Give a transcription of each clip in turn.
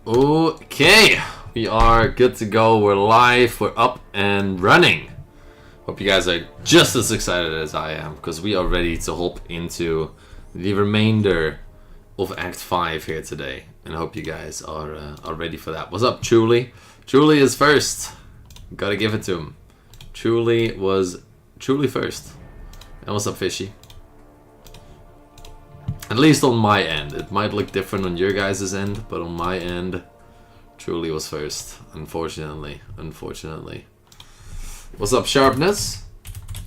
Okay, we are good to go. We're live, we're up and running. Hope you guys are just as excited as I am, because we are ready to hop into the remainder of Act 5 here today. And I hope you guys are ready for that. What's up, Truly? Truly is first. Gotta give it to him. Truly was first. And what's up, Fishy? At least on my end. It might look different on your guys' end, but on my end, Truly was first. Unfortunately. What's up, Sharpness?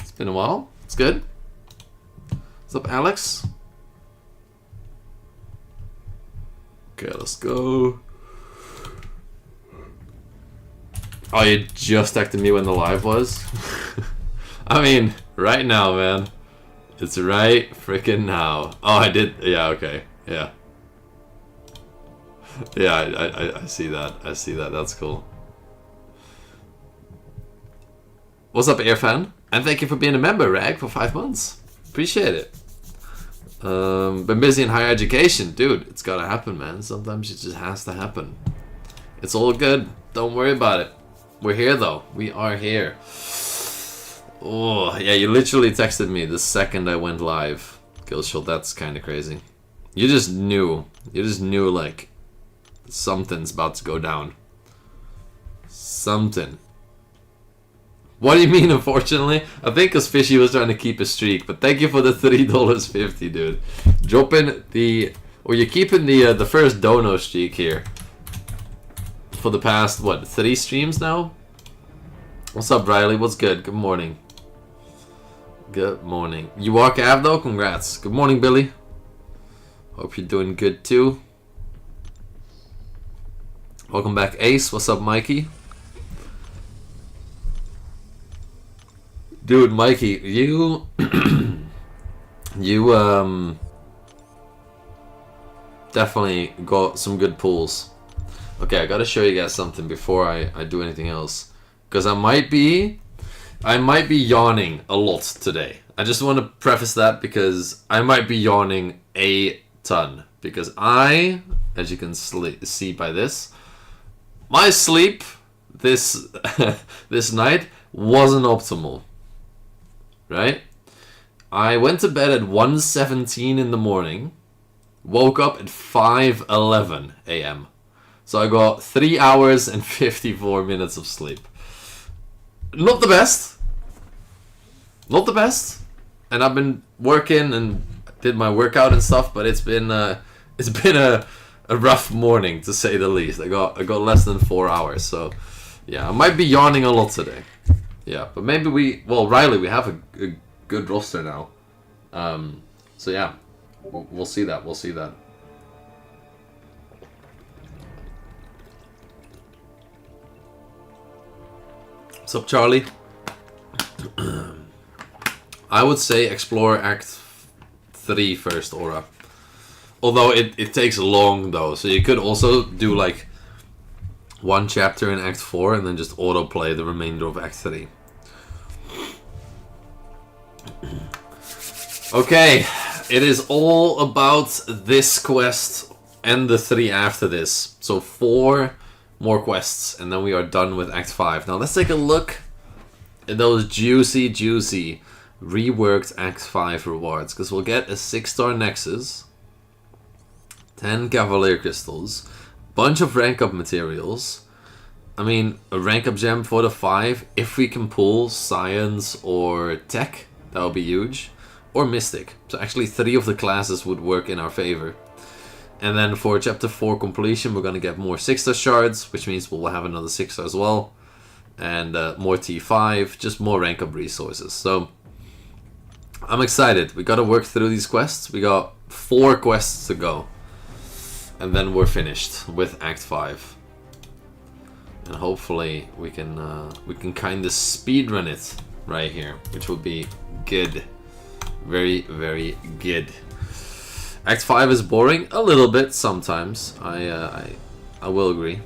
It's been a while. It's good. What's up, Alex? Okay, let's go. Oh, you just texted me when the live was? I mean, right now, man. It's right freaking now. Oh, I did. Yeah, okay. Yeah. Yeah, I see that. I see that. That's cool. What's up, Airfan? And thank you for being a member, Rag, for 5 months. Appreciate it. Been busy in higher education. Dude, it's gotta happen, man. Sometimes it just has to happen. It's all good. Don't worry about it. We're here, though. We are here. Oh, yeah, you literally texted me the second I went live. Gilshul, that's kind of crazy. You just knew. You just knew, like, something's about to go down. Something. What do you mean, unfortunately? I think because Fishy was trying to keep a streak, but thank you for the $3.50, dude. Dropping the... Or you're keeping the first dono streak here. For the past, what, 3 streams now? What's up, Riley? What's good? Good morning. Good morning. You walk Av though? Congrats. Good morning, Billy. Hope you're doing good too. Welcome back, Ace. What's up, Mikey? Dude, Mikey, you definitely got some good pulls. Okay, I gotta show you guys something before I do anything else. Because I might be yawning a lot today. I just want to preface that because I might be yawning a ton. Because I, as you can see by this, my sleep this this night wasn't optimal. Right? I went to bed at 1:17 in the morning, woke up at 5:11 a.m. So I got 3 hours and 54 minutes of sleep. Not the best. Not the best. And I've been working and did my workout and stuff, but it's been a rough morning to say the least. I got less than 4 hours, so yeah, I might be yawning a lot today. Yeah, but maybe Riley, we have a good roster now. So yeah, we'll see that. We'll see that. What's up, Charlie? I would say explore Act 3 first, Aura. Although it takes long, though. So you could also do, like, 1 chapter in Act 4 and then just autoplay the remainder of Act 3. Okay, it is all about this quest and the 3 after this. So 4... more quests, and then we are done with Act 5. Now let's take a look at those juicy reworked Act 5 rewards, because we'll get a 6-star Nexus, 10 Cavalier Crystals, bunch of rank up materials. I mean, a rank up gem for the 5, if we can pull Science or Tech, that would be huge, or Mystic. So actually 3 of the classes would work in our favor. And then for Chapter 4 completion, we're going to get more 6-star shards, which means we'll have another 6-star as well. And more T5, just more rank up resources. So, I'm excited. We got to work through these quests. We got 4 quests to go. And then we're finished with Act 5. And hopefully we can kind of speedrun it right here, which will be good. Very, very good. Act 5 is boring a little bit sometimes. I will agree.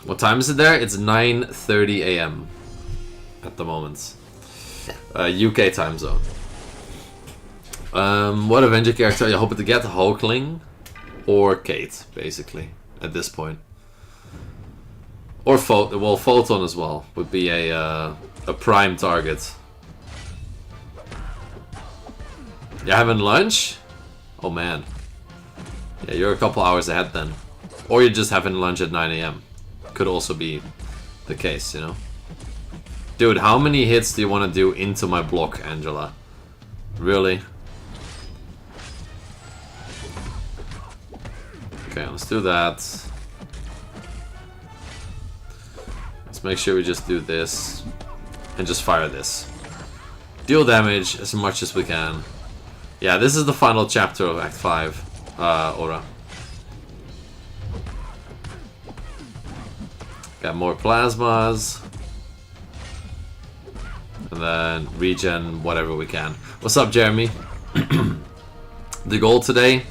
What time is it there? It's 9:30 a.m. at the moment. UK time zone. What Avenger character are you hoping to get? Hulkling or Kate, basically, at this point. Or well, Photon as well would be a prime target. You having lunch? Oh man. Yeah, you're a couple hours ahead then. Or you're just having lunch at 9 AM. Could also be the case, you know? Dude, how many hits do you want to do into my block, Angela? Really? Okay, let's do that. Let's make sure we just do this. And just fire this. Deal damage as much as we can. Yeah, this is the final chapter of Act 5, Aura. Got more plasmas. And then regen whatever we can. What's up, Jeremy? The goal today?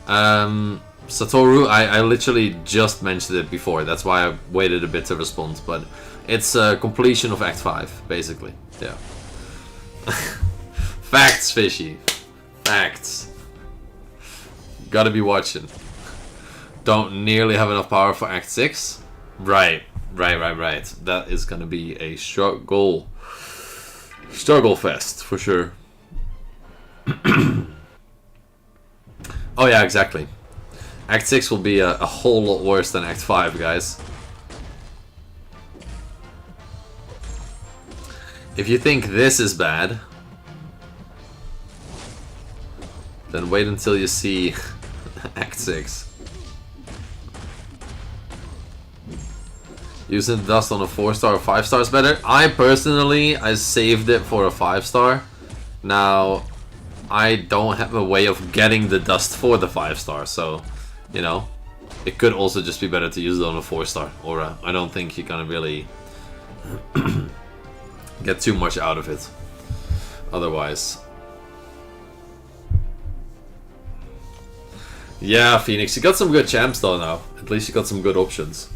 Satoru, I literally just mentioned it before. That's why I waited a bit to respond. But it's completion of Act 5, basically. Yeah. Facts, Fishy. Facts. Gotta be watching. Don't nearly have enough power for Act 6? Right. That is gonna be a struggle. Struggle fest, for sure. Oh yeah, exactly. Act 6 will be a whole lot worse than Act 5, guys. If you think this is bad, then wait until you see Act 6. Using dust on a 4-star or 5-star is better. I personally, I saved it for a 5-star. Now, I don't have a way of getting the dust for the 5-star, so, you know, it could also just be better to use it on a 4-star aura. I don't think you're gonna really get too much out of it otherwise. Yeah, Phoenix, you got some good champs though now. At least you got some good options.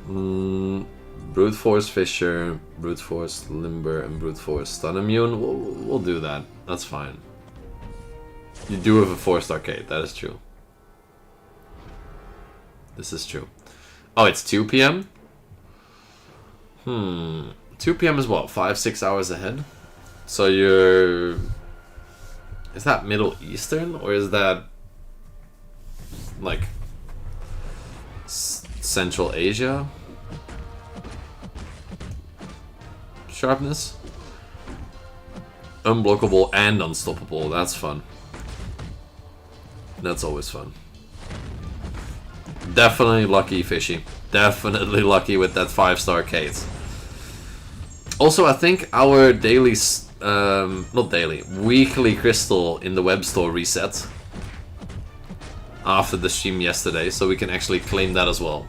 Brute Force Fisher, Brute Force Limber, and Brute Force Stun Immune. We'll do that. That's fine. You do have a 4-star Kate, that is true. This is true. Oh, it's 2 PM? 2 PM is what? 5-6 hours ahead? So you're... Is that Middle Eastern? Or is that... like... Central Asia? Sharpness? Unblockable and unstoppable. That's fun. That's always fun. Definitely lucky, Fishy. Definitely lucky with that 5-star Kate. Also, I think our daily... not daily. Weekly crystal in the web store reset. After the stream yesterday. So we can actually claim that as well.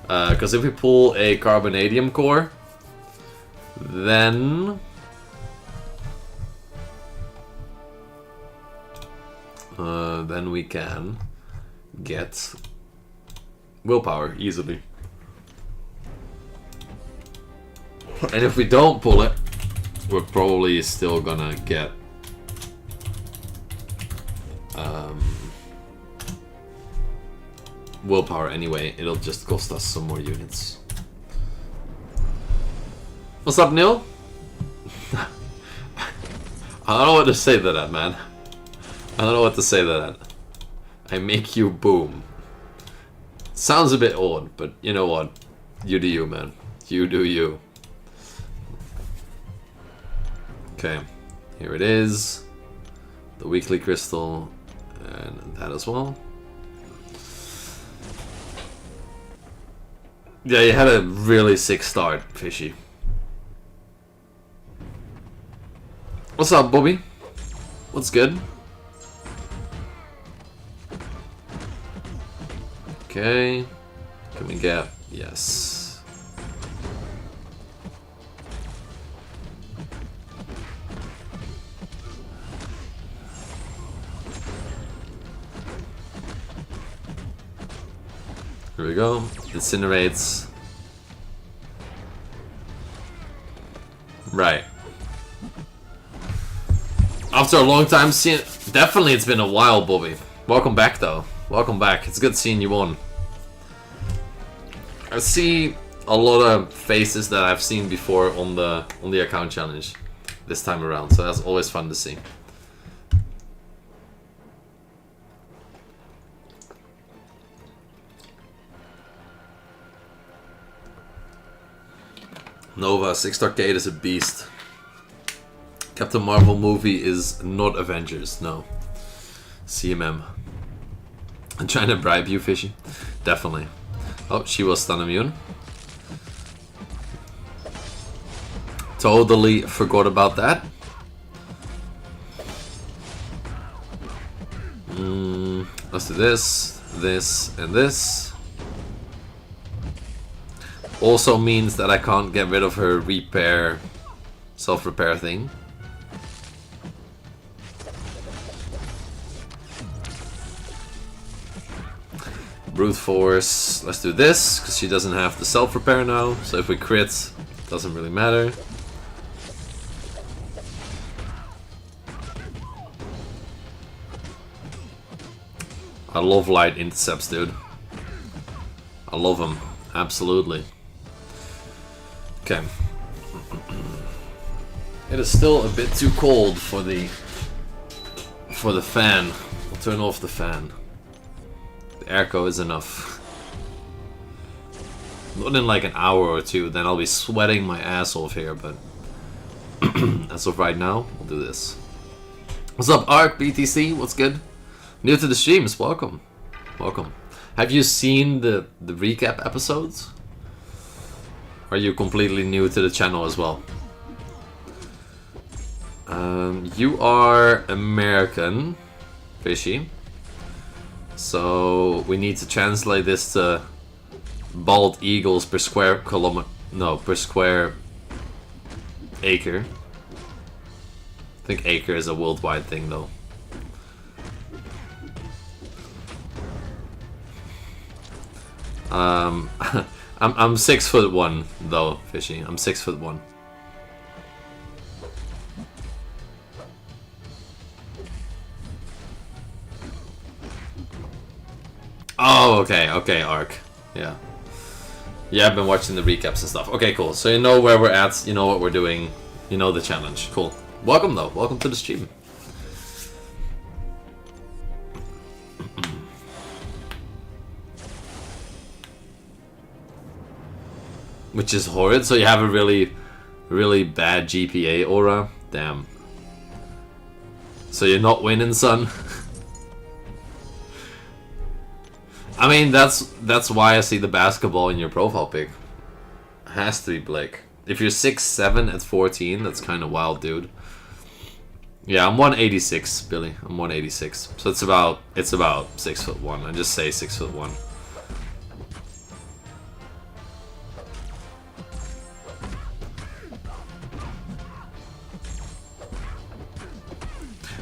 Because if we pull a Carbonadium core... Then we can get willpower easily. And if we don't pull it, we're probably still gonna get willpower anyway. It'll just cost us some more units. What's up, Neil? I don't know what to say to that, man. I don't know what to say to that. I make you boom. Sounds a bit odd, but you know what? You do you, man. You do you. Okay, here it is. The weekly crystal, and that as well. Yeah, you had a really sick start, Fishy. What's up, Bobby? What's good? Okay. Can we get... Yes. Here we go. Incinerates. Right. After a long time seeing... Definitely it's been a while, Bobby. Welcome back, though. Welcome back. It's good seeing you on. I see a lot of faces that I've seen before on the account challenge this time around, so that's always fun to see. Nova, 6 Arcade is a beast. Captain Marvel movie is not Avengers, no. CMM. I'm trying to bribe you, Fishy. Definitely. Oh, she was stun immune. Totally forgot about that. Let's do this, this, and this. Also means that I can't get rid of her repair, self-repair thing. Brute force, let's do this, because she doesn't have the self-repair now, so if we crit, doesn't really matter. I love light intercepts, dude. I love them, absolutely. Okay. It is still a bit too cold for the fan. I'll turn off the fan. The airco is enough. Not in like an hour or two, then I'll be sweating my ass off here, but as of right now, we'll do this. What's up, Arc BTC? What's good? New to the streams, welcome. Welcome. Have you seen the recap episodes? Or are you completely new to the channel as well? You are American, Fishy. So we need to translate this to bald eagles per square kilometer. No, per square acre. I think acre is a worldwide thing, though. I'm 6'1" though, Fishy. I'm 6'1". Oh, okay, okay, Arc. Yeah. Yeah, I've been watching the recaps and stuff. Okay, cool. So you know where we're at, you know what we're doing, you know the challenge. Cool. Welcome, though. Welcome to the stream. Which is horrid, so you have a really, really bad GPA aura? Damn. So you're not winning, son? I mean, that's why I see the basketball in your profile pic. Has to be Blake. If you're 6'7" at 14, that's kind of wild, dude. Yeah, I'm 186, Billy. I'm 186. So it's about 6'1". I just say 6'1".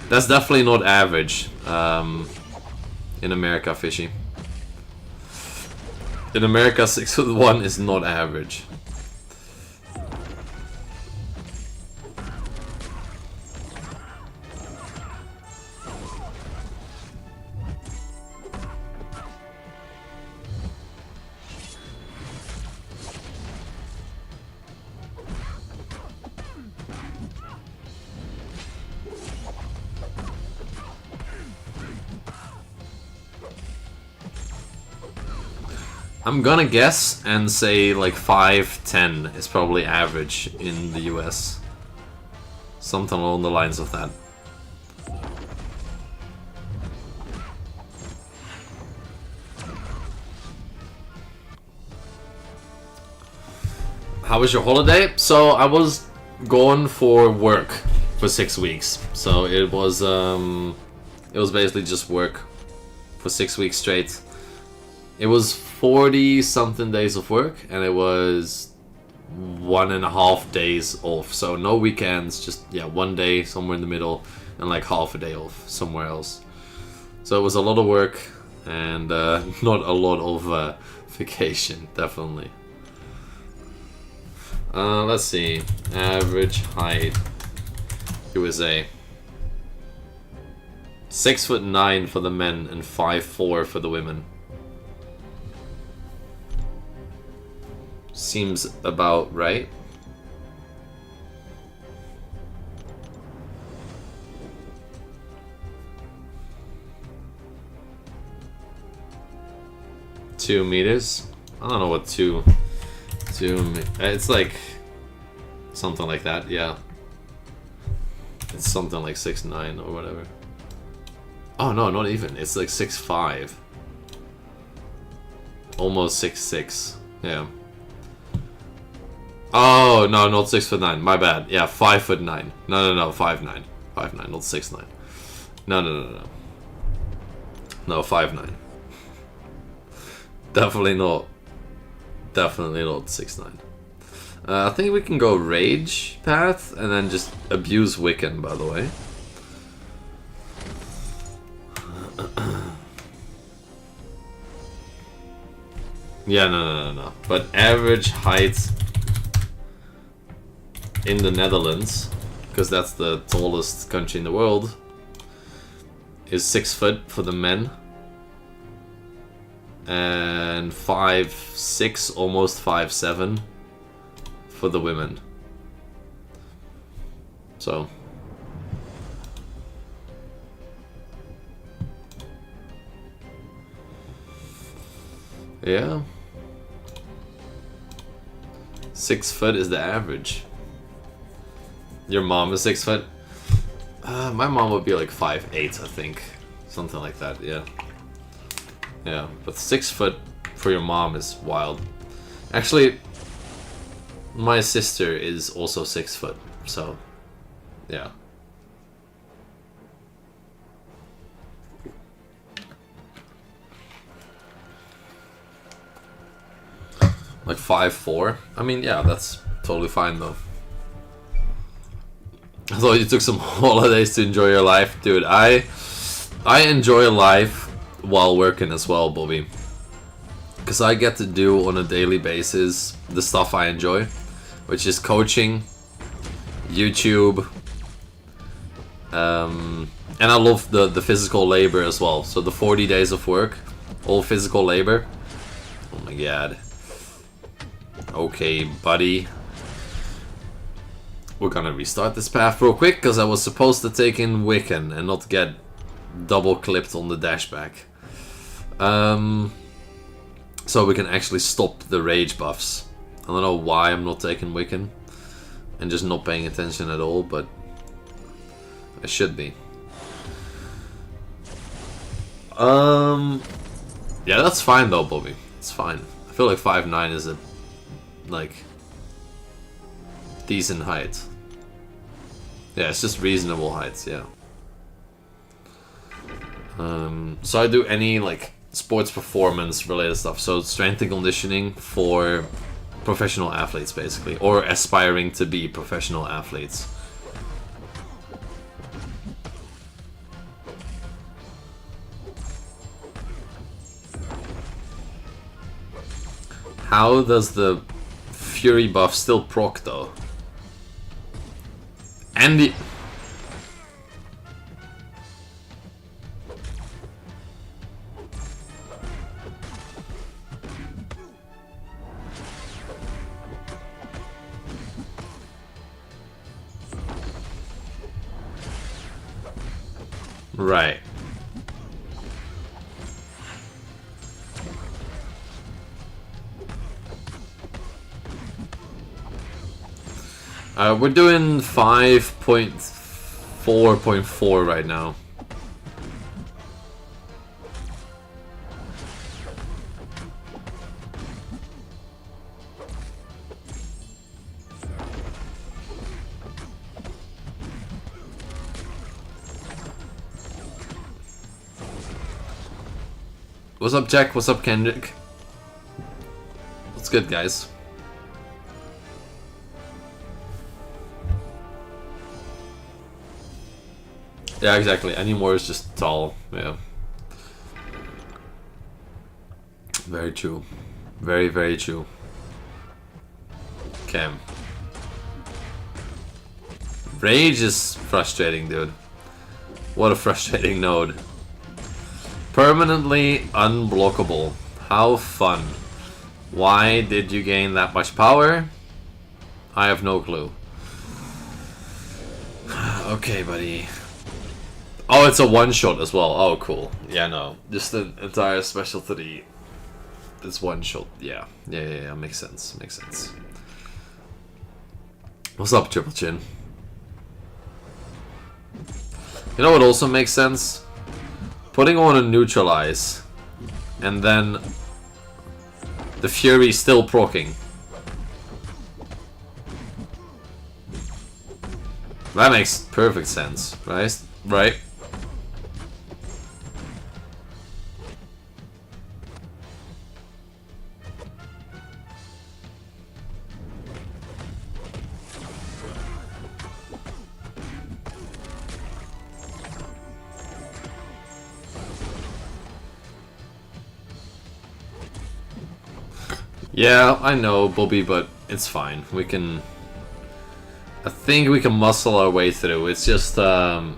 That's definitely not average in America, Fishy. In America, 6'1" is not average. I'm gonna guess and say like 5'10" is probably average in the US. Something along the lines of that. How was your holiday? So I was gone for work for 6 weeks. So it was basically just work for 6 weeks straight. It was 40 something days of work and it was 1.5 days off. So no weekends, just yeah, 1 day somewhere in the middle and like half a day off somewhere else. So it was a lot of work and not a lot of vacation, definitely. Let's see, average height USA. 6'9" for the men and 5'4" for the women. Seems about right. Two meters? I don't know what two. It's like something like that, yeah. It's something like 6'9" or whatever. Oh no, not even. It's like 6'5". Almost 6'6". Yeah. Oh no, not 6'9". My bad. Yeah, 5'9". No, 5'9". 5'9", not 6'9". No. No, 5'9". Definitely not 6'9". I think we can go Rage path and then just abuse Wiccan, by the way. Yeah, no. But average height in the Netherlands, because that's the tallest country in the world, is 6 foot for the men. And 5'6", almost 5'7" for the women. So yeah, 6 foot is the average. Your mom is 6 foot? My mom would be like 5'8", I think, something like that. Yeah, but 6 foot for your mom is wild. Actually, my sister is also 6 foot, so yeah. Like 5'4". I mean, yeah, that's totally fine though. I thought you took some holidays to enjoy your life, dude. I enjoy life while working as well, Bobby, because I get to do on a daily basis the stuff I enjoy, which is coaching, YouTube, and I love the physical labor as well. So the 40 days of work, all physical labor. Oh my god. Okay, buddy. We're gonna restart this path real quick, because I was supposed to take in Wiccan and not get double clipped on the dashback. So we can actually stop the rage buffs. I don't know why I'm not taking Wiccan and just not paying attention at all, but I should be. Yeah, that's fine though, Bobby. It's fine. I feel like 5'9" is a like decent height. Yeah, it's just reasonable heights, yeah. So I do any like sports performance related stuff, so strength and conditioning for professional athletes basically, or aspiring to be professional athletes. How does the Fury buff still proc though? And the... Right. We're doing 5.4.4 right now. What's up, Jack? What's up, Kendrick? What's good, guys? Yeah, exactly. Anymore is just tall. Yeah. Very true. Very, very true. Okay. Rage is frustrating, dude. What a frustrating node. Permanently unblockable. How fun. Why did you gain that much power? I have no clue. Okay, buddy. Oh, it's a one-shot as well. Oh, cool. Yeah, no. Just the entire special 3. It's one-shot. Yeah. Yeah. Makes sense. Makes sense. What's up, Triple Chin? You know what also makes sense? Putting on a neutralize. And then the Fury still proccing. That makes perfect sense, right? Right? Yeah, I know, Bobby, but it's fine. We can... I think we can muscle our way through. It's just, gotta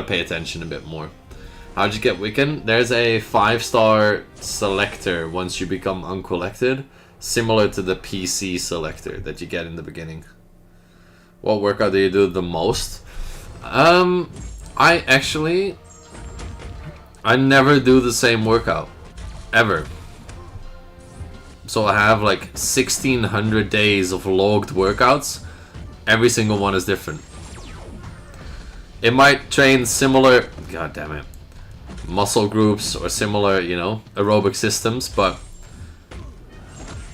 pay attention a bit more. How'd you get Wiccan? There's a 5-star selector once you become uncollected, similar to the PC selector that you get in the beginning. What workout do you do the most? I never do the same workout. Ever. So I have like 1600 days of logged workouts. Every single one is different. It might train similar, god damn it, muscle groups or similar, you know, aerobic systems, but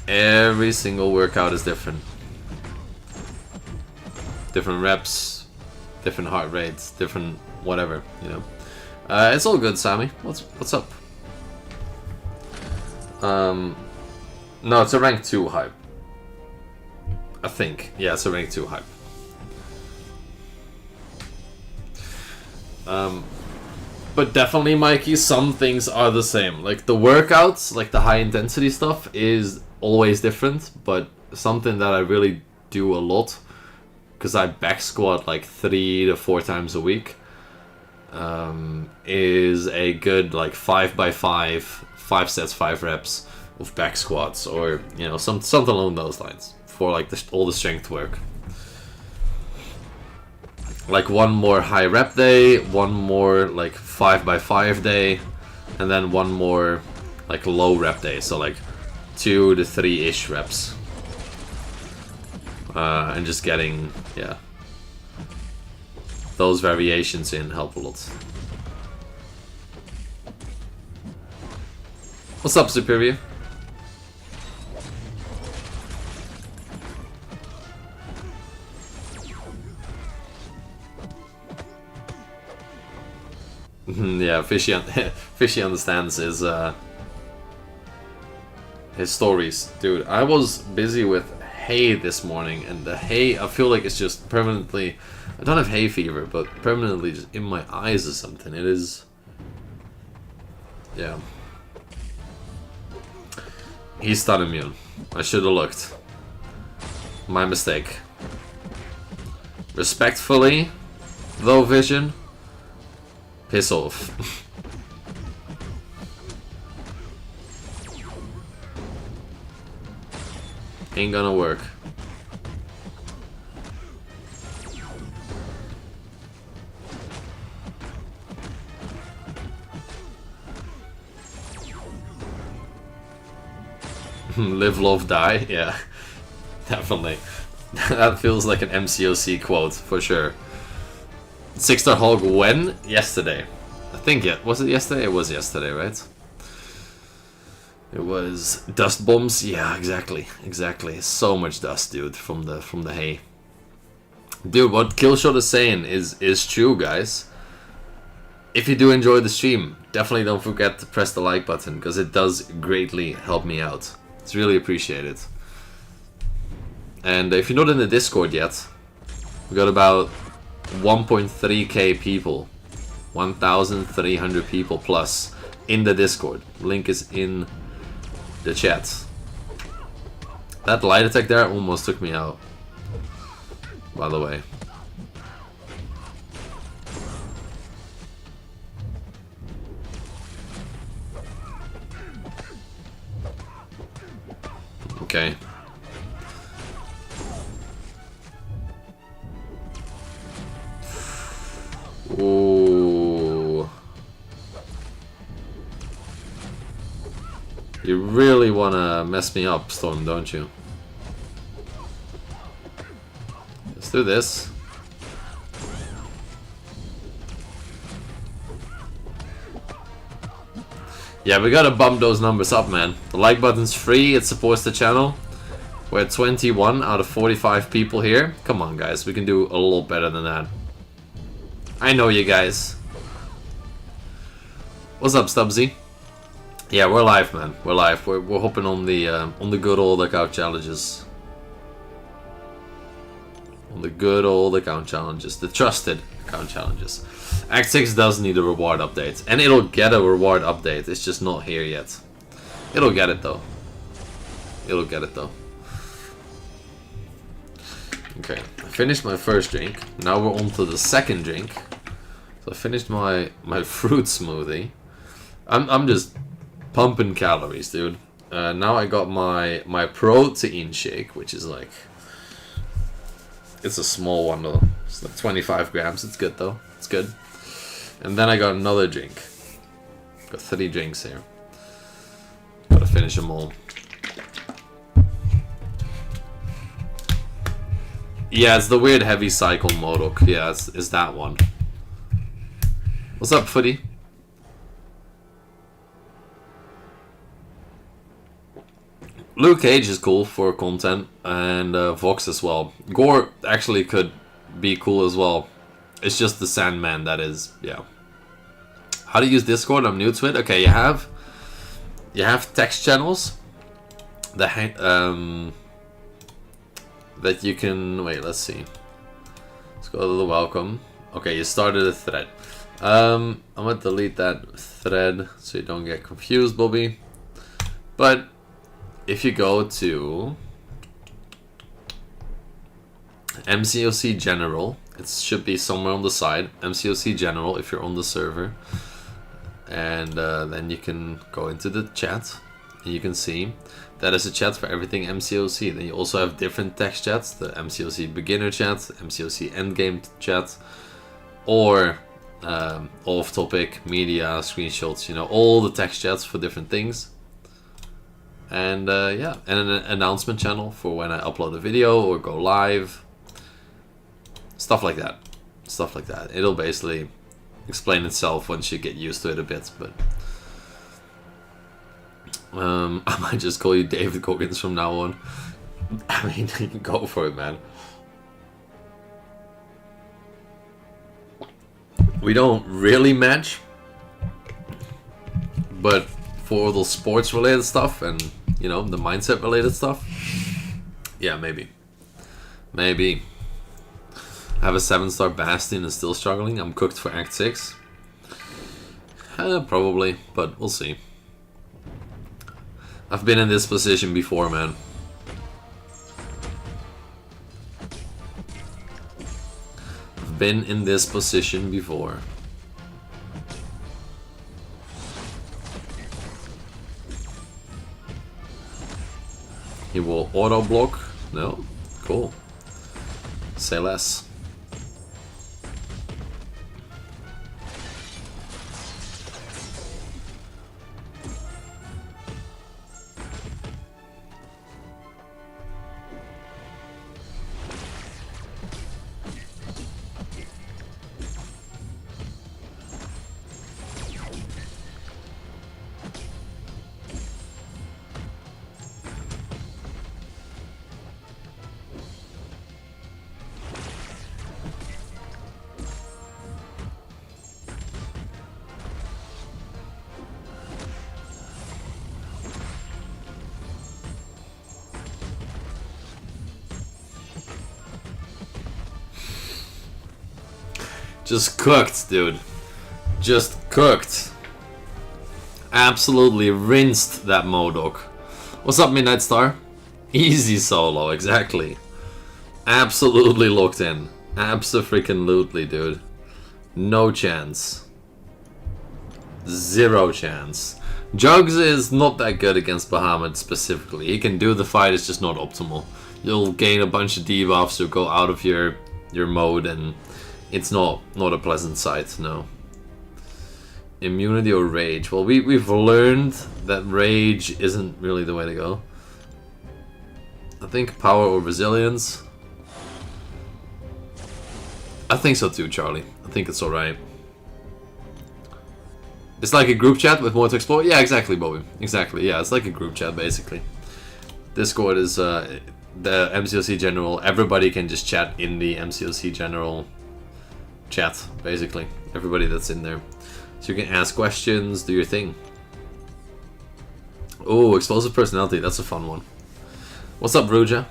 every single workout is different. Different reps, different heart rates, different whatever, you know. It's all good, Sammy. What's up? No, it's a rank 2 hype. I think. Yeah, it's a rank 2 hype. But definitely, Mikey, some things are the same. Like the workouts, like the high intensity stuff is always different, but something that I really do a lot, because I back squat like 3 to 4 times a week, is a good like 5x5, 5 sets, 5 reps of back squats, or you know, something along those lines for like all the strength work. Like one more high rep day, one more like 5x5 day, and then one more like low rep day. So like 2 to 3-ish reps, and just getting those variations in help a lot. What's up, Superior? Yeah, Fishy understands his stories. Dude, I was busy with hay this morning, and the hay, I feel like it's just permanently, I don't have hay fever, but permanently just in my eyes or something. It is, yeah. He's stun immune. I should have looked. My mistake. Respectfully, though, Vision, piss off. Ain't gonna work. Live, love, die? Yeah, definitely. That feels like an MCOC quote, for sure. 6-star Hulk when? Yesterday. I think was it yesterday? It was yesterday, right? It was dust bombs. Yeah, exactly. So much dust, dude, from the hay. Dude, what Killshot is saying is true, guys. If you do enjoy the stream, definitely don't forget to press the like button, because it does greatly help me out. It's really appreciated. And if you're not in the Discord yet, we got about 1.3k people, 1,300 people plus in the Discord. Link is in the chat. That light attack there almost took me out, by the way. Okay. Ooh. You really wanna mess me up, Storm, don't you? Let's do this. Yeah, we gotta bump those numbers up, man. The like button's free, it supports the channel. We're at 21 out of 45 people here. Come on, guys, we can do a little better than that. I know you guys. What's up, Stubbsy? Yeah, we're live, man. We're live. We're hoping on the good old account challenges. On the good old account challenges, the trusted account challenges. Act 6 does need a reward update, and it'll get a reward update. It's just not here yet. It'll get it though. It'll get it though. Okay, I finished my first drink. Now we're on to the second drink. So I finished my fruit smoothie. I'm just pumping calories, dude. Now I got my protein shake, which is like, it's a small one though. It's like 25 grams. It's good though. It's good. And then I got another drink. Got 3 drinks here. Gotta finish them all. Yeah, it's the weird heavy cycle Modok. Yeah, it's that one. What's up, Footy? Luke Cage is cool for content, and Vox as well. Gore actually could be cool as well. It's just the Sandman that is, yeah. How to use Discord? I'm new to it. Okay, you have text channels that that you can, wait, let's see. Let's go to the welcome. Okay, you started a thread. I'm gonna delete that thread so you don't get confused, Bobby. But if you go to MCOC General, it should be somewhere on the side. MCOC General if you're on the server. And then you can go into the chat and you can see that is a chat for everything MCOC. Then you also have different text chats, the MCOC beginner chat, MCOC endgame chat, or off-topic, media, screenshots, you know, all the text chats for different things. And yeah, and an announcement channel for when I upload a video or go live. Stuff like that. Stuff like that. It'll basically explain itself once you get used to it a bit, but I might just call you David Goggins from now on. I mean, go for it, man. We don't really match, but for the sports related stuff and, you know, the mindset related stuff, yeah, maybe. Maybe. I have a 7-star Bastion and still struggling. I'm cooked for Act 6. Probably, but we'll see. I've been in this position before, man. I've been in this position before. He will auto block. No? Cool. Say less. Just cooked, dude. Just cooked. Absolutely rinsed that Modok. What's up, Midnight Star? Easy solo, exactly. Absolutely locked in. Abso-freaking-lutely, dude. No chance. Zero chance. Jugs is not that good against Bahamut specifically. He can do the fight, it's just not optimal. You'll gain a bunch of debuffs, you'll go out of your mode, and it's not a pleasant sight, no. Immunity or rage? Well, we've learned that rage isn't really the way to go. I think power or resilience. I think so too, Charlie. I think it's alright. It's like a group chat with more to explore? Yeah, exactly, Bobby. Exactly, yeah, it's like a group chat, basically. Discord is the MCOC General. Everybody can just chat in the MCOC General chat, basically. Everybody that's in there. So you can ask questions, do your thing. Oh, explosive personality, that's a fun one. What's up, Ruja?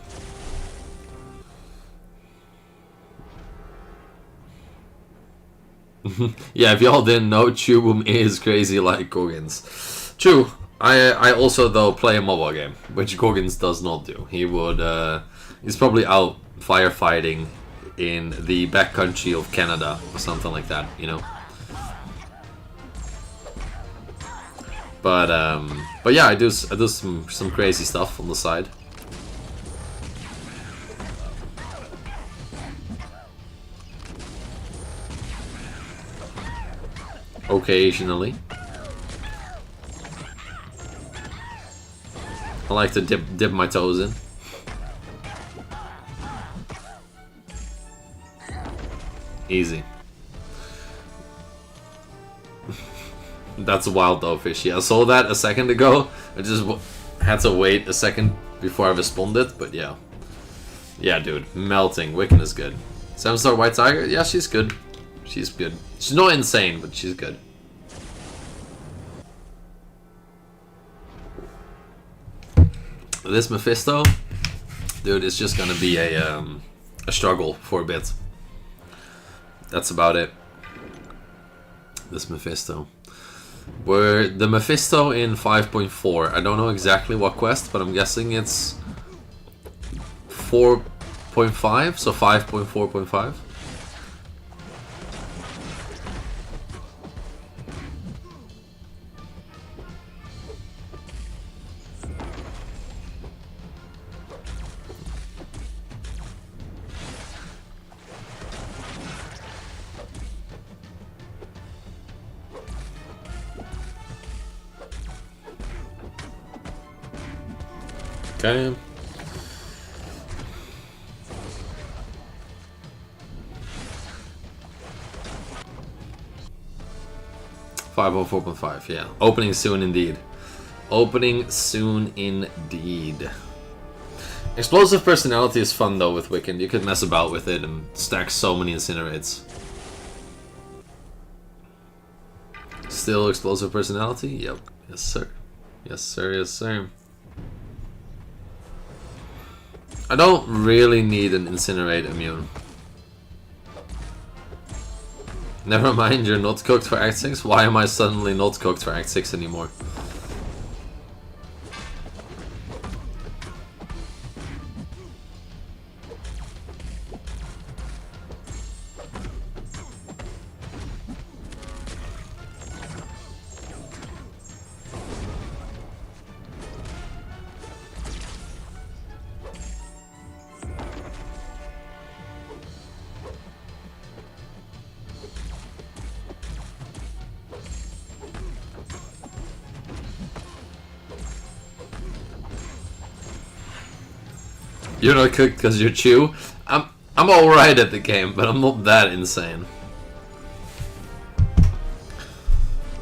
Yeah, if y'all didn't know, Chubum is crazy like Goggins. True. I also though play a mobile game, which Goggins does not do. He would he's probably out firefighting in the backcountry of Canada or something like that, you know. But yeah, I do some crazy stuff on the side. Occasionally. I like to dip my toes in. Easy. That's a wild though fish. Yeah, I saw that a second ago. I just had to wait a second before I responded, but yeah. Yeah, dude. Melting. Wiccan is good. 7-star White Tiger? Yeah, she's good. She's good. She's not insane, but she's good. This Mephisto, dude, it's just gonna be a struggle for a bit. That's about it. This Mephisto. We're the Mephisto in 5.4. I don't know exactly what quest, but I'm guessing it's 4.5, so 5.4.5. Okay. $504.5, yeah. Opening soon indeed. Opening soon indeed. Explosive personality is fun though with Wiccan. You could mess about with it and stack so many incinerates. Still explosive personality? Yep. Yes sir. Yes sir, yes sir. I don't really need an Incinerate immune. Never mind, you're not cooked for Act 6? Why am I suddenly not cooked for Act 6 anymore? You're not cooked because you're Chew? I'm alright at the game, but I'm not that insane.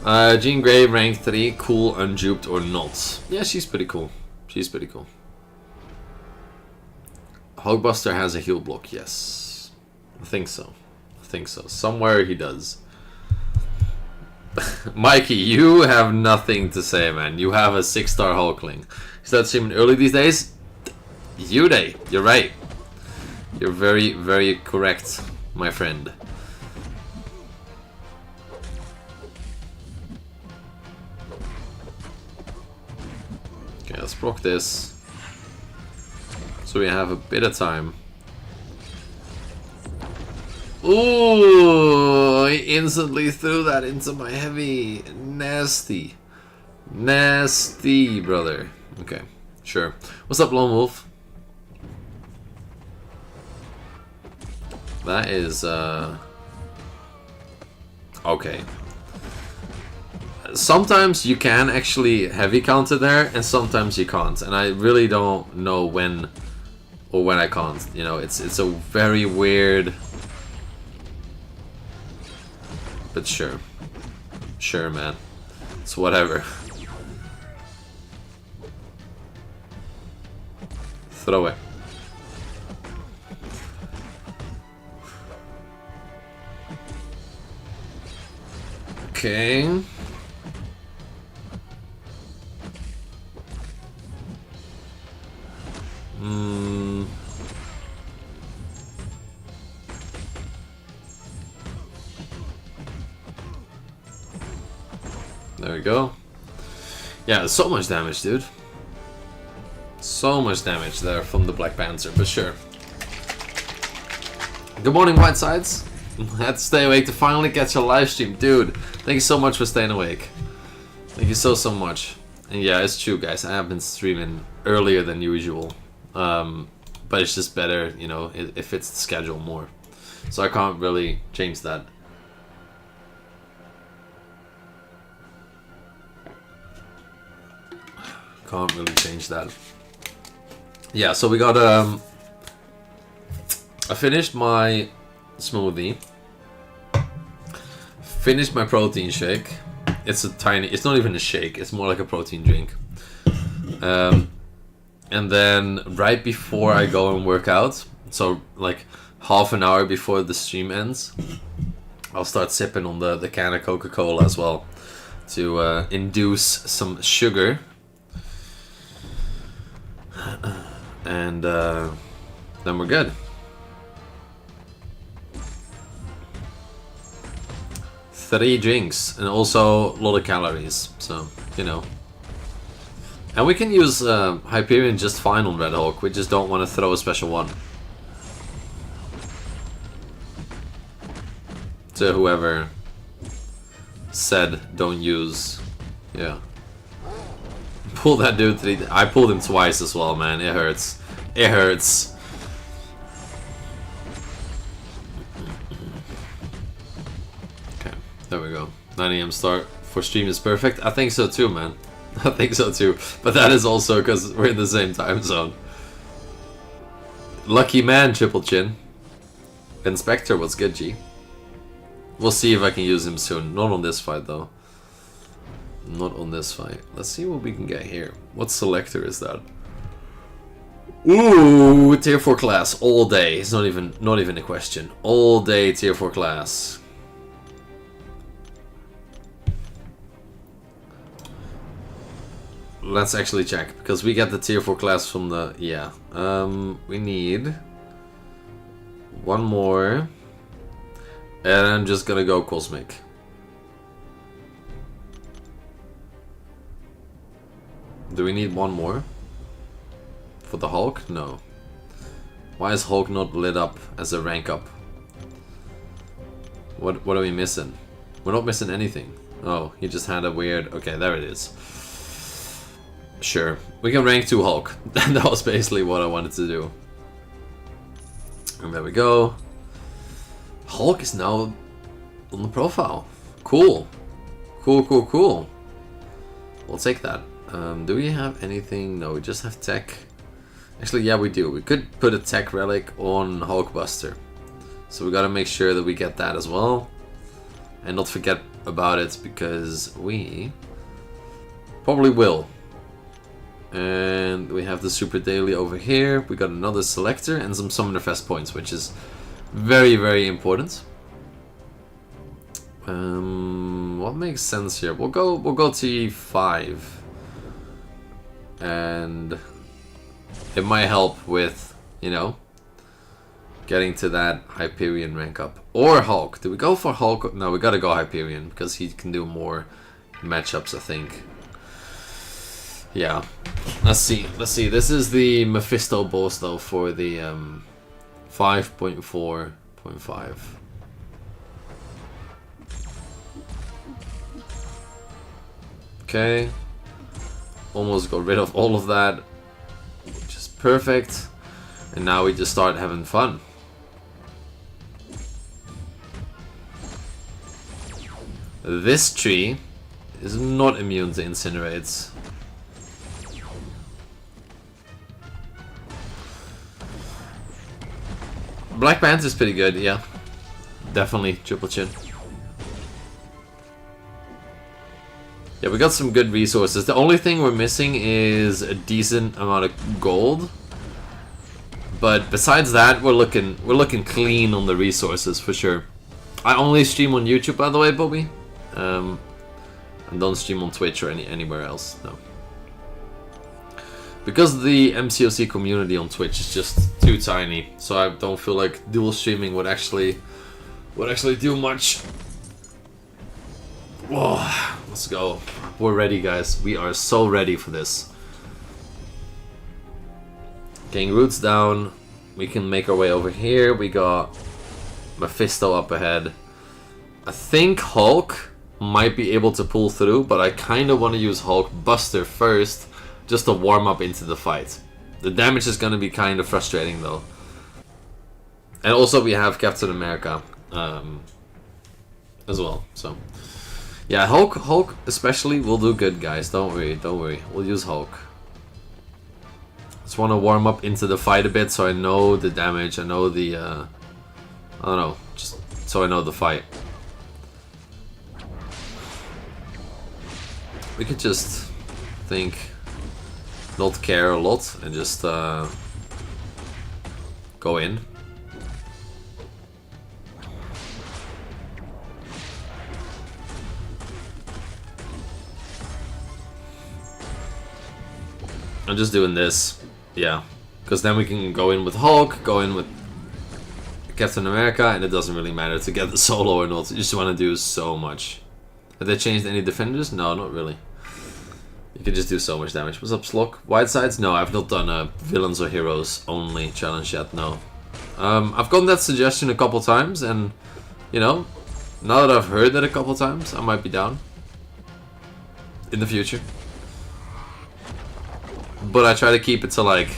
Jean Grey, rank 3, cool, unduped or not? Yeah, she's pretty cool. She's pretty cool. Hogbuster has a heal block, yes. I think so. I think so. Somewhere he does. Mikey, you have nothing to say, man. You have a 6-star Hulkling. Is that streaming early these days? Yuday, you're right. You're very, very correct, my friend. Okay, let's proc this. So we have a bit of time. Ooh, I instantly threw that into my heavy. Nasty. Nasty, brother. Okay, sure. What's up, Lone Wolf? That is, okay. Sometimes you can actually heavy counter there, and sometimes you can't. And I really don't know when or when I can't. You know, it's a very weird... But sure. Sure, man. It's whatever. Throw it. Okay. There we go. Yeah, so much damage, dude. So much damage there from the Black Panther, but sure. Good morning, Whitesides. Had to stay awake to finally catch a live stream. Dude, thank you so much for staying awake. Thank you so much. And yeah, it's true, guys. I have been streaming earlier than usual. But it's just better, you know, it fits the schedule more. So I can't really change that. Can't really change that. Yeah, so we got I finished my smoothie. Finished my protein shake. It's not even a shake, it's more like a protein drink. And then right before I go and work out, so like half an hour before the stream ends, I'll start sipping on the can of Coca-Cola as well to induce some sugar. And then we're good. 3 drinks and also a lot of calories, so you know. And we can use Hyperion just fine on Red Hulk, we just don't want to throw a special one. To whoever said don't use, yeah. Pull that dude 3. I pulled him twice as well, man. It hurts. It hurts. Okay, there we go. 9 AM start for stream is perfect. I think so too, man. I think so too. But that is also because we're in the same time zone. Lucky man, Triple Chin. Inspector, what's good, G? We'll see if I can use him soon. Not on this fight, though. Not on this fight. Let's see what we can get here. What selector is that? Ooh, tier 4 class all day. It's not even a question. All day tier 4 class. Let's actually check because we get the tier 4 class from the we need one more. And I'm just gonna go cosmic. Do we need one more? For the Hulk? No. Why is Hulk not lit up as a rank up? What are we missing? We're not missing anything. Oh, he just had a weird... Okay, there it is. Sure. We can rank 2 Hulk. That was basically what I wanted to do. And there we go. Hulk is now on the profile. Cool. Cool. We'll take that. Do we have anything? No, we just have tech. Actually, yeah, we do. We could put a tech relic on Hulkbuster. So we gotta make sure that we get that as well. And not forget about it, because we probably will. And we have the Super Daily over here. We got another selector and some Summoner Fest points, which is very, very important. What makes sense here? We'll go T5. And it might help with, you know, getting to that Hyperion rank up. Or Hulk. Do we go for Hulk? No, we gotta go Hyperion because he can do more matchups, I think. Yeah. Let's see. This is the Mephisto boss though for the 5.4.5. Okay. almost got rid of all of that, which is perfect. And now we just start having fun. This tree is not immune to incinerates. Black Panther's pretty good, yeah. Definitely triple chin. Yeah, we got some good resources. The only thing we're missing is a decent amount of gold. But besides that, we're looking clean on the resources for sure. I only stream on YouTube, by the way, Bobby. And don't stream on Twitch or anywhere else. No. Because the MCOC community on Twitch is just too tiny, so I don't feel like dual streaming would actually do much. Whoa, let's go. We're ready, guys. We are so ready for this. Getting roots down. We can make our way over here. We got Mephisto up ahead. I think Hulk might be able to pull through, but I kind of want to use Hulk Buster first, just to warm up into the fight. The damage is going to be kind of frustrating though. And also we have Captain America as well. So yeah, Hulk especially will do good, guys. Don't worry. We'll use Hulk. Just want to warm up into the fight a bit so I know the damage. I know the I don't know, just so I know the fight. We could just think, not care a lot, and just go in. I'm just doing this, yeah, because then we can go in with Hulk, go in with Captain America, and it doesn't really matter to get the solo or not. You just want to do so much. Have they changed any defenders? No, not really. You can just do so much damage. What's up, Slock? White sides? No, I've not done a villains or heroes only challenge yet, no. I've gotten that suggestion a couple times, and, you know, now that I've heard that a couple times, I might be down. In the future. But I try to keep it to, like,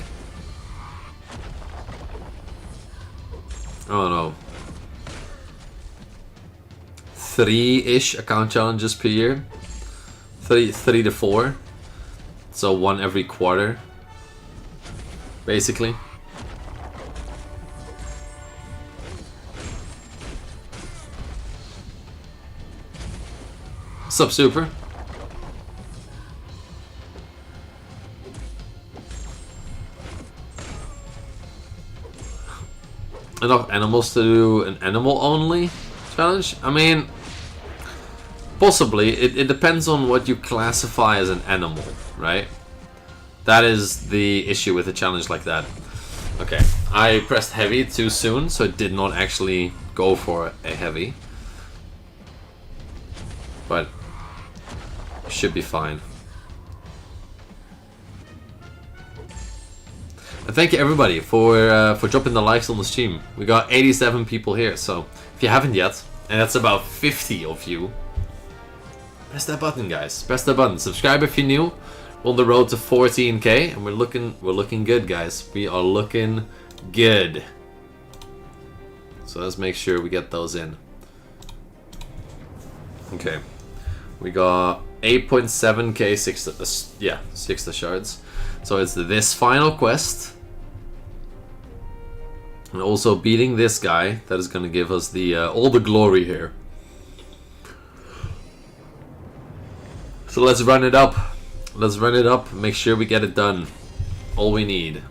I don't know, 3-ish account challenges per year. 3 to 4. So 1 every quarter, basically. Sup, Super? Enough animals to do an animal only challenge? I mean, possibly. It depends on what you classify as an animal, right? That is the issue with a challenge like that. Okay, I pressed heavy too soon, so it did not actually go for a heavy. But it should be fine. And thank you everybody for dropping the likes on the stream. We got 87 people here, so if you haven't yet, and that's about 50 of you, press that button, guys. Press that button. Subscribe if you're new. We're on the road to 14k, and we're looking good, guys. We are looking good. So let's make sure we get those in. Okay, we got 8.7k 6 shards. So it's this final quest, and also beating this guy that is going to give us the all the glory here. So let's run it up. Let's run it up. Make sure we get it done. All we need.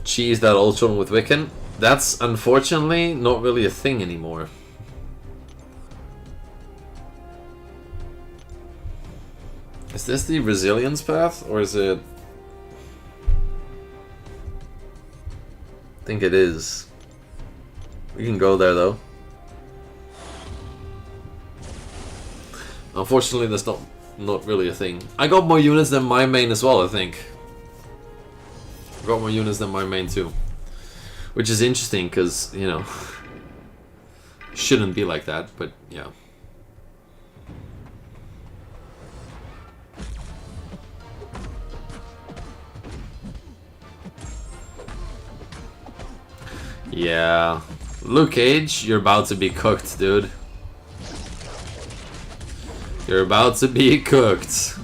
Cheese that Ultron with Wiccan. That's unfortunately not really a thing anymore. Is this the resilience path, or is it? I think it is. We can go there though. Unfortunately, that's not really a thing. I got more units than my main as well, I think. I got more units than my main too. Which is interesting because, you know, shouldn't be like that, but yeah. Yeah. Luke Cage, you're about to be cooked, dude. You're about to be cooked.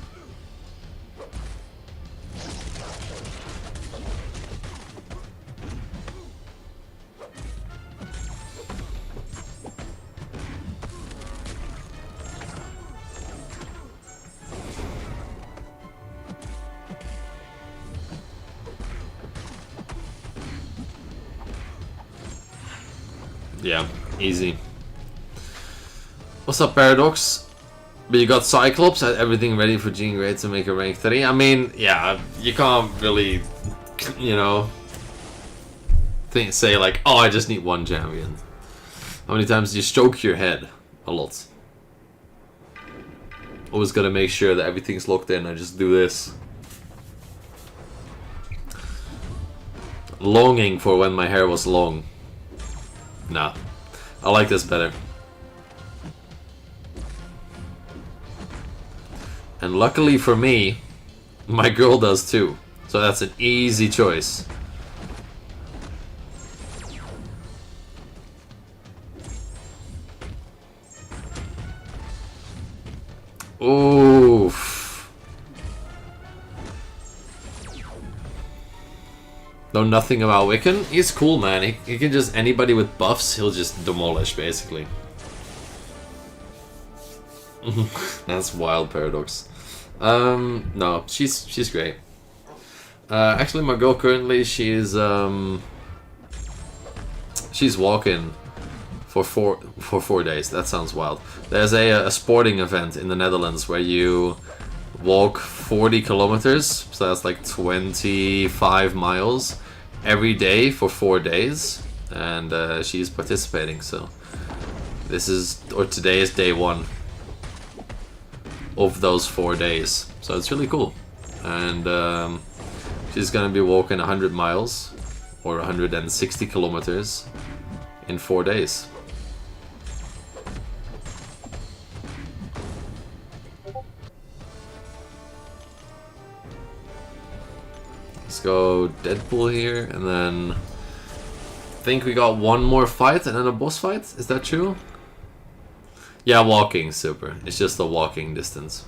Yeah, easy. What's up, Paradox? But you got Cyclops, had everything ready for Jean Grey to make a rank 3. I mean, yeah, you can't really, you know, say like, oh, I just need one champion. How many times do you stroke your head? A lot. Always gotta make sure that everything's locked in. I just do this. Longing for when my hair was long. Nah, I like this better. And luckily for me, my girl does too. So that's an easy choice. Oof. Know nothing about Wiccan? He's cool, man. He can just, anybody with buffs, he'll just demolish, basically. That's wild, Paradox. No, she's great. Actually, my girl currently, she's walking for 4 days. That sounds wild. There's a sporting event in the Netherlands where you walk 40 kilometers, so that's like 25 miles every day for 4 days, and she's participating. So today is day 1 of those 4 days, so it's really cool. And she's gonna be walking 100 miles or 160 kilometers in 4 days. Let's go Deadpool here, and then I think we got one more fight and then a boss fight. Is that true? Yeah, walking, super. It's just a walking distance.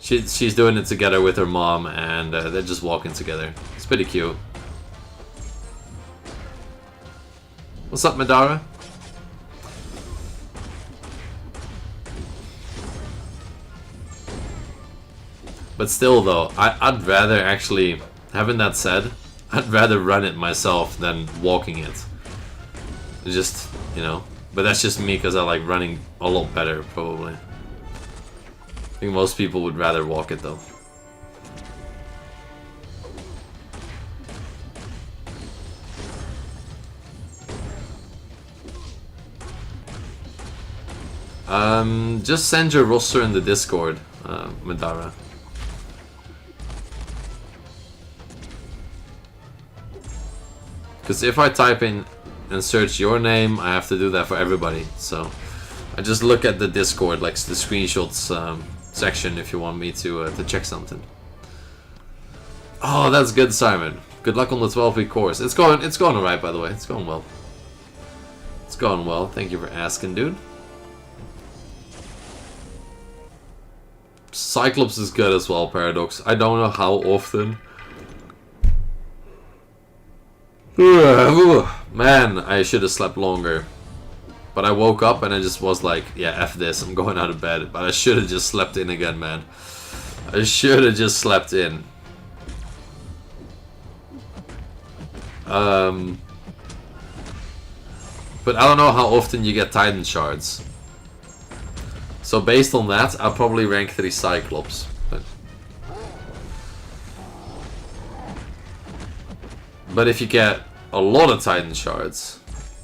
She's doing it together with her mom, and they're just walking together. It's pretty cute. What's up, Madara? But still, though, I'd rather actually, having that said, I'd rather run it myself than walking it. Just, you know, but that's just me because I like running a lot better, probably. I think most people would rather walk it, though. Just send your roster in the Discord, Madara. Because if I type in and search your name, I have to do that for everybody. So I just look at the Discord, like the screenshots section, if you want me to check something. Oh, that's good, Simon. Good luck on the 12-week course. It's going alright, by the way. It's going well. It's going well. Thank you for asking, dude. Cyclops is good as well, Paradox. I don't know how often. Man, I should have slept longer. But I woke up and I just was like, yeah, F this, I'm going out of bed. But I should have just slept in again, man. I should have just slept in. But I don't know how often you get Titan shards. So based on that, I'll probably rank 3 Cyclops. But if you get a lot of Titan shards,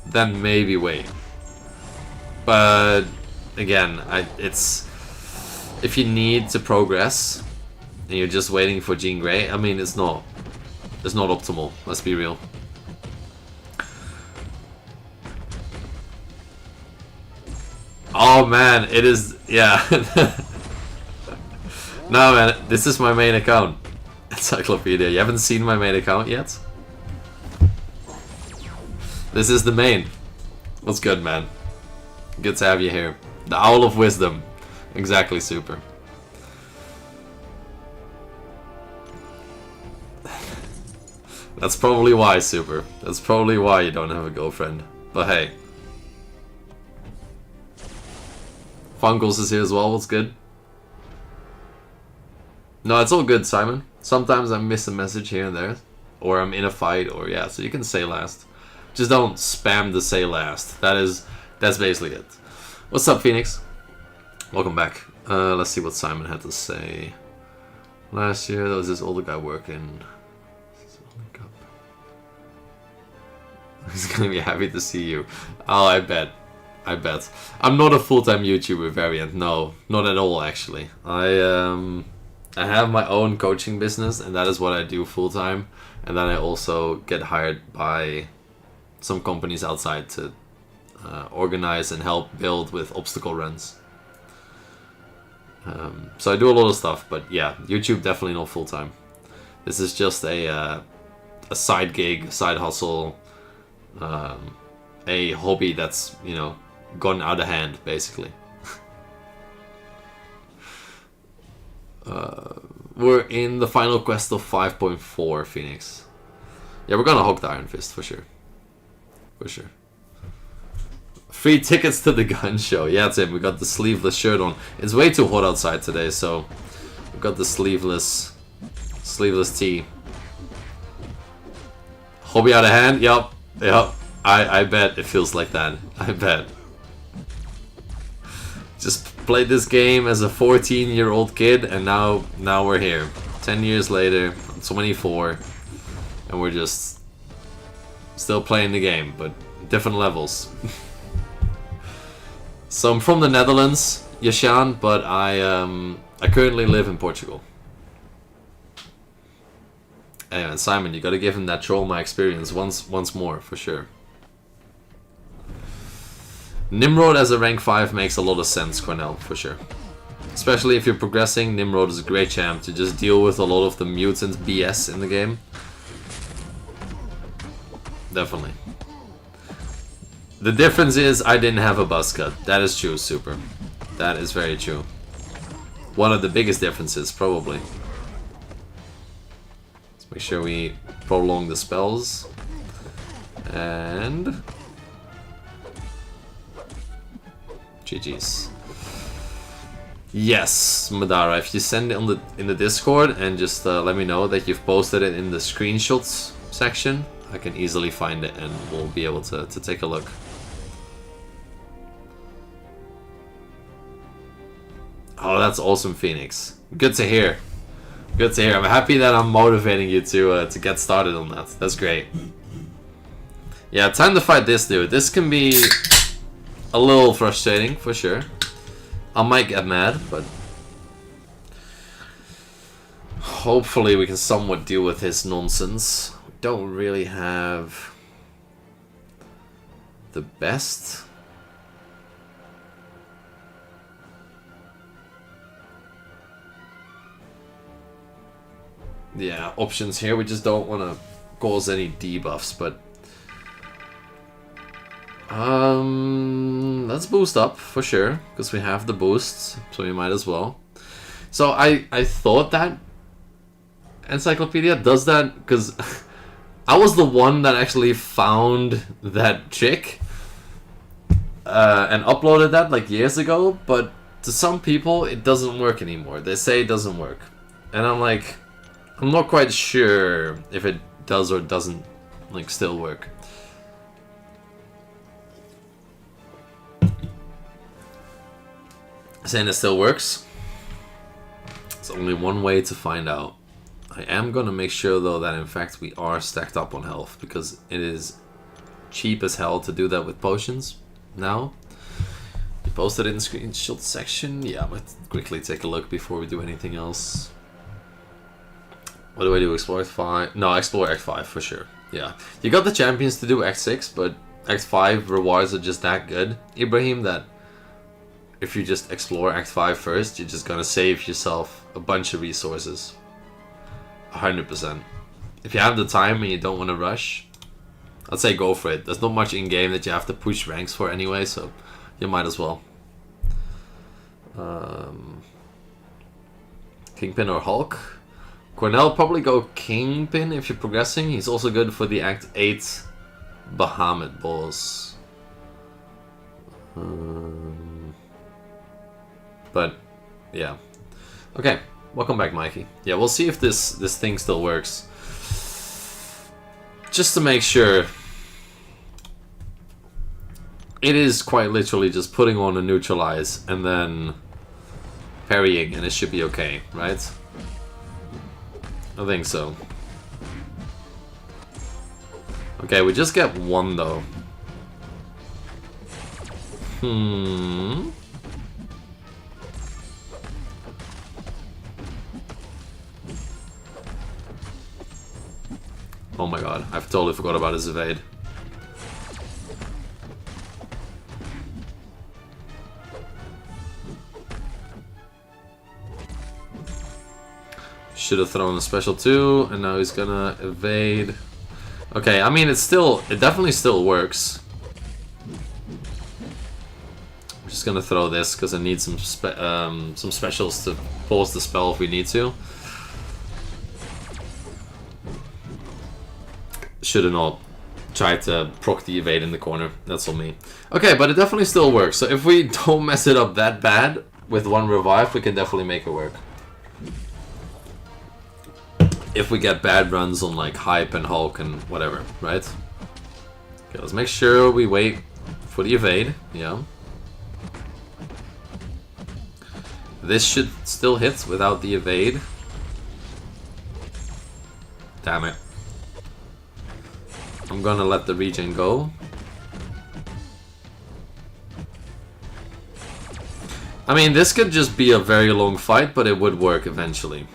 then maybe wait. But again, it's if you need to progress and you're just waiting for Jean Grey, I mean, it's not optimal. Let's be real. Oh man, it is, yeah. No man, this is my main account. Encyclopedia, you haven't seen my main account yet? This is the main. What's good, man? Good to have you here. The Owl of Wisdom. Exactly, Super. That's probably why, Super. That's probably why you don't have a girlfriend. But hey. Funkles is here as well, what's good? No, it's all good, Simon. Sometimes I miss a message here and there. Or I'm in a fight, or yeah, so you can say last. Just don't spam the say last. That's basically it. What's up, Phoenix? Welcome back. Let's see what Simon had to say. Last year, there was this older guy working. He's gonna be happy to see you. Oh, I bet. I bet. I'm not a full-time YouTuber, Variant. No, not at all, actually. I have my own coaching business, and that is what I do full-time. And then I also get hired by some companies outside to organize and help build with obstacle runs. So I do a lot of stuff, but yeah, YouTube definitely not full-time. This is just a side gig, side hustle, a hobby that's, you know, gone out of hand, basically. We're in the final quest of 5.4, Phoenix. Yeah, we're gonna hog the Iron Fist, for sure. For sure. Free tickets to the gun show. Yeah, Tim, we got the sleeveless shirt on. It's way too hot outside today, so we got the sleeveless tee. Hobby out of hand? Yup. I bet it feels like that. I bet. Just played this game as a 14-year-old kid, and now we're here. 10 years later, I'm 24, and we're just still playing the game, but different levels. So I'm from the Netherlands, Yashan, but I currently live in Portugal. And Simon, you gotta give him that troll my experience once more, for sure. Nimrod as a rank 5 makes a lot of sense, Cornell, for sure. Especially if you're progressing, Nimrod is a great champ to just deal with a lot of the mutant BS in the game. Definitely. The difference is I didn't have a buzz cut. That is true, Super. That is very true. One of the biggest differences, probably. Let's make sure we prolong the spells. And... GG's. Yes, Madara, if you send it in the Discord and just let me know that you've posted it in the screenshots section, I can easily find it and we'll be able to take a look. Oh, that's awesome, Phoenix. Good to hear. Good to hear. I'm happy that I'm motivating you to get started on that. That's great. Yeah, time to fight this dude. This can be a little frustrating, for sure. I might get mad, but hopefully we can somewhat deal with his nonsense. We don't really have the best. Yeah, options here. We just don't want to cause any debuffs, but let's boost up for sure, because we have the boosts, so we might as well. So I thought that Encyclopedia does that because I was the one that actually found that trick and uploaded that like years ago, but to some people it doesn't work anymore. They say it doesn't work, and I'm like, I'm not quite sure if it does or doesn't like still work. Saying it still works. It's only one way to find out. I am gonna make sure though that in fact we are stacked up on health, because it is cheap as hell to do that with potions now. You posted it in the screenshot section. Yeah, I'm gonna quickly take a look before we do anything else. What do I do? Explore Act 5? No, explore Act 5 for sure. Yeah. You got the champions to do Act 6, but Act 5 rewards are just that good, Ibrahim, that if you just explore Act 5 first, you're just gonna save yourself a bunch of resources. 100%. If you have the time and you don't want to rush, I'd say go for it. There's not much in-game that you have to push ranks for anyway, so you might as well. Kingpin or Hulk? Cornell probably go Kingpin if you're progressing. He's also good for the Act 8 Bahamut boss. But yeah. Okay, welcome back, Mikey. Yeah, we'll see if this thing still works. Just to make sure. It is quite literally just putting on a neutralize and then parrying, and it should be okay, right? I think so. Okay, we just get one though. Oh my god, I've totally forgot about his evade. Should have thrown a special 2, and now he's gonna evade. Okay, I mean, it definitely still works. I'm just gonna throw this because I need some specials to pause the spell if we need to. Should have not tried to proc the evade in the corner. That's on me. Okay, but it definitely still works. So if we don't mess it up that bad with one revive, we can definitely make it work. If we get bad runs on like Hype and Hulk and whatever, right? Okay, let's make sure we wait for the evade. Yeah. This should still hit without the evade. Damn it. I'm gonna let the regen go. I mean, this could just be a very long fight, but it would work eventually.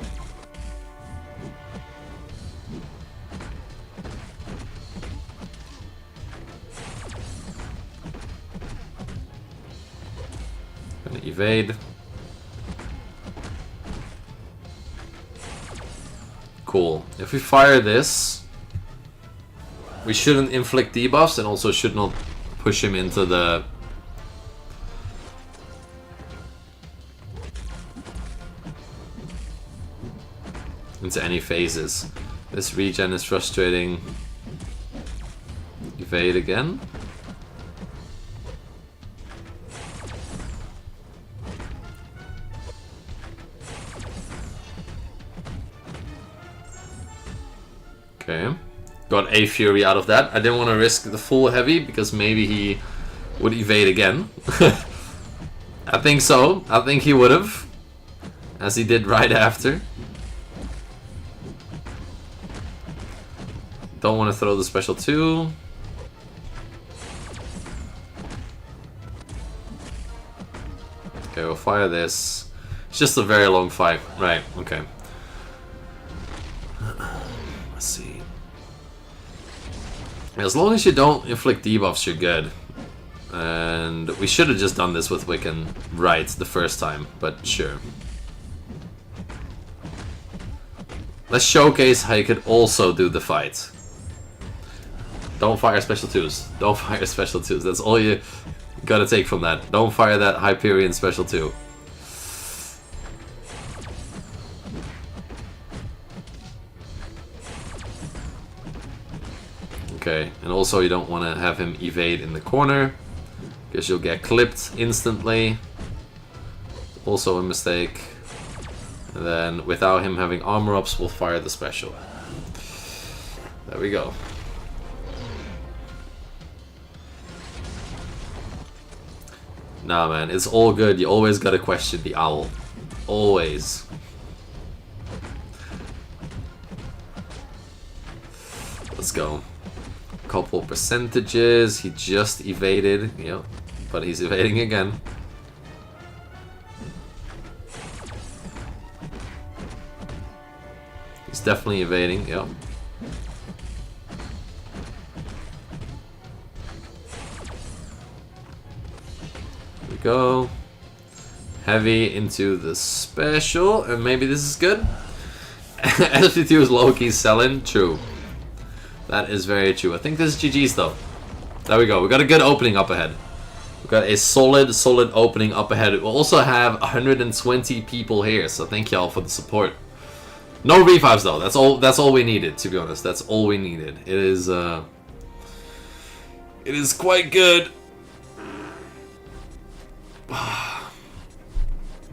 Gonna evade. Cool. If we fire this, we shouldn't inflict debuffs and also should not push him into the... into any phases. This regen is frustrating. Evade again. Okay. Got a Fury out of that. I didn't want to risk the full heavy because maybe he would evade again. I think so. I think he would have. As he did right after. Don't want to throw the special 2. Okay, we'll fire this. It's just a very long fight. Right, okay. Let's see. As long as you don't inflict debuffs, you're good. And we should have just done this with Wiccan right the first time, but sure. Let's showcase how you could also do the fight. Don't fire special 2s. Don't fire special 2s. That's all you gotta take from that. Don't fire that Hyperion special 2. Okay, and also you don't want to have him evade in the corner, because you'll get clipped instantly. Also a mistake. And then without him having armor ups, we'll fire the special. There we go. Nah man, it's all good. You always gotta question the owl. Always. Let's go. Couple percentages. He just evaded. Yep. But he's evading again. He's definitely evading. Yep. Here we go. Heavy into the special, and maybe this is good. SP2 is low-key selling. True. That is very true. I think this is GG's though. There we go. We got a good opening up ahead. We got a solid opening up ahead. We'll also have 120 people here, so thank y'all for the support. No revives though. That's all we needed, to be honest. That's all we needed. It is quite good.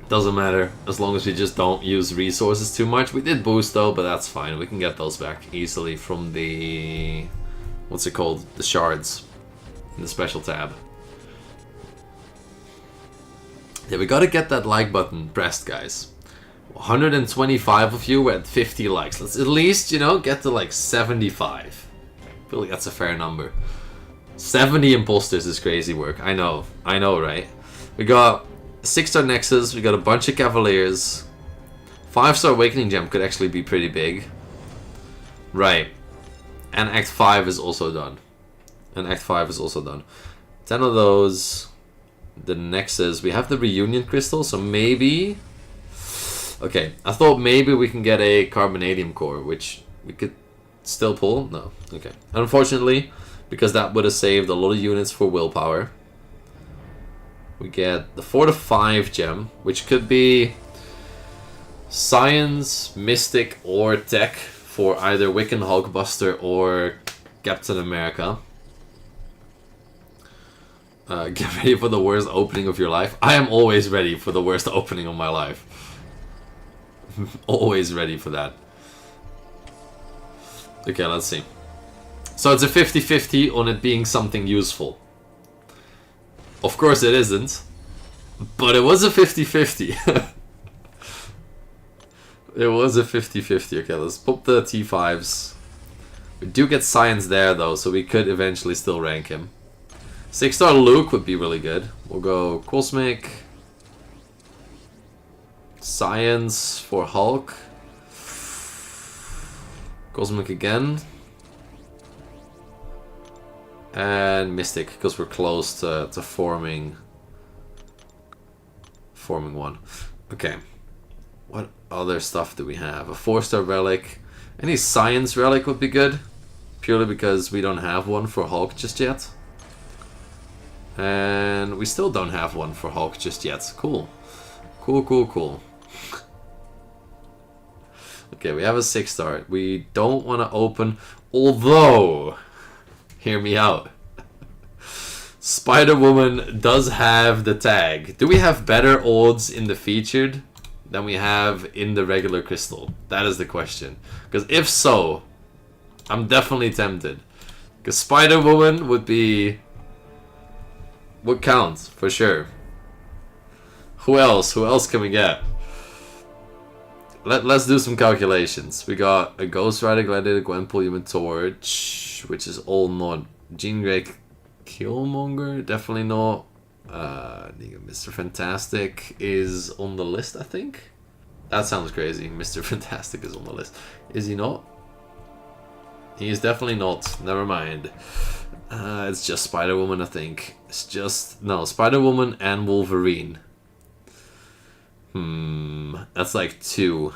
Doesn't matter as long as we just don't use resources too much. We did boost though, but that's fine. We can get those back easily from the, what's it called? The shards in the special tab. Yeah, we gotta get that like button pressed, guys. 125 of you at 50 likes. Let's at least, you know, get to like 75. I feel like that's a fair number. 70 imposters is crazy work. I know, right? We got 6-star Nexus, we got a bunch of Cavaliers. 5-star Awakening Gem could actually be pretty big. Right. And Act 5 is also done. 10 of those. The Nexus. We have the Reunion Crystal, so maybe... Okay, I thought maybe we can get a Carbonadium Core, which we could still pull. No. Okay. Unfortunately, because that would have saved a lot of units for Willpower. We get the 4 to 5 gem, which could be Science, Mystic, or Tech for either Wiccan Hulkbuster or Captain America. Get ready for the worst opening of your life. I am always ready for the worst opening of my life. Always ready for that. Okay, let's see. So it's a 50-50 on it being something useful. Of course it isn't, but it was a 50-50. It was a 50-50. Okay, let's pop the T5s. We do get Science there though, so we could eventually still rank him. 6-star Luke would be really good. We'll go Cosmic. Science for Hulk. Cosmic again. And Mystic, because we're close to forming one. Okay. What other stuff do we have? A 4-star Relic. Any Science Relic would be good. Purely because we don't have one for Hulk just yet. And we still don't have one for Hulk just yet. Cool. Cool. Okay, we have a 6-star. We don't want to open... Although... Hear me out. Spider-Woman does have the tag. Do we have better odds in the featured than we have in the regular crystal? That is the question. Because if so, I'm definitely tempted. Because Spider-Woman would count, for sure. Who else? Who else can we get? Let's do some calculations. We got a Ghost Rider, Gladiator, Gwenpool, Human Torch, which is all not. Jean Grey, Killmonger, definitely not. Mr. Fantastic is on the list, I think. That sounds crazy. Mr. Fantastic is on the list. Is he not? He is definitely not. Never mind. It's just Spider-Woman, I think. It's just... No, Spider-Woman and Wolverine. That's like two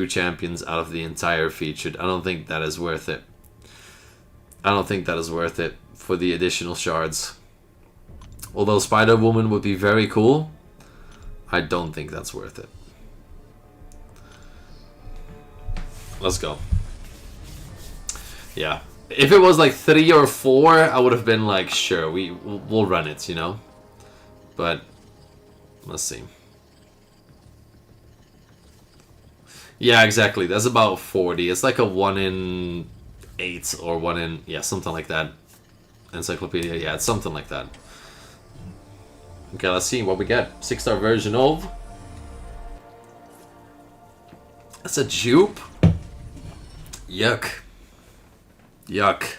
champions out of the entire featured. I don't think that is worth it. I don't think that is worth it for the additional shards. Although Spider-Woman would be very cool, I don't think that's worth it. Let's go. Yeah. If it was like 3 or 4, I would have been like, sure, we'll run it, you know? But, let's see. Yeah, exactly. That's about 40. It's like a 1 in 8 or 1 in... Yeah, something like that. Encyclopedia, yeah, it's something like that. Okay, let's see what we get. 6-star version of... That's a dupe? Yuck. Yuck.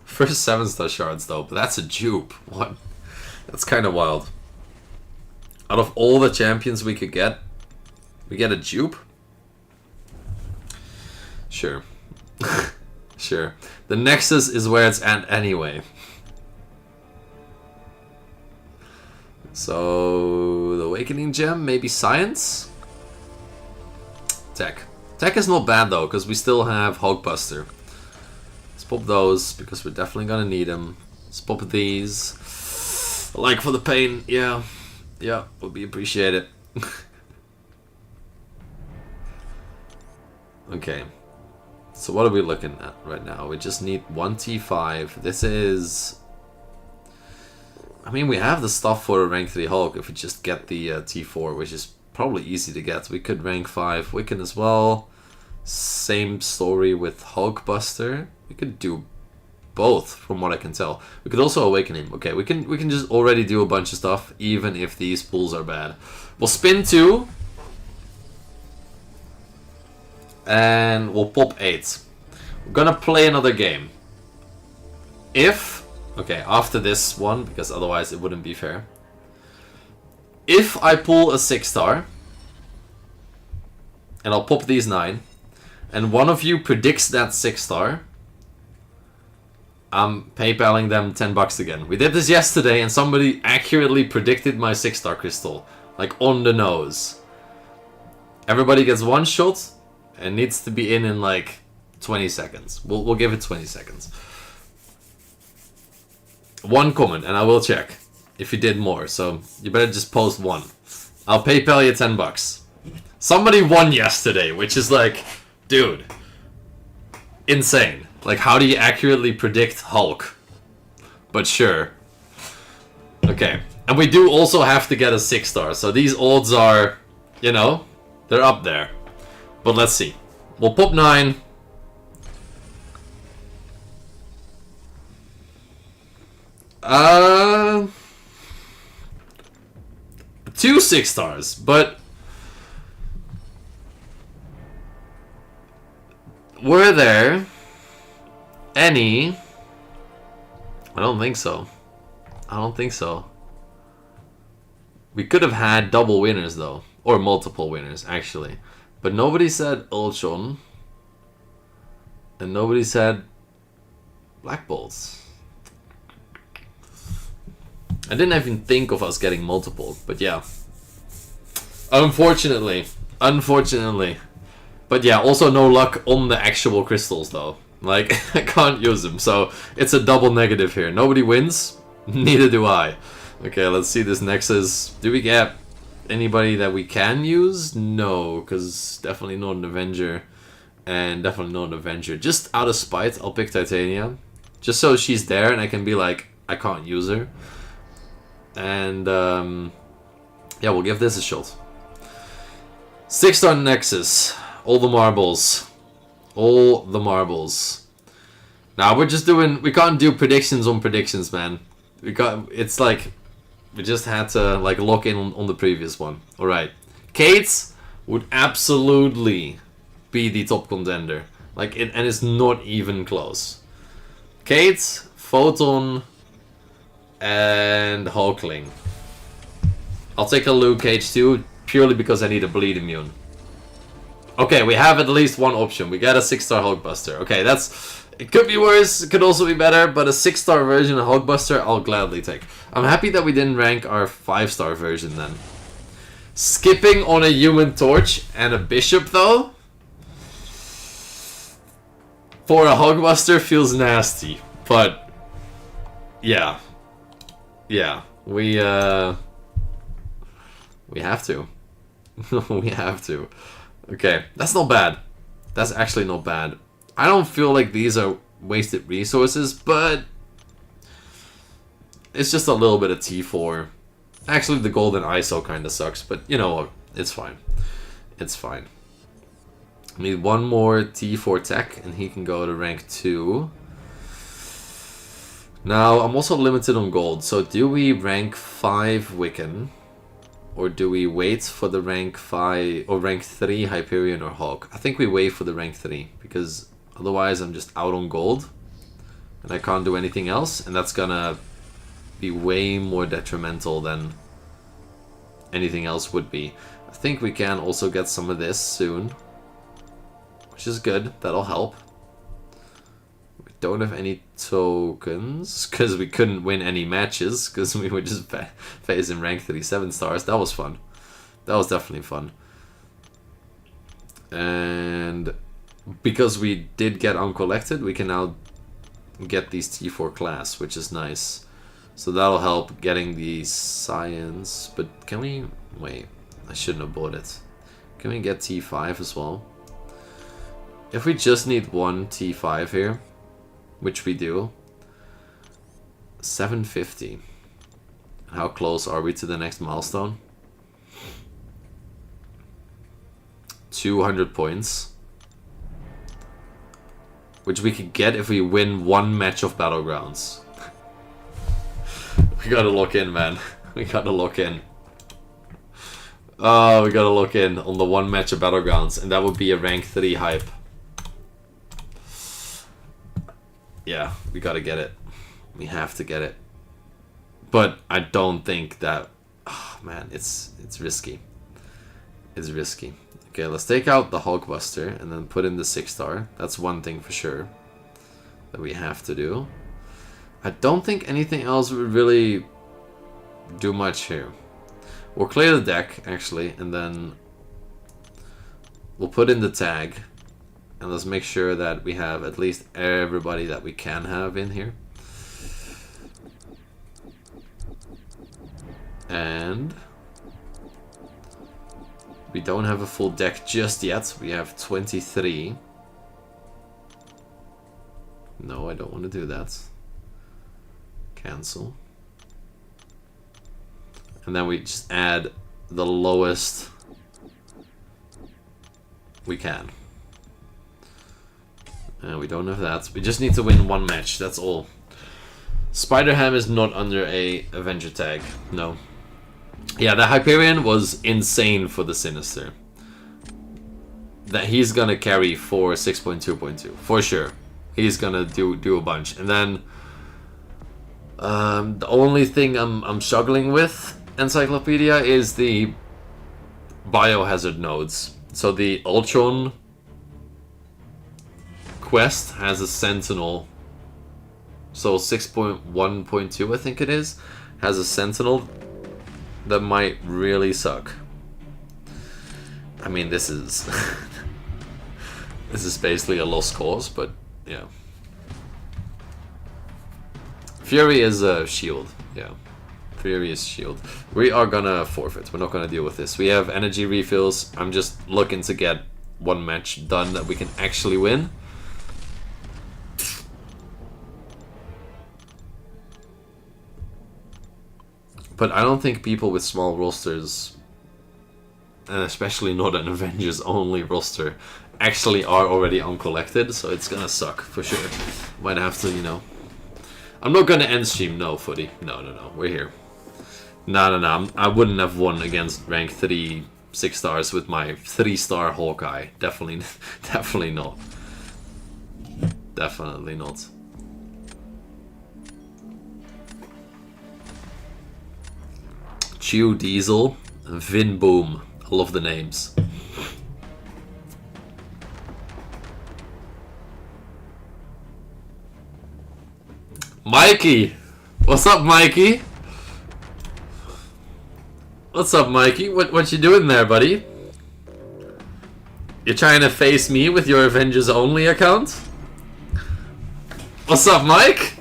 First 7-star shards though, but that's a dupe. What? That's kind of wild. Out of all the champions we could get, we get a dupe? Sure. Sure. The Nexus is where it's at anyway. So, the Awakening Gem, maybe Science? Tech. Tech is not bad though, because we still have Hulkbuster. Let's pop those, because we're definitely gonna need them. Let's pop these. Like for the pain, yeah. Yeah, would be appreciated. Okay. So what are we looking at right now? We just need one T5. This is... I mean, we have the stuff for a rank 3 Hulk if we just get the T4, which is probably easy to get. We could rank 5 Wiccan as well. Same story with Hulkbuster. We could do both, from what I can tell. We could also awaken him. Okay, we can just already do a bunch of stuff, even if these pools are bad. We'll spin 2. And we'll pop 8. We're gonna play another game. If... Okay, after this one, because otherwise it wouldn't be fair. If I pull a 6-star, and I'll pop these 9, and one of you predicts that 6-star, I'm PayPaling them $10 again. We did this yesterday, and somebody accurately predicted my 6-star crystal. Like, on the nose. Everybody gets one shot, and needs to be in like 20 seconds. We'll give it 20 seconds. One comment, and I will check if you did more. So you better just post one. I'll PayPal you $10. Somebody won yesterday, which is like, dude, insane. Like, how do you accurately predict Hulk? But sure. Okay, and we do also have to get a 6-star. So these odds are, you know, they're up there. But let's see. We'll pop 9. Two 6-stars, but were there any? I don't think so. I don't think so. We could have had double winners though, or multiple winners actually, but nobody said Ultron, and nobody said Black Bolts. I didn't even think of us getting multiple, but yeah. Unfortunately. But yeah, also no luck on the actual crystals though. Like, I can't use them, so it's a double negative here. Nobody wins, neither do I. Okay, let's see this Nexus. Do we get anybody that we can use? No, because definitely not an Avenger. And definitely not an Avenger. Just out of spite, I'll pick Titania. Just so she's there and I can be like, I can't use her. And yeah, we'll give this a shot. 6-star Nexus. All the marbles. All the marbles. Now we're just doing... We can't do predictions on predictions, man. It's like... We just had to like lock in on the previous one. Alright. Kate would absolutely be the top contender. Like, and it's not even close. Kate, Photon... and Hulkling. I'll take a Luke Cage too, purely because I need a bleed immune. Okay, we have at least one option. We got a 6-star Hulkbuster. Okay, that's... It could be worse, it could also be better, but a 6-star version of Hulkbuster I'll gladly take. I'm happy that we didn't rank our 5-star version then. Skipping on a Human Torch and a Bishop though? For a Hulkbuster feels nasty, but... Yeah. Yeah, we have to. We have to. Okay, that's not bad. That's actually not bad. I don't feel like these are wasted resources, but it's just a little bit of T4. Actually, the golden ISO kind of sucks, but you know what? It's fine. It's fine. I need one more T4 tech, and he can go to rank 2. Now, I'm also limited on gold, so do we rank 5 Wiccan? Or do we wait for the rank 5 or rank 3 Hyperion or Hulk? I think we wait for the rank 3, because otherwise I'm just out on gold. And I can't do anything else, and that's gonna be way more detrimental than anything else would be. I think we can also get some of this soon, which is good. That'll help. don't have any tokens because we couldn't win any matches because we were just facing rank 37 stars. That was fun. That was definitely fun. And because we did get uncollected, we can now get these T4 class, which is nice. So that'll help getting the science. But can we... Wait, I shouldn't have bought it. Can we get T5 as well? If we just need one T5 here, which we do, 750. How close are we to the next milestone? 200 points. Which we could get if we win one match of Battlegrounds. We gotta lock in, man. We gotta lock in. Oh, we gotta lock in on the one match of Battlegrounds, and that would be a rank 3 hype. Yeah, we gotta get it. We have to get it. But I don't think that... Oh, man, it's risky. It's risky. Okay, let's take out the Hulkbuster and then put in the 6-star. That's one thing for sure that we have to do. I don't think anything else would really do much here. We'll clear the deck, actually, and then we'll put in the tag. And let's make sure that we have at least everybody that we can have in here. And we don't have a full deck just yet. We have 23. No, I don't want to do that. Cancel. And then we just add the lowest we can. We don't have that. We just need to win one match, that's all. Spider-Ham is not under a Avenger tag, no. Yeah, the Hyperion was insane for the Sinister. That he's gonna carry for 6.2.2, for sure. He's gonna do a bunch. And then the only thing I'm struggling with, Encyclopedia, is the biohazard nodes. So the Ultron quest has a Sentinel. So 6.1.2 I think it is, has a Sentinel that might really suck. I mean, this is this is basically a lost cause, but yeah. Fury is a shield, yeah. Fury is shield. We are gonna forfeit. We're not gonna deal with this. We have energy refills. I'm just looking to get one match done that we can actually win. But I don't think people with small rosters, and especially not an Avengers only roster, actually are already uncollected, so it's gonna suck for sure. Might have to, you know. I'm not gonna end stream, no, footy. No, we're here. No, I wouldn't have won against rank 3 6-stars with my 3-star Hawkeye. Definitely not. Definitely not. Chew Diesel, Vin Boom. I love the names. Mikey! What's up, Mikey? What's up, Mikey? What you doing there, buddy? You're trying to face me with your Avengers only account? What's up, Mike?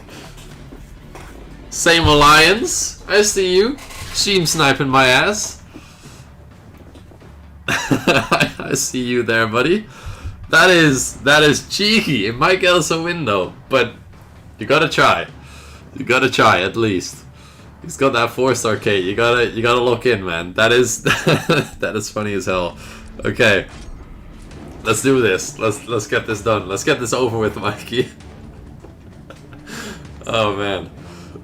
Same alliance. I see you. Stream sniping my ass. I see you there, buddy. That is cheeky. It might get us a window, but you gotta try. You gotta try at least. He's got that 4-star Kate. You gotta look in, man. That is that is funny as hell. Okay, let's do this. Let's get this done. Let's get this over with, Mikey. Oh man,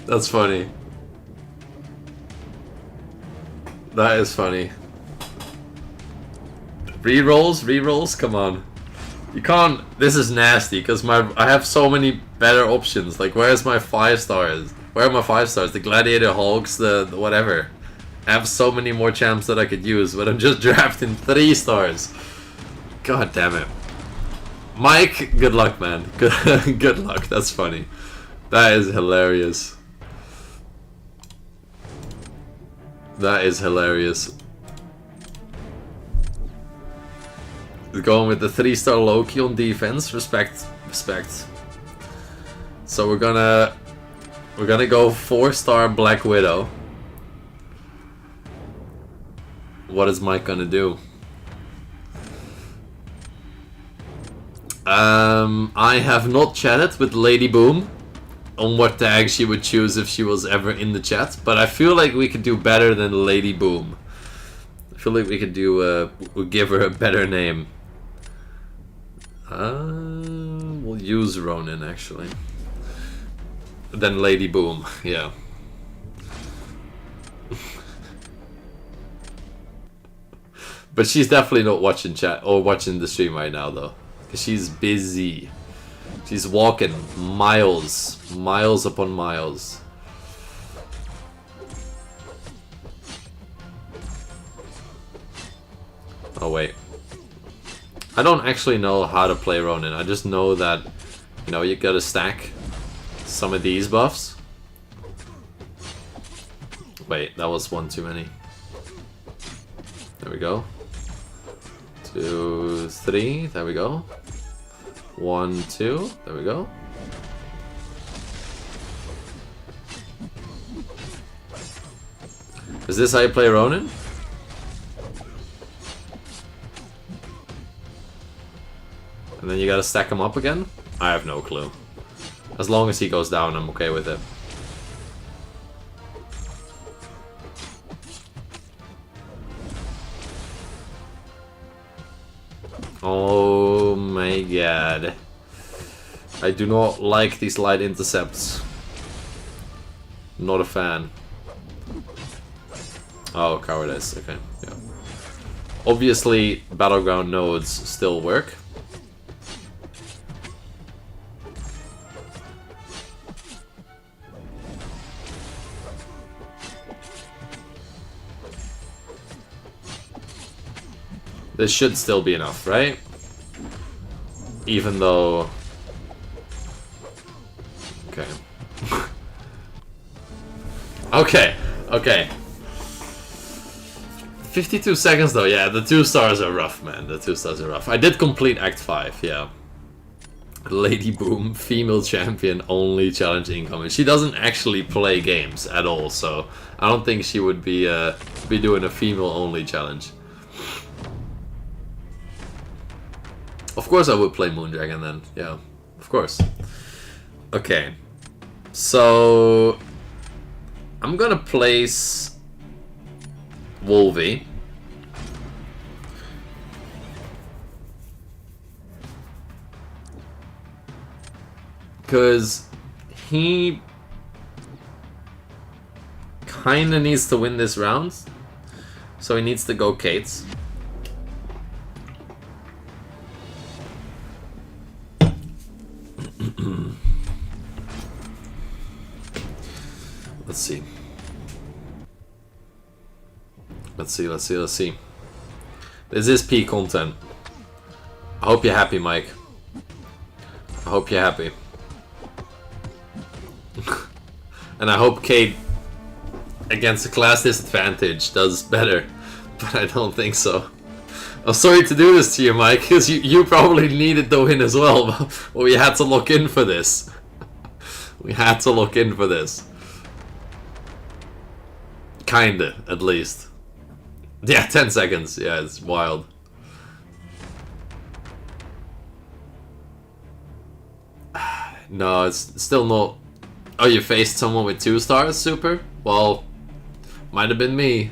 that's funny. That is funny. Rerolls, come on. You can't. This is nasty because I have so many better options. Like, where's my 5-stars? Where are my 5-stars? The Gladiator Hulks, the whatever. I have so many more champs that I could use, but I'm just drafting 3-stars. God damn it. Mike, good luck, man. Good luck. That's funny. That is hilarious. That is hilarious. We're going with the 3-star Loki on defense. Respect. So we're gonna go 4-star Black Widow. What is Mike gonna do? I have not chatted with Lady Boom on what tag she would choose if she was ever in the chat, but I feel like we could do better than Lady Boom. I feel like we could do we'll give her a better name. We'll use Ronin actually. Then Lady Boom, yeah. But she's definitely not watching chat or watching the stream right now though. Cause she's busy. She's walking miles upon miles. Oh wait. I don't actually know how to play Ronin. I just know that, you know, you gotta stack some of these buffs. Wait, that was one too many. There we go. 2, 3, there we go. 1, 2, there we go. Is this how you play Ronin? And then you gotta stack him up again? I have no clue. As long as he goes down, I'm okay with it. Oh my god. I do not like these light intercepts. Not a fan. Oh, cowardice. Okay, yeah. Obviously, battleground nodes still work. This should still be enough, right? Even though... Okay. Okay. 52 seconds though, yeah, the 2 stars are rough, man. The 2 stars are rough. I did complete Act 5, yeah. Lady Boom, female champion, only challenge incoming. She doesn't actually play games at all, so I don't think she would be doing a female only challenge. Of course I would play Moondragon then, yeah, of course. Okay, so I'm gonna place Wolvie. Because he kinda needs to win this round, so he needs to go Kate's. Let's see. This is P content. I hope you're happy, Mike. I hope you're happy. And I hope Kate, against a class disadvantage, does better. But I don't think so. I'm sorry to do this to you, Mike, because you probably needed the win as well. But we had to look in for this. We had to look in for this. Kinda, at least. Yeah, 10 seconds. Yeah, it's wild. No, it's still not... Oh, you faced someone with 2 stars? Super? Well, might have been me.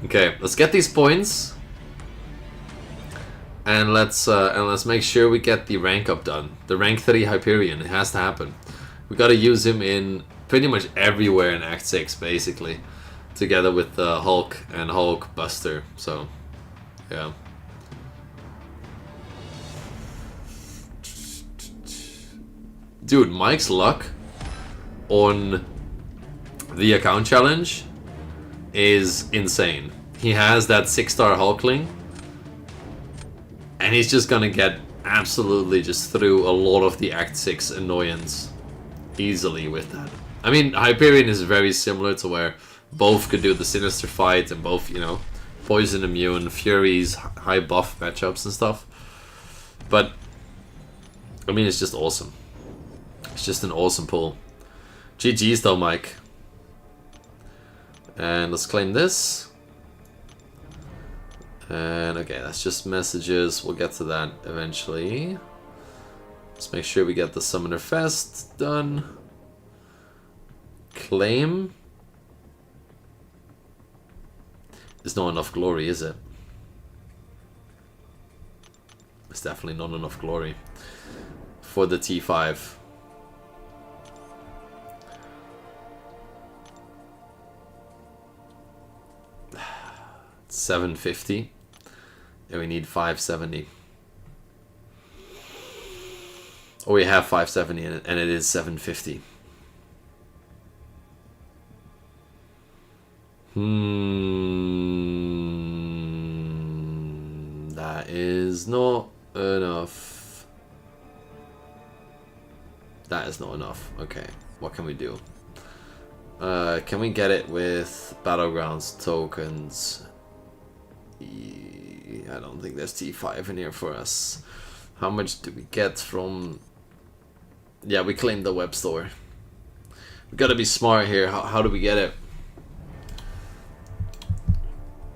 Okay, let's get these points. And let's make sure we get the rank up done. The rank 3 Hyperion. It has to happen. We gotta use him in pretty much everywhere in Act 6, basically. Together with Hulk and Hulk Buster, so yeah. Dude, Mike's luck on the account challenge is insane. He has that 6-star Hulkling, and he's just gonna get absolutely just through a lot of the Act 6 annoyance easily with that. I mean, Hyperion is very similar to where both could do the Sinister fight and both, you know, Poison Immune, Furies, high buff matchups and stuff. But, I mean, it's just awesome. It's just an awesome pull. GG's though, Mike. And let's claim this. And okay, that's just messages. We'll get to that eventually. Let's make sure we get the Summoner Fest done. Claim. There's not enough glory, is it? It's definitely not enough glory for the T5. $750. And we need 570. Or we have 570 in it, and it is 750. That is not enough. That is not enough. Okay, what can we do? Can we get it with Battlegrounds tokens? I don't think there's T5 in here for us. How much do we get from... Yeah, we claimed the web store. We gotta be smart here. How do we get it?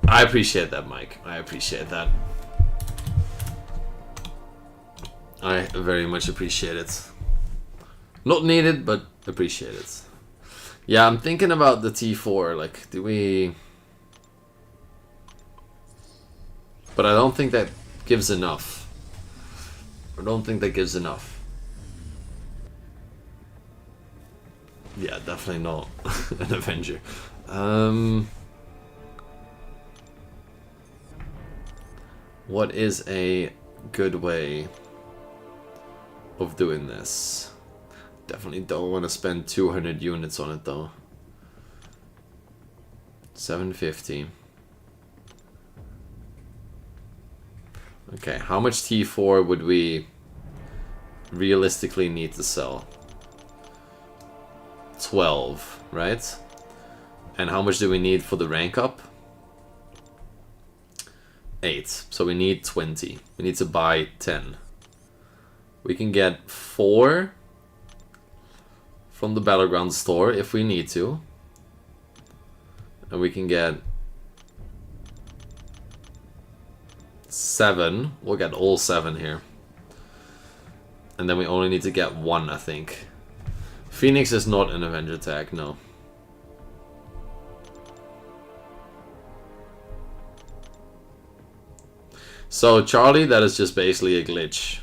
I appreciate that, Mike. I appreciate that. I very much appreciate it. Not needed, but appreciate it. Yeah, I'm thinking about the T4. Like, do we... But I don't think that gives enough. I don't think that gives enough. Yeah, definitely not an Avenger. What is a good way of doing this? Definitely don't want to spend 200 units on it though. 750. Okay, how much T4 would we realistically need to sell? 12, right? And how much do we need for the rank up? 8. So we need 20. We need to buy 10. We can get 4 from the Battleground store if we need to. And we can get 7. We'll get all 7 here. And then we only need to get 1, I think. Phoenix is not an Avenger tag, no. So Charlie, that is just basically a glitch.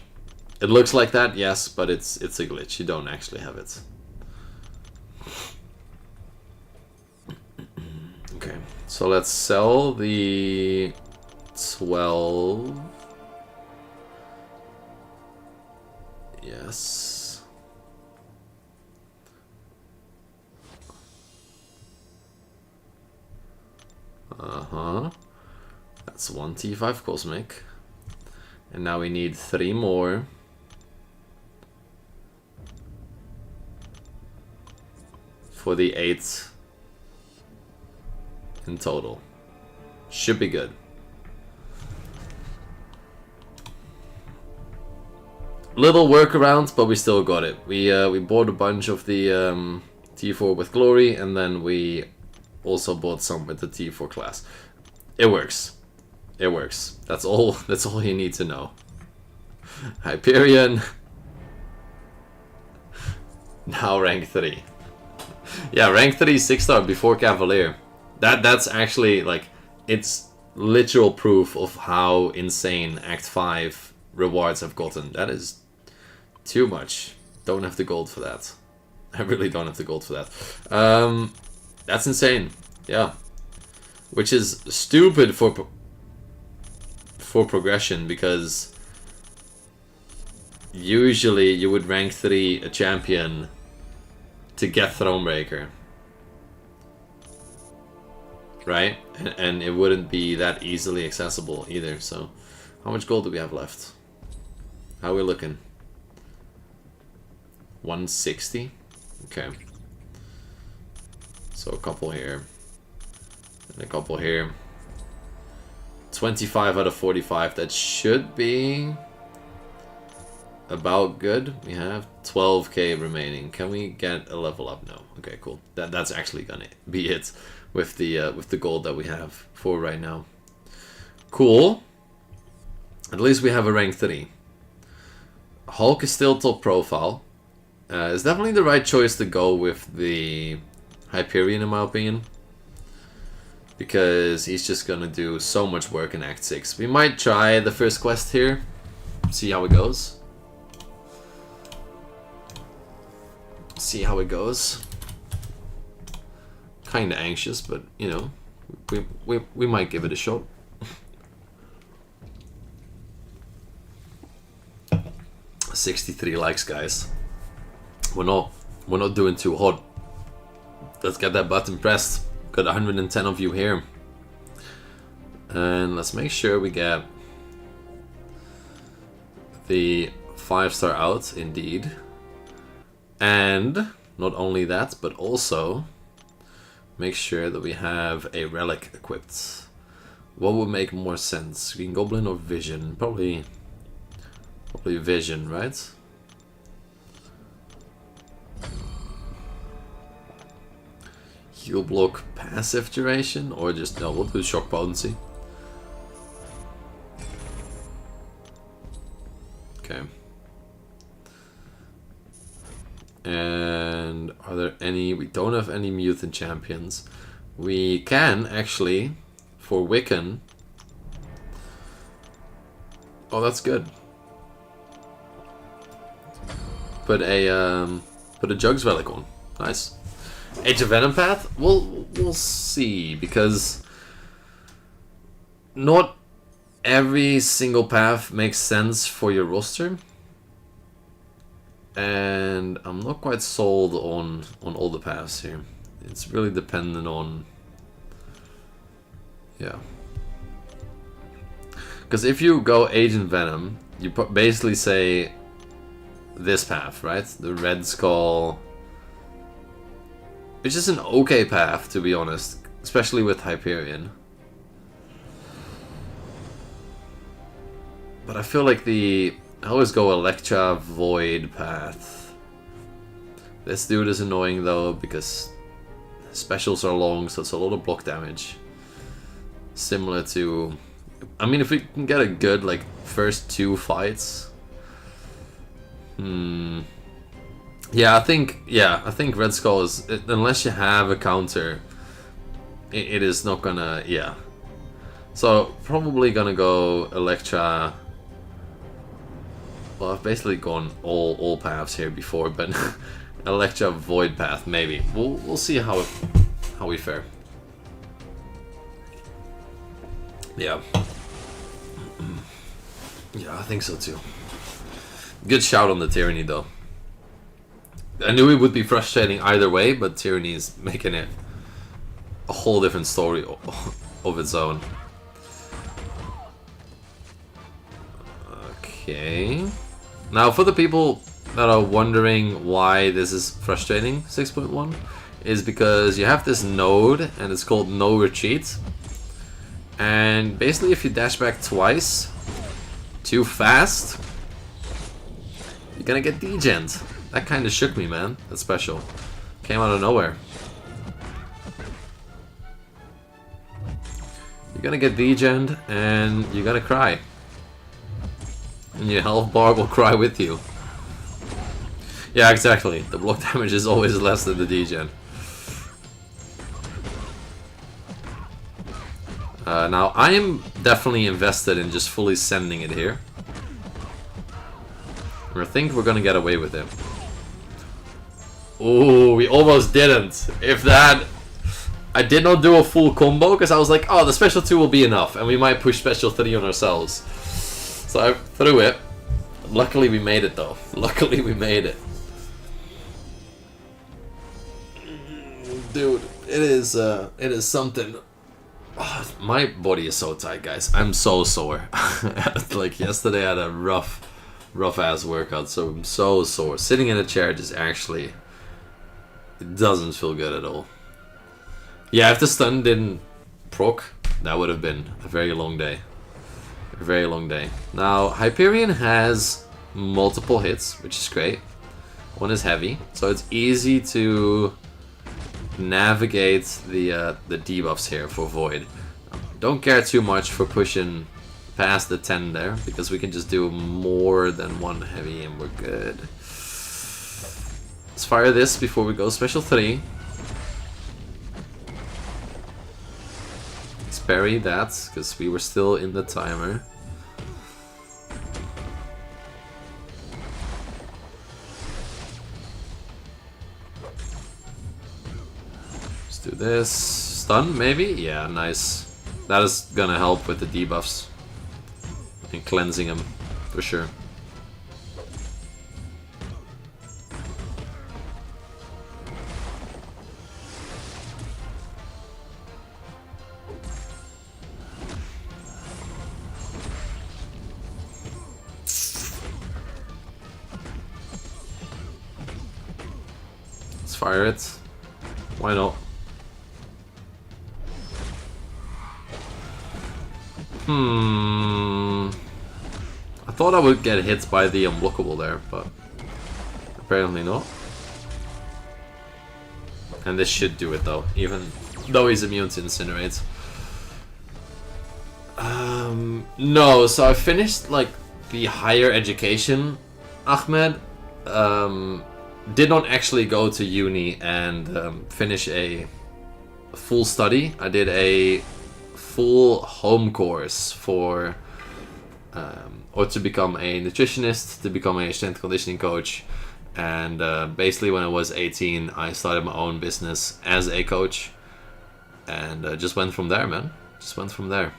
It looks like that, yes, but it's a glitch. You don't actually have it. Okay, so let's sell the 12. Yes. That's 1 T5 Cosmic. And now we need 3 more. For the 8 in total. Should be good. Little workarounds, but we still got it. We bought a bunch of the T4 with Glory, and then we also bought some with the T4 class. It works. It works. That's all. That's all you need to know. Hyperion. Now rank 3. Yeah, rank 3 6-star before Cavalier. That's actually like, it's literal proof of how insane Act 5 rewards have gotten. That is too much. Don't have the gold for that. I really don't have the gold for that. That's insane. Yeah. Which is stupid for progression, because usually you would rank 3 a champion to get Thronebreaker. Right? And it wouldn't be that easily accessible either, so... How much gold do we have left? How are we looking? 160? Okay. So a couple here. And a couple here. 25 out of 45. That should be about good. We have 12k remaining. Can we get a level up? No. Okay, cool. That's actually gonna be it with the gold that we have for right now. Cool. At least we have a rank 3. Hulk is still top profile. It's definitely the right choice to go with the Hyperion in my opinion. Because he's just gonna do so much work in Act 6. We might try the first quest here. See how it goes. See how it goes. Kinda anxious, but you know, we might give it a shot. 63 likes, guys. We're not doing too hot. Let's get that button pressed. Got 110 of you here. And let's make sure we get the 5-star out, indeed. And not only that, but also make sure that we have a relic equipped. What would make more sense? Green Goblin or Vision? Probably Vision, right? Heal block passive duration, or just no, we'll do shock potency. Okay. And are there any? We don't have any mutant champions. We can actually, for Wiccan. Oh, that's good. Put a Jugs relic on. Nice. Age of Venom path? We'll see, because not every single path makes sense for your roster. And I'm not quite sold on all the paths here. It's really dependent on... Yeah. Because if you go Agent Venom, you basically say this path, right? The Red Skull... It's just an okay path, to be honest. Especially with Hyperion. But I feel like I always go Electra Void path. This dude is annoying though, because specials are long, so it's a lot of block damage. Similar to... I mean, if we can get a good, like, first 2 fights... Yeah, I think Red Skull is, unless you have a counter, it is not gonna, yeah. So, probably gonna go Electra. Well, I've basically gone all paths here before, but Electra Void path, maybe. We'll see how we fare. Yeah. Yeah, I think so too. Good shout on the Tyranny though. I knew it would be frustrating either way, but Tyranny is making it a whole different story of its own. Okay. Now, for the people that are wondering why this is frustrating, 6.1, is because you have this node, and it's called No Retreat. And basically, if you dash back twice, too fast, you're gonna get degen'd. That kind of shook me, man. That's special. Came out of nowhere. You're gonna get degen'd and you're gonna cry. And your health bar will cry with you. Yeah, exactly. The block damage is always less than the degen. Now, I am definitely invested in just fully sending it here. I think we're gonna get away with it. Ooh, we almost didn't. If that... I did not do a full combo, because I was like, oh, the special 2 will be enough, and we might push special 3 on ourselves. So I threw it. Luckily we made it, though. Luckily we made it. Dude, it is something... Oh, my body is so tight, guys. I'm so sore. Like, yesterday I had a rough rough ass workout, so I'm so sore. Sitting in a chair just actually, it doesn't feel good at all. Yeah, if the stun didn't proc, that would have been a very long day. A very long day. Now, Hyperion has multiple hits, which is great. One is heavy, so it's easy to navigate the debuffs here for Void. Don't care too much for pushing past the 10 there, because we can just do more than one heavy and we're good. Let's fire this before we go special 3. Let's parry that, because we were still in the timer. Let's do this. Stun, maybe? Yeah, nice. That is gonna help with the debuffs. And cleansing them, for sure. Let's fire it. Why not? I thought I would get hit by the unblockable there, but apparently not. And this should do it though, even though he's immune to incinerate. No, so I finished like the higher education, Ahmed. Did not actually go to uni and finish a full study. I did a full home course for or to become a nutritionist, to become a strength conditioning coach, and basically when I was 18 I started my own business as a coach, and just went from there, man. Just went from there.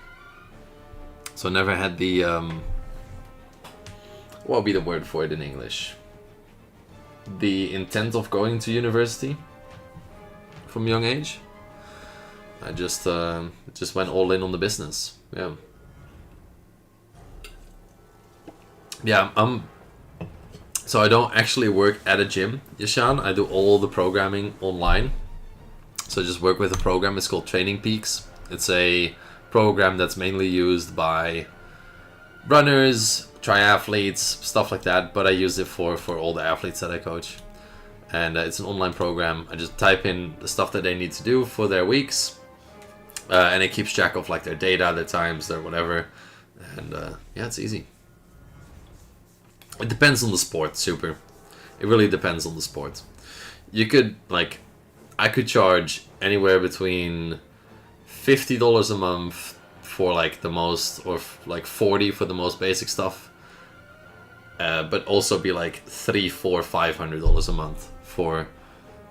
So I never had the what would be the word for it in English? The intent of going to university from a young age. I just went all in on the business. Yeah. Yeah, so I don't actually work at a gym, Yashan. I do all the programming online. So I just work with a program. It's called Training Peaks. It's a program that's mainly used by runners, triathletes, stuff like that. But I use it for all the athletes that I coach. And it's an online program. I just type in the stuff that they need to do for their weeks. And it keeps track of like their data, their times, their whatever. And yeah, it's easy. It depends on the sport, super. It really depends on the sport. You could, like, I could charge anywhere between $50 a month for like the most, or like 40 for the most basic stuff. But also be like $300, $400, $500 a month for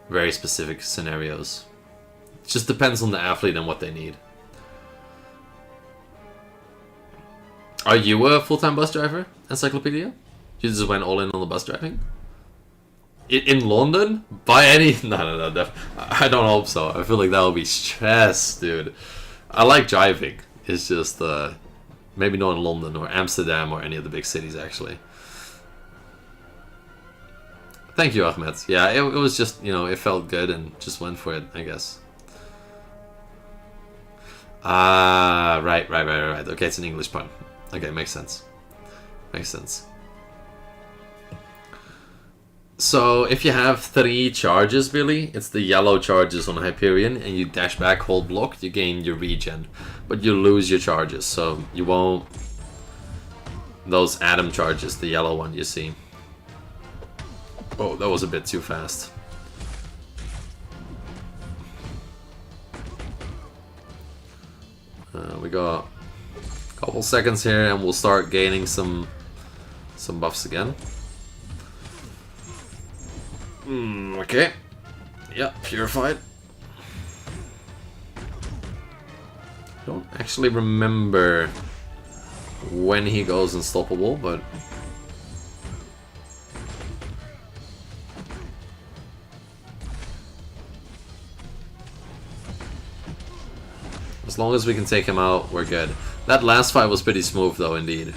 very specific scenarios. It just depends on the athlete and what they need. Are you a full-time bus driver, Encyclopedia? You just went all in on the bus driving? In London? By any... No. I don't hope so. I feel like that would be stress, dude. I like driving. It's just... maybe not in London or Amsterdam or any of the big cities, actually. Thank you, Ahmed. Yeah, it was just, you know, it felt good and just went for it, I guess. Right. Okay, it's an English pun. Okay, makes sense. Makes sense. So, if you have 3 charges, Billy, it's the yellow charges on Hyperion, and you dash back, hold block, you gain your regen. But you lose your charges, so you won't... Those Atom charges, the yellow one you see. Oh, that was a bit too fast. We got a couple seconds here, and we'll start gaining some buffs again. Okay. Yeah, purified. Don't actually remember when he goes unstoppable, but as long as we can take him out, we're good. That last fight was pretty smooth though, indeed.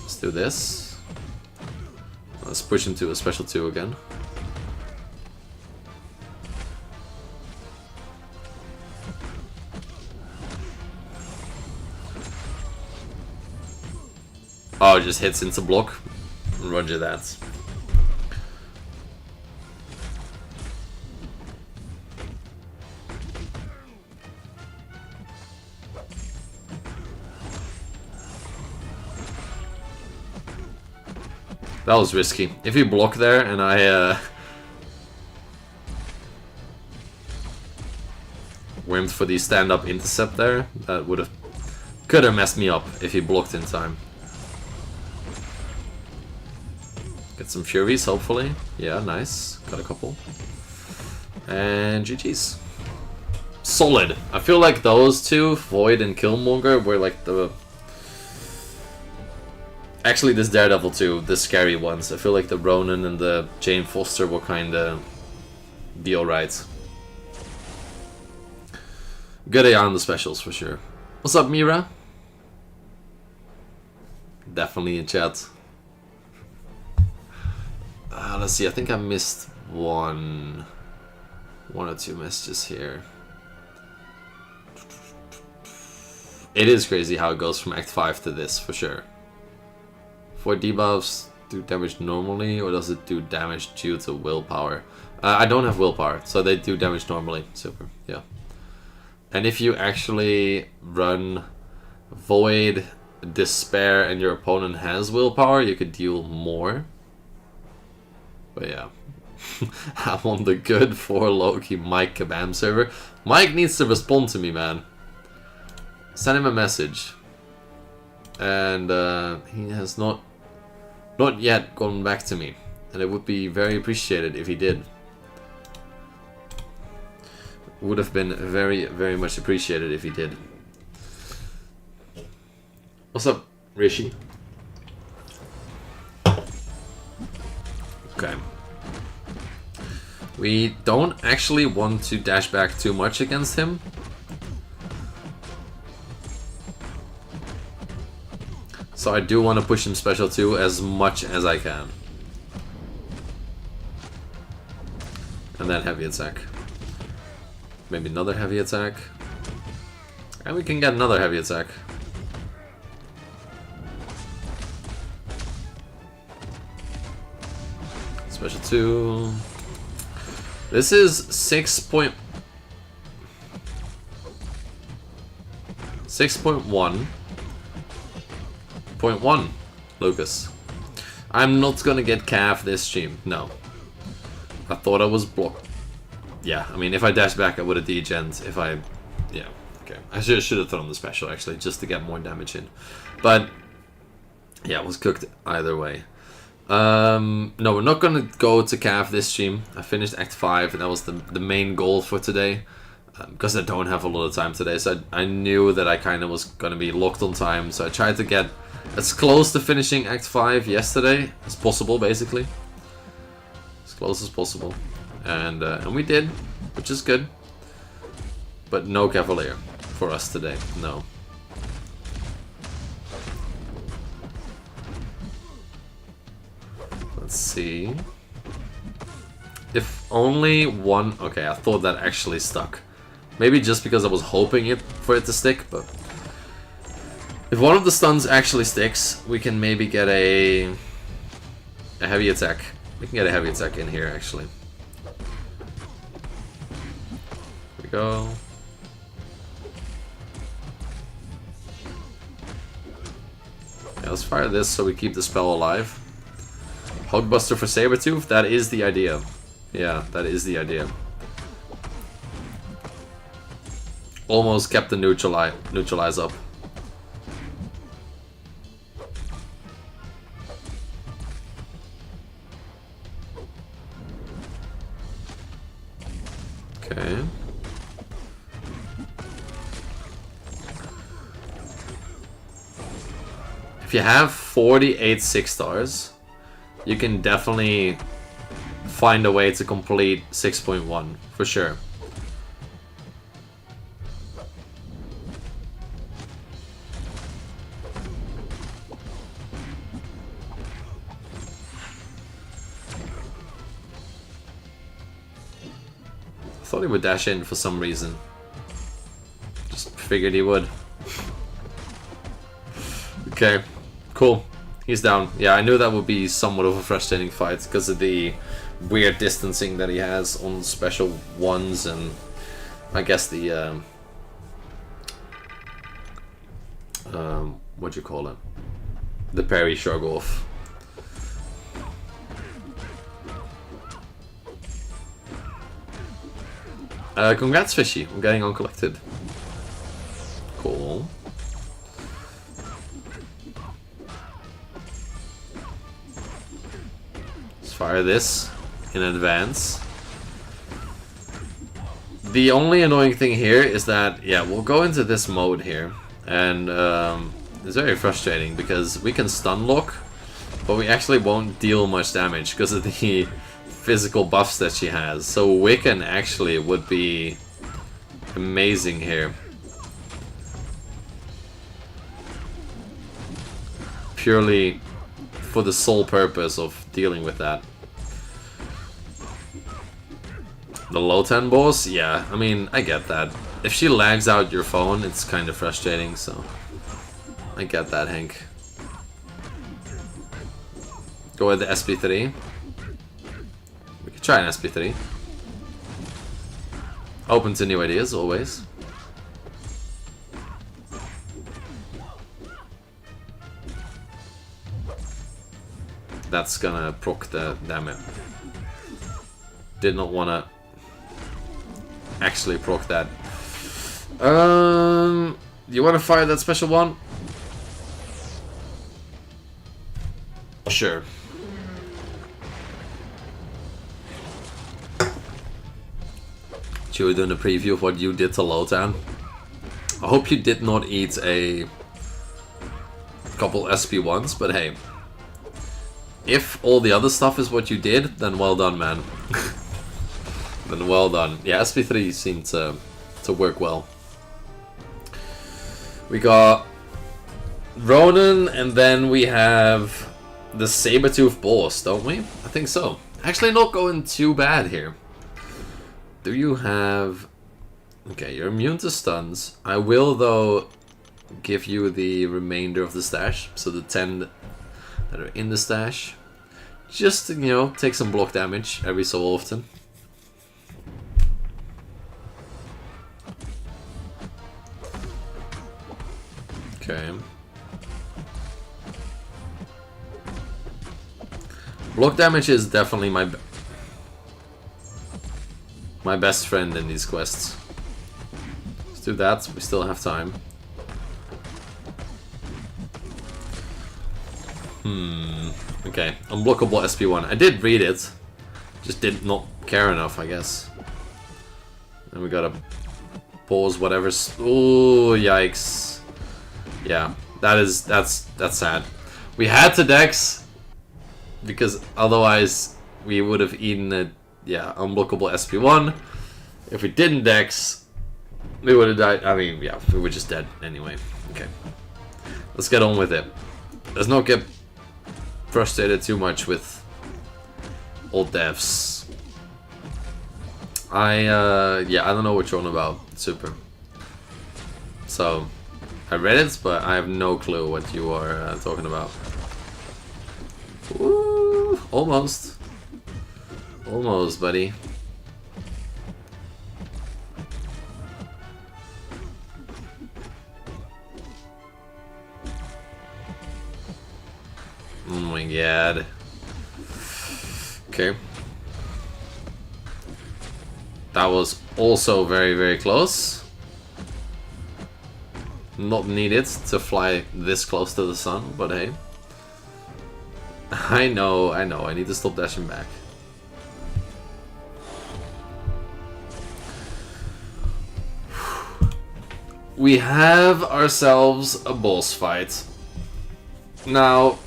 Let's Do this. Let's push into a special 2 again. Oh, it just hits into block. Roger that. That was risky. If you block there and I went for the stand-up intercept there, that could have messed me up if he blocked in time. Get some Furies, hopefully. Yeah, nice. Got a couple. And GG's. Solid. I feel like those two, Void and Killmonger, were like the... Actually, this Daredevil too, the scary ones. I feel like the Ronin and the Jane Foster will kinda be alright. Good AI on the specials for sure. What's up, Mira? Definitely in chat. Let's see, I think I missed one or two messages here. It is crazy how it goes from Act 5 to this, for sure. For debuffs, do damage normally, or does it do damage due to willpower? I don't have willpower, so they do damage normally. Super, yeah. And if you actually run Void, Despair, and your opponent has willpower, you could deal more. But yeah. I'm on the good for Loki Mike Kabam server. Mike needs to respond to me, man. Send him a message. And he has not yet gone back to me, and it would be very appreciated if he did. Would have been very, very much appreciated if he did. What's up, Rishi? Okay. We don't actually want to dash back too much against him. So I do want to push him special 2 as much as I can. And then heavy attack. Maybe another heavy attack. And we can get another heavy attack. Special 2. This is 6.1. Point 1, Lucas. I'm not gonna get Cav this stream, no. I thought I was blocked. Yeah, I mean, if I dash back, I would have degened. If I... Yeah, okay. I should have thrown the special, actually, just to get more damage in. But, yeah, it was cooked either way. No, we're not gonna go to Cav this stream. I finished Act 5, and that was the main goal for today. Because I don't have a lot of time today, so I knew that I kind of was gonna be locked on time, so I tried to get as close to finishing Act 5 yesterday as possible, basically. As close as possible. And we did, which is good. But no Cavalier for us today, no. Let's see. If only one... Okay, I thought that actually stuck. Maybe just because I was hoping for it to stick, but... If one of the stuns actually sticks, we can maybe get a heavy attack. We can get a heavy attack in here, actually. Here we go. Yeah, let's fire this so we keep the spell alive. Hogbuster for Sabretooth, that is the idea. Yeah, that is the idea. Almost kept the neutralize up. Okay. If you have 48 6-stars, you can definitely find a way to complete 6.1, for sure. thought he would dash in for some reason. Just figured he would. Okay, cool. He's down. Yeah, I knew that would be somewhat of a frustrating fight because of the weird distancing that he has on special ones, and I guess the what do you call it? The parry shrug off. Congrats, Fishy, on getting uncollected. Cool. Let's fire this in advance. The only annoying thing here is that, yeah, we'll go into this mode here, and it's very frustrating because we can stun lock, but we actually won't deal much damage because of the physical buffs that she has. So Wiccan actually would be amazing here. Purely for the sole purpose of dealing with that. The low 10 boss? Yeah, I mean, I get that. If she lags out your phone, it's kind of frustrating, so I get that, Hank. Go with the SP3. We could try an SP3. Open to new ideas, always. That's gonna proc the damn it. Did not wanna actually proc that. You wanna fire that special one? Sure. Should we do a preview of what you did to Lotan? I hope you did not eat a couple SP1s, but hey. If all the other stuff is what you did, then well done, man. Then well done. Yeah, SP3 seemed to work well. We got Ronan, and then we have the Sabertooth boss, don't we? I think so. Actually, not going too bad here. Do you have... Okay, you're immune to stuns. I will, though, give you the remainder of the stash. So the 10 that are in the stash. Just to, you know, take some block damage every so often. Okay. Block damage is definitely my best friend in these quests. Let's do that, we still have time. Okay, unblockable SP1. I did read it, just did not care enough, I guess. And we gotta pause whatever's... Oh, yikes. Yeah, that's sad. We had to Dex, because otherwise we would have eaten a, yeah, unblockable SP1. If we didn't Dex, we would have died. I mean, yeah, we were just dead anyway. Okay, let's get on with it. Let's not get frustrated too much with old devs. Yeah, I don't know what you're on about, Super. So, I read it, but I have no clue what you are talking about. Ooh, almost. Almost, buddy. Oh my god. Okay. That was also very, very close. Not needed to fly this close to the sun, but hey. I know, I need to stop dashing back. We have ourselves a boss fight. Now,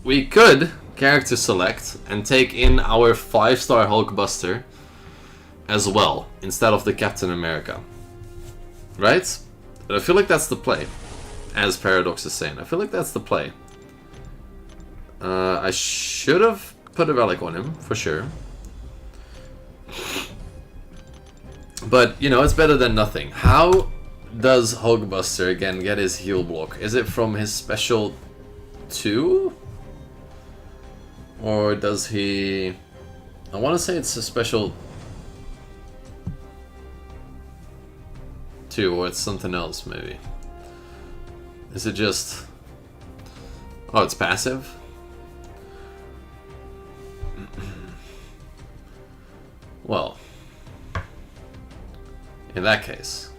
we could character select and take in our 5-star Hulkbuster as well, instead of the Captain America. Right? But I feel like that's the play, as Paradox is saying. I feel like that's the play. I should have put a relic on him, for sure. But, you know, it's better than nothing. How does Hulkbuster, again, get his heal block? Is it from his special 2? Or does he... I want to say it's a special 2, or it's something else, maybe. Is it just... Oh, it's passive? Well, in that case...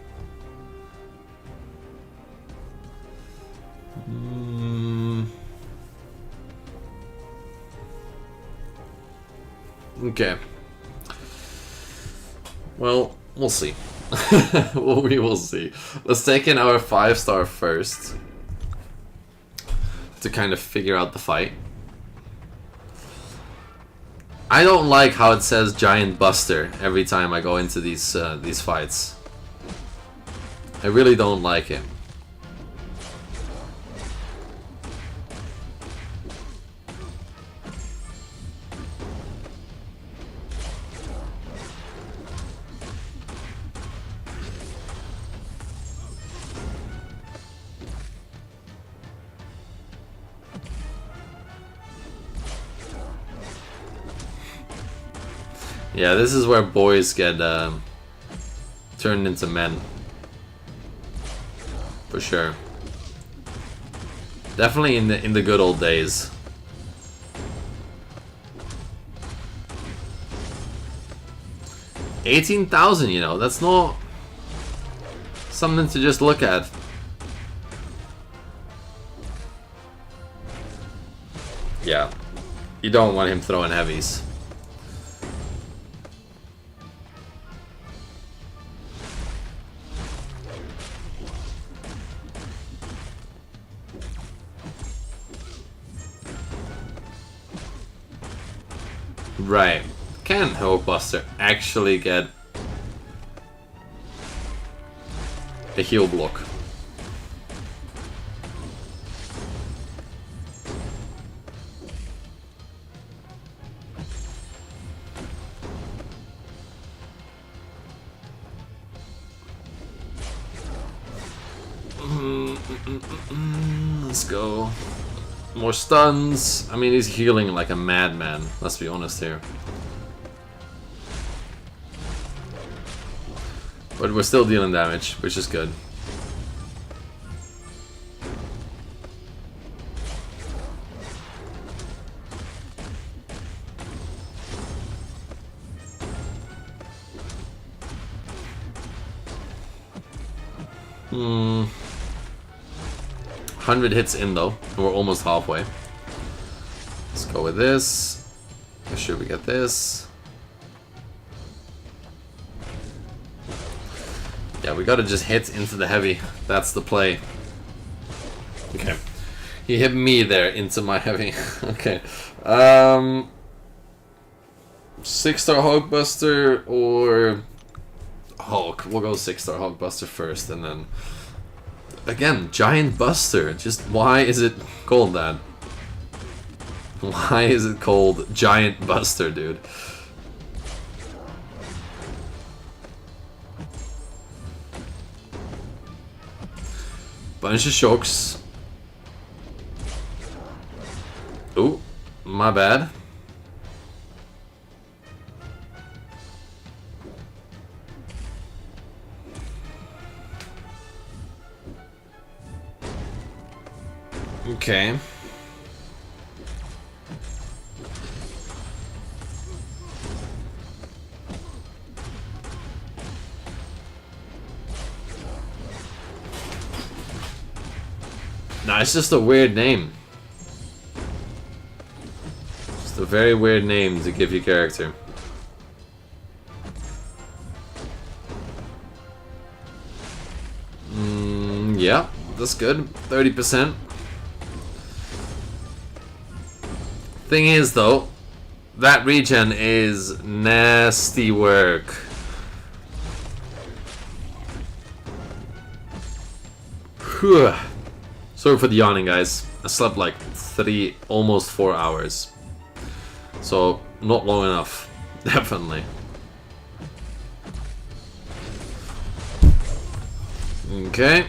Okay. Well, we'll see. Well, we will see. Let's take in our 5-star first to kind of figure out the fight. I don't like how it says Giant Buster every time I go into these fights. I really don't like it. Yeah, this is where boys get turned into men. For sure. Definitely in the good old days. $18,000, you know, that's not something to just look at. Yeah, you don't want him throwing heavies. Right. Can Hulkbuster actually get a heal block? Let's go. More stuns. I mean, he's healing like a madman. Let's be honest here. But we're still dealing damage, which is good. Hmm. 100 hits in though, and we're almost halfway. Let's go with this. Make sure we get this. Yeah, we gotta just hit into the heavy. That's the play. Okay. He hit me there into my heavy. Okay. 6-star Hulkbuster or Hulk. We'll go 6-star Hulkbuster first, and then again, Giant Buster. Just why is it called that? Why is it called Giant Buster, dude? Bunch of shocks. Ooh, my bad. Okay. Nah, it's just a weird name. Just a very weird name to give your character. Yeah, that's good. 30%. Thing is, though, that regen is nasty work. Whew. Sorry for the yawning, guys. I slept like 3, almost 4 hours. So, not long enough. Definitely. Okay.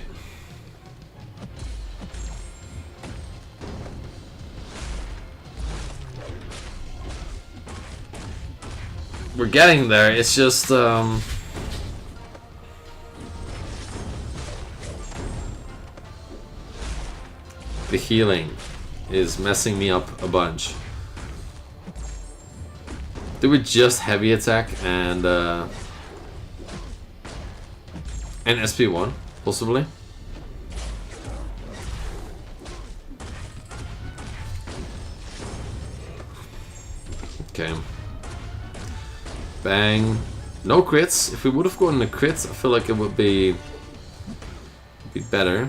We're getting there, it's just, the healing is messing me up a bunch. Do we just heavy attack and SP1, possibly? Okay. Bang. No crits. If we would have gotten the crits, I feel like it would be better.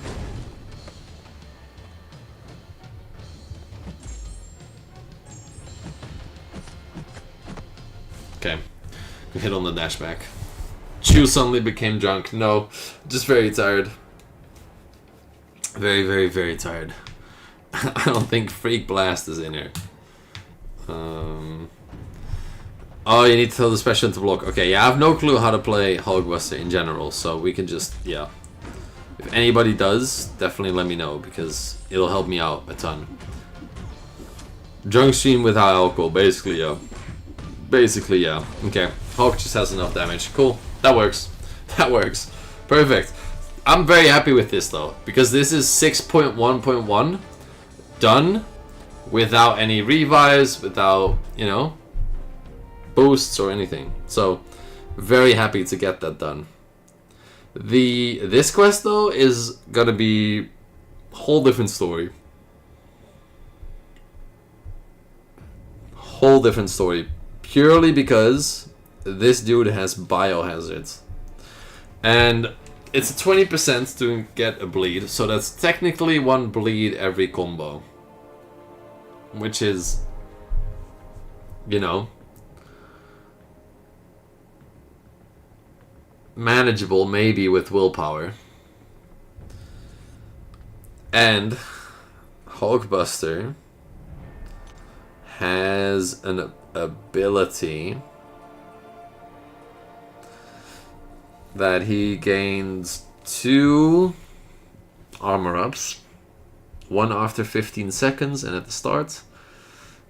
Okay. We hit on the dash back. Chew suddenly became drunk. No, just very tired. Very, very, very tired. I don't think Freak Blast is in here. Oh, you need to throw the special into block. Okay, yeah, I have no clue how to play Hulkbuster in general, so we can just, yeah. If anybody does, definitely let me know, because it'll help me out a ton. Drunk stream with high alcohol, basically, yeah. Basically, yeah. Okay, Hulk just has enough damage. Cool, that works. That works. Perfect. I'm very happy with this, though, because this is 6.1.1 done without any revives, without, you know, boosts or anything. So very happy to get that done. This quest though is gonna be a whole different story. Whole different story. Purely because this dude has biohazards. And it's a 20% to get a bleed, so that's technically one bleed every combo. Which is, you know, manageable maybe with willpower. And Hulkbuster has an ability that he gains 2 armor ups, one after 15 seconds and at the start.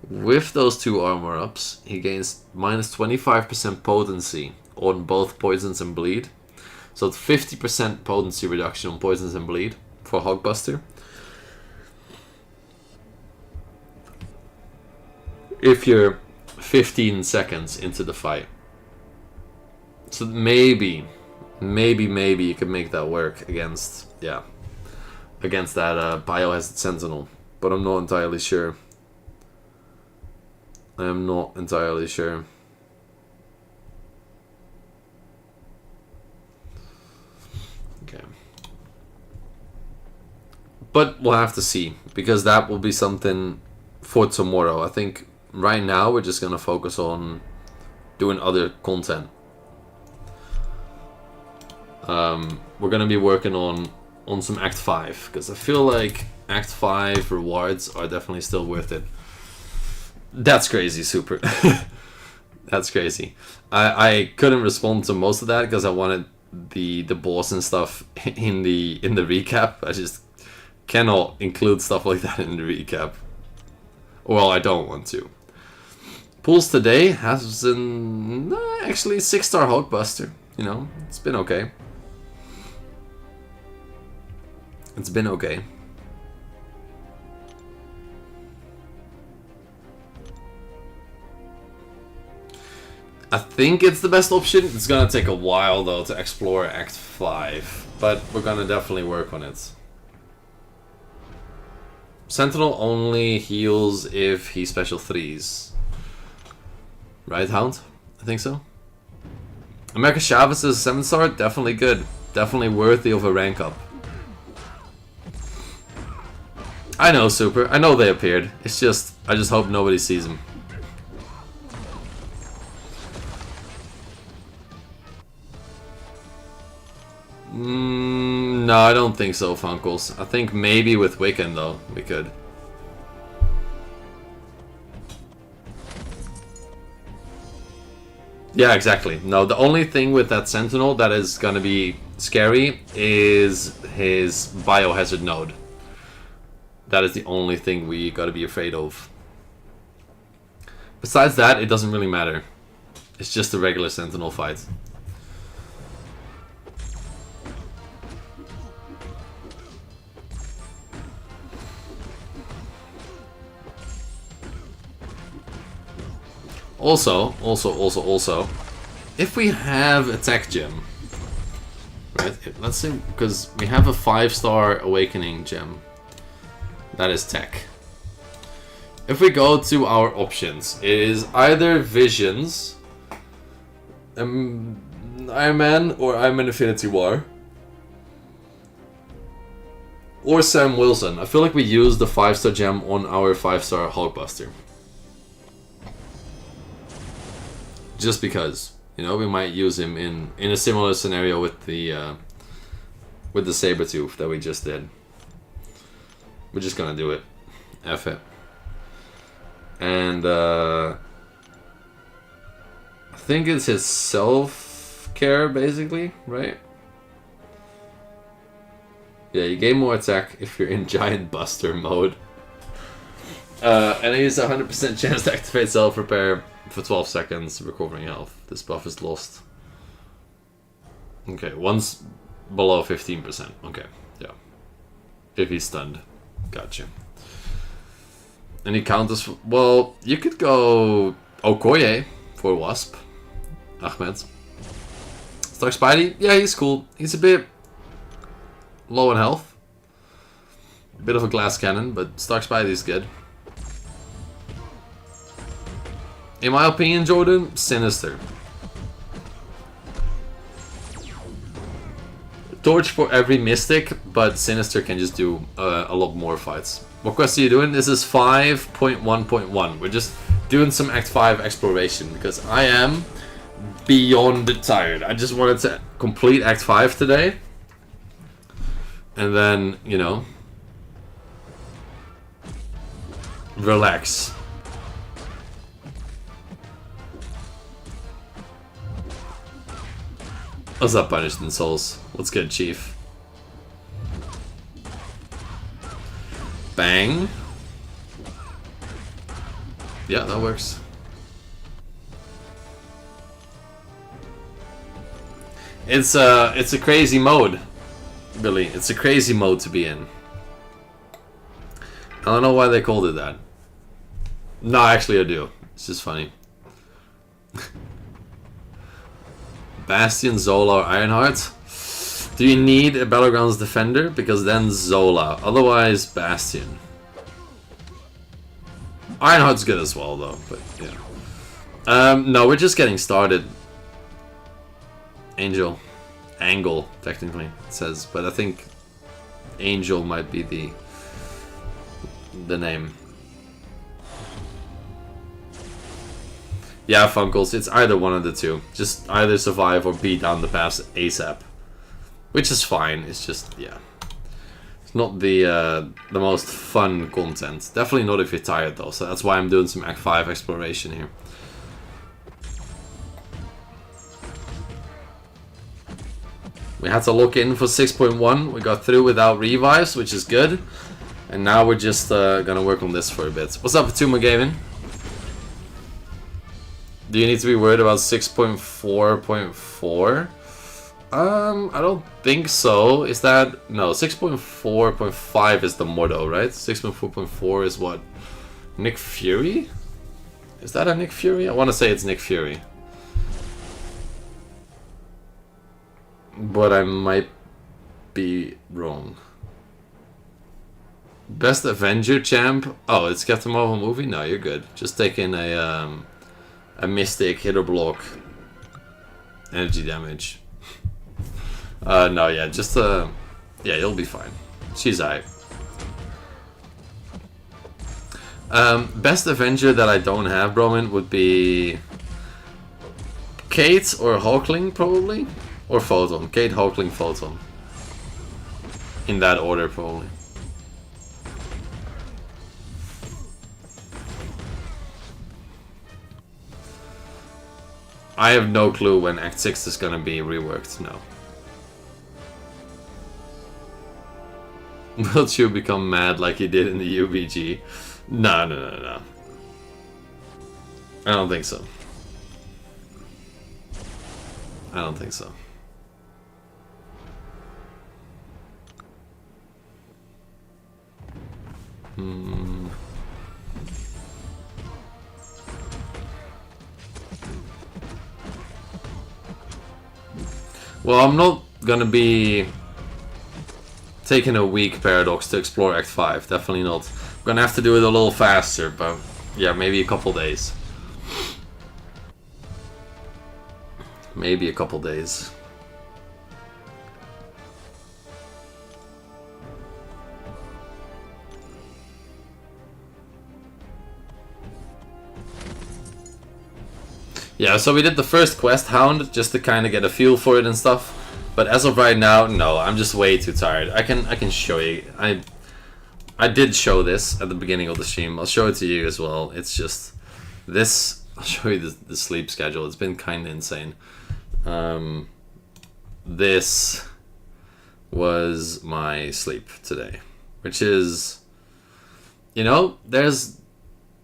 With those 2 armor ups, he gains minus 25% potency on both poisons and bleed. So it's 50% potency reduction on poisons and bleed for Hulkbuster. If you're 15 seconds into the fight. So maybe you could make that work against, yeah, against that Biohazard Sentinel. But I'm not entirely sure. I am not entirely sure. Okay. But we'll have to see, because that will be something for tomorrow. I think right now we're just going to focus on doing other content. We're going to be working on some Act 5, because I feel like Act 5 rewards are definitely still worth it. That's crazy, Super. That's crazy. I couldn't respond to most of that because I wanted the boss and stuff in the recap. I just cannot include stuff like that in the recap. Well, I don't want to. Pulls today has an actually 6-star Hulkbuster. You know, it's been okay. It's been okay. I think it's the best option. It's gonna take a while though to explore Act 5, but we're gonna definitely work on it. Sentinel only heals if he special 3s. Right, Hound? I think so. America Chavez is 7-star, definitely good. Definitely worthy of a rank up. I know, Super. I know they appeared. It's just, I just hope nobody sees them. No, I don't think so, Funkles. I think maybe with Wiccan, though, we could. Yeah, exactly. No, the only thing with that Sentinel that is gonna be scary is his biohazard node. That is the only thing we gotta be afraid of. Besides that, it doesn't really matter. It's just a regular Sentinel fight. Also, if we have a tech gem, right? Let's say, because we have a 5-star awakening gem. That is tech. If we go to our options, it is either Visions, Iron Man or Iron Man Infinity War, or Sam Wilson. I feel like we used the 5-star gem on our 5-star Hulkbuster. Just because, you know, we might use him in a similar scenario with the Sabretooth that we just did. We're just gonna do it. F it. And I think it's his self-care, basically, right? Yeah, you gain more attack if you're in Giant Buster mode. And he's a 100% chance to activate self-repair for 12 seconds, recovering health. This buff is lost. Okay, once below 15%. Okay, yeah. If he's stunned. Gotcha. Any counters? Well, you could go Okoye for Wasp. Ahmed. Stark Spidey? Yeah, he's cool. He's a bit low in health. Bit of a glass cannon, but Stark Spidey's good. In my opinion, Jordan, Sinister. Torch for every Mystic, but Sinister can just do a lot more fights. What quest are you doing? This is 5.1.1. We're just doing some Act 5 exploration because I am beyond tired. I just wanted to complete Act 5 today. And then, you know, relax. What's up, Punished in Souls? What's good, Chief? Bang. Yeah, that works. It's a crazy mode, Billy. It's a crazy mode to be in. I don't know why they called it that. No, actually I do. It's just funny. Bastion, Zola, or Ironheart? Do you need a Battlegrounds defender? Because then Zola. Otherwise, Bastion. Ironheart's good as well, though. But yeah. No, we're just getting started. Angel. Angle, technically, it says. But I think Angel might be the name. Yeah, Funkles, it's either one of the two. Just either survive or beat down the pass ASAP. Which is fine, it's just, yeah. It's not the most fun content. Definitely not if you're tired though, so that's why I'm doing some Act 5 exploration here. We had to lock in for 6.1, we got through without revives, which is good. And now we're just gonna work on this for a bit. What's up, Fatuma Gaming? Do you need to be worried about 6.4.4? I don't think so. Is that... No, 6.4.5 is the motto, right? 6.4.4 is what? Nick Fury? Is that a Nick Fury? I want to say it's Nick Fury. But I might be wrong. Best Avenger champ? Oh, it's Captain Marvel movie? No, you're good. Just take in a Mystic, hit or block, energy damage. No, yeah, just yeah, you'll be fine. She's alright. Best Avenger that I don't have, Broman, would be Kate or Hulkling, probably, or Photon. Kate, Hulkling, Photon. In that order, probably. I have no clue when Act 6 is gonna be reworked, no. Will Chu become mad like he did in the UBG? No, no, no, no. I don't think so. I don't think so. Well, I'm not gonna be taking a week, Paradox, to explore Act 5. Definitely not. I'm gonna have to do it a little faster, but yeah, maybe a couple days. Maybe a couple days. Yeah, so we did the first quest, Hound, just to kind of get a feel for it and stuff. But as of right now, no, I'm just way too tired. I can show you. I did show this at the beginning of the stream. I'll show it to you as well. It's just this. I'll show you the sleep schedule. It's been kind of insane. This was my sleep today, which is, you know, there's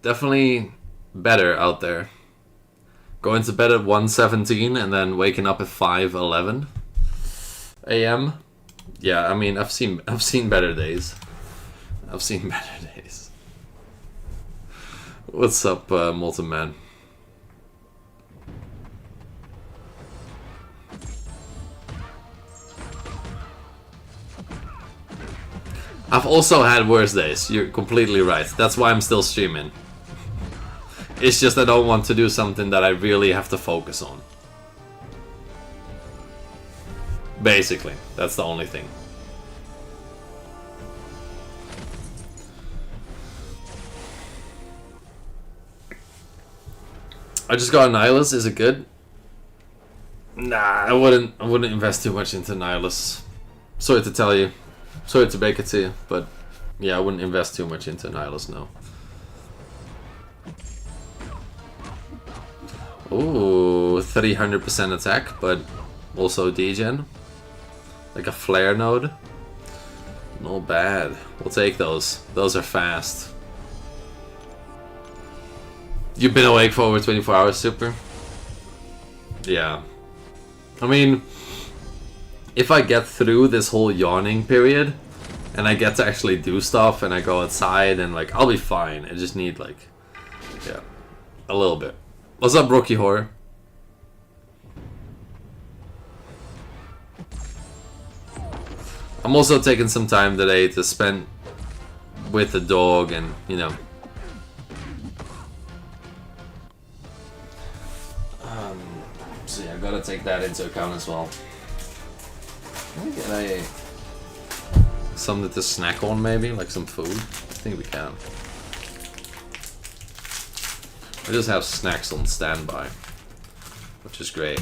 definitely better out there. Going to bed at 1:17 and then waking up at 5:11 a.m. Yeah, I mean, I've seen better days. I've seen better days. What's up, Molten Man? I've also had worse days. You're completely right. That's why I'm still streaming. It's just I don't want to do something that I really have to focus on. Basically, that's the only thing. I just got a Nihilus. Is it good? Nah, I wouldn't invest too much into Nihilus. Sorry to tell you. Sorry to break it to you, but yeah, I wouldn't invest too much into Nihilus, no. Ooh, 300% attack, but also degen. Like a flare node. Not bad. We'll take those. Those are fast. You've been awake for over 24 hours, Super? Yeah. I mean, if I get through this whole yawning period, and I get to actually do stuff, and I go outside, and like, I'll be fine. I just need like, yeah, a little bit. What's up, Rookie Horror? I'm also taking some time today to spend with the dog and, you know. So yeah, I gotta take that into account as well. Can we get something to snack on maybe? Like some food? I think we can. I just have snacks on standby, which is great.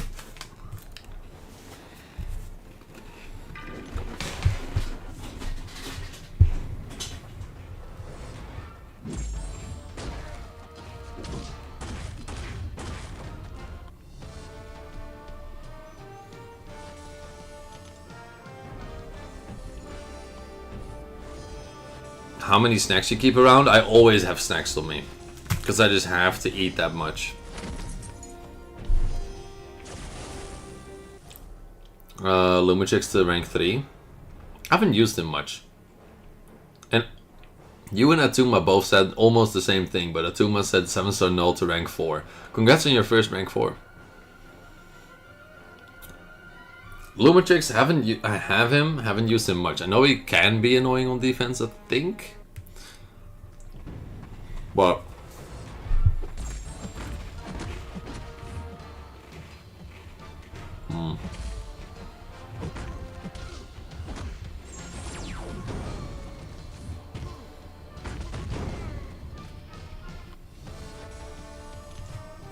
How many snacks you keep around? I always have snacks on me. Because I just have to eat that much. Lumachix to rank 3. I haven't used him much. And you and Atuma both said almost the same thing, but Atuma said 7-star null to rank 4. Congrats on your first rank 4. Lumachix, I haven't used him much. I know he can be annoying on defense, I think. But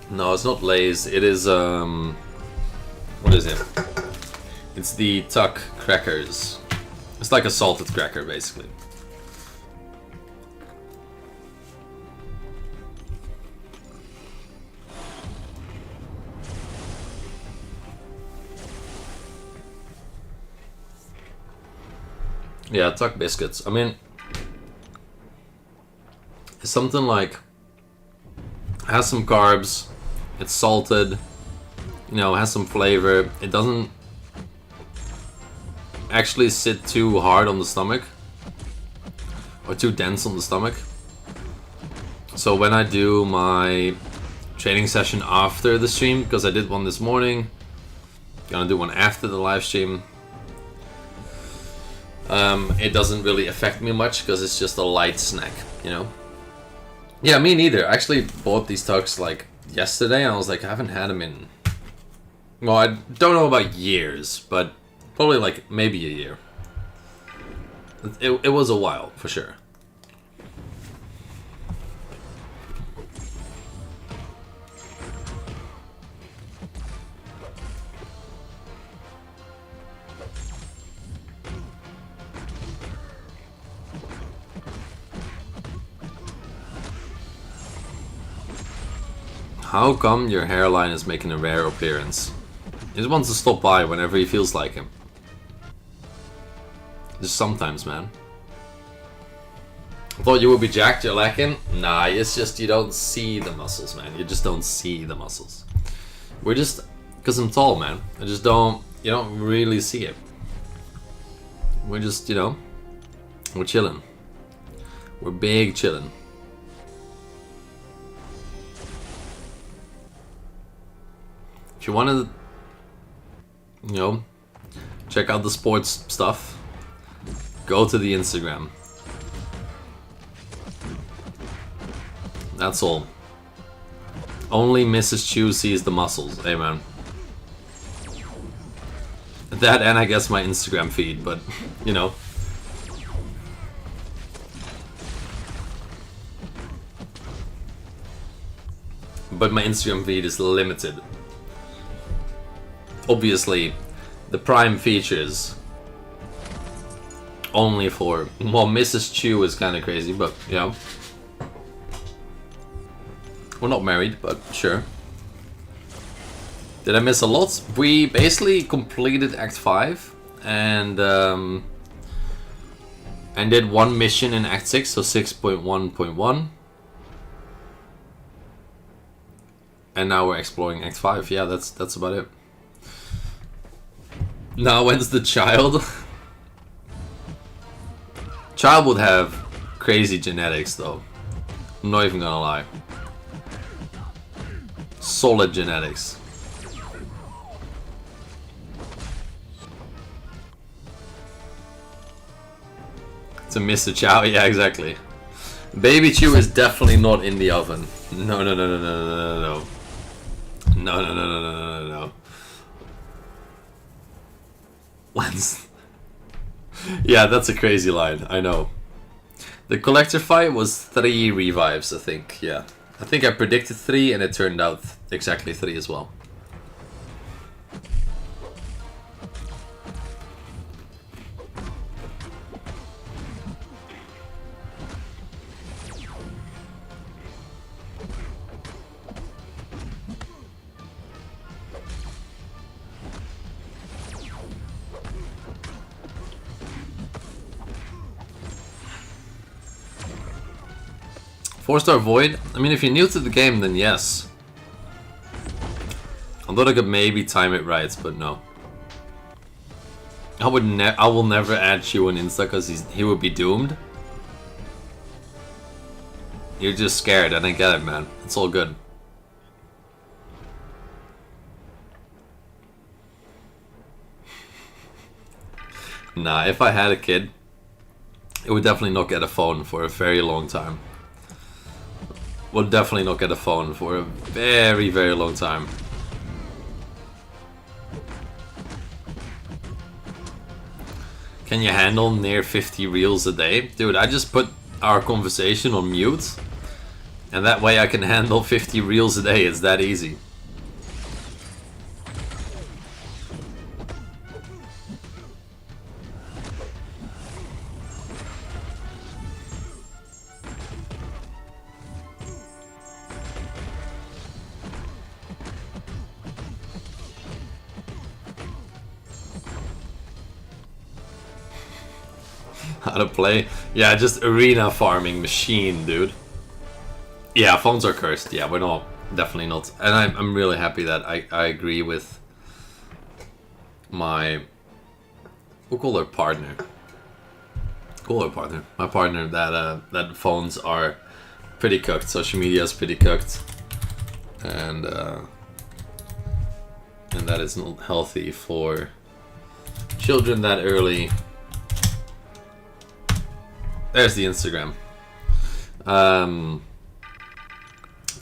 no, it's not Lay's. It is what is it? It's the Tuck crackers. It's like a salted cracker, basically. Yeah, tuck biscuits. I mean, it's something like has some carbs, it's salted, you know, has some flavor. It doesn't actually sit too hard on the stomach or too dense on the stomach. So when I do my training session after the stream, because I did one this morning, gonna do one after the live stream, it doesn't really affect me much because it's just a light snack, you know. Yeah, me neither. I actually bought these tucks like yesterday and I was like, I haven't had them in, well, I don't know about years, but probably like maybe a year. It was a while for sure. How come your hairline is making a rare appearance? He just wants to stop by whenever he feels like him. Just sometimes, man. I thought you would be jacked, you're lacking? Nah, it's just you don't see the muscles, man. You just don't see the muscles. We're just... Because I'm tall, man. I just don't... You don't really see it. We're just, you know... We're chilling. We're big chilling. If you want to, you know, check out the sports stuff, go to the Instagram. That's all. Only Mrs. Chu sees the muscles. Hey, man. That and I guess my Instagram feed, but, you know. But my Instagram feed is limited. Obviously, the prime features only for... Well, Mrs. Chu is kind of crazy, but, you know. We're not married, but sure. Did I miss a lot? We basically completed Act 5 and did one mission in Act 6, so 6.1.1. And now we're exploring Act 5. Yeah, that's about it. Now, when's the child? Child would have crazy genetics, though. I'm not even gonna lie. Solid genetics. To Mr. Chow, yeah, exactly. Baby Chew is definitely not in the oven. No, no, no, no, no, no, no, no. No, no, no, no, no, no, no. When's... Yeah, that's a crazy line, I know. The collector fight was 3 revives, I think, yeah. I think I predicted 3 and it turned out exactly 3 as well. Four-star Void? I mean, if you're new to the game, then yes. I thought I could maybe time it right, but no. I will never add Chew on Insta because he would be doomed. You're just scared. I didn't get it, man. It's all good. Nah, if I had a kid, it would definitely not get a phone for a very long time. Would definitely not get a phone for a very, very long time. Can you handle near 50 reels a day? Dude, I just put our conversation on mute. And that way I can handle 50 reels a day. It's that easy. How to play? Yeah, just arena farming machine, dude. Yeah, phones are cursed. Yeah, we're not. Definitely not. And I'm really happy that I agree with my... We'll call her partner. Call her partner. My partner that phones are pretty cooked. Social media is pretty cooked. And that is not healthy for children that early. There's the Instagram. To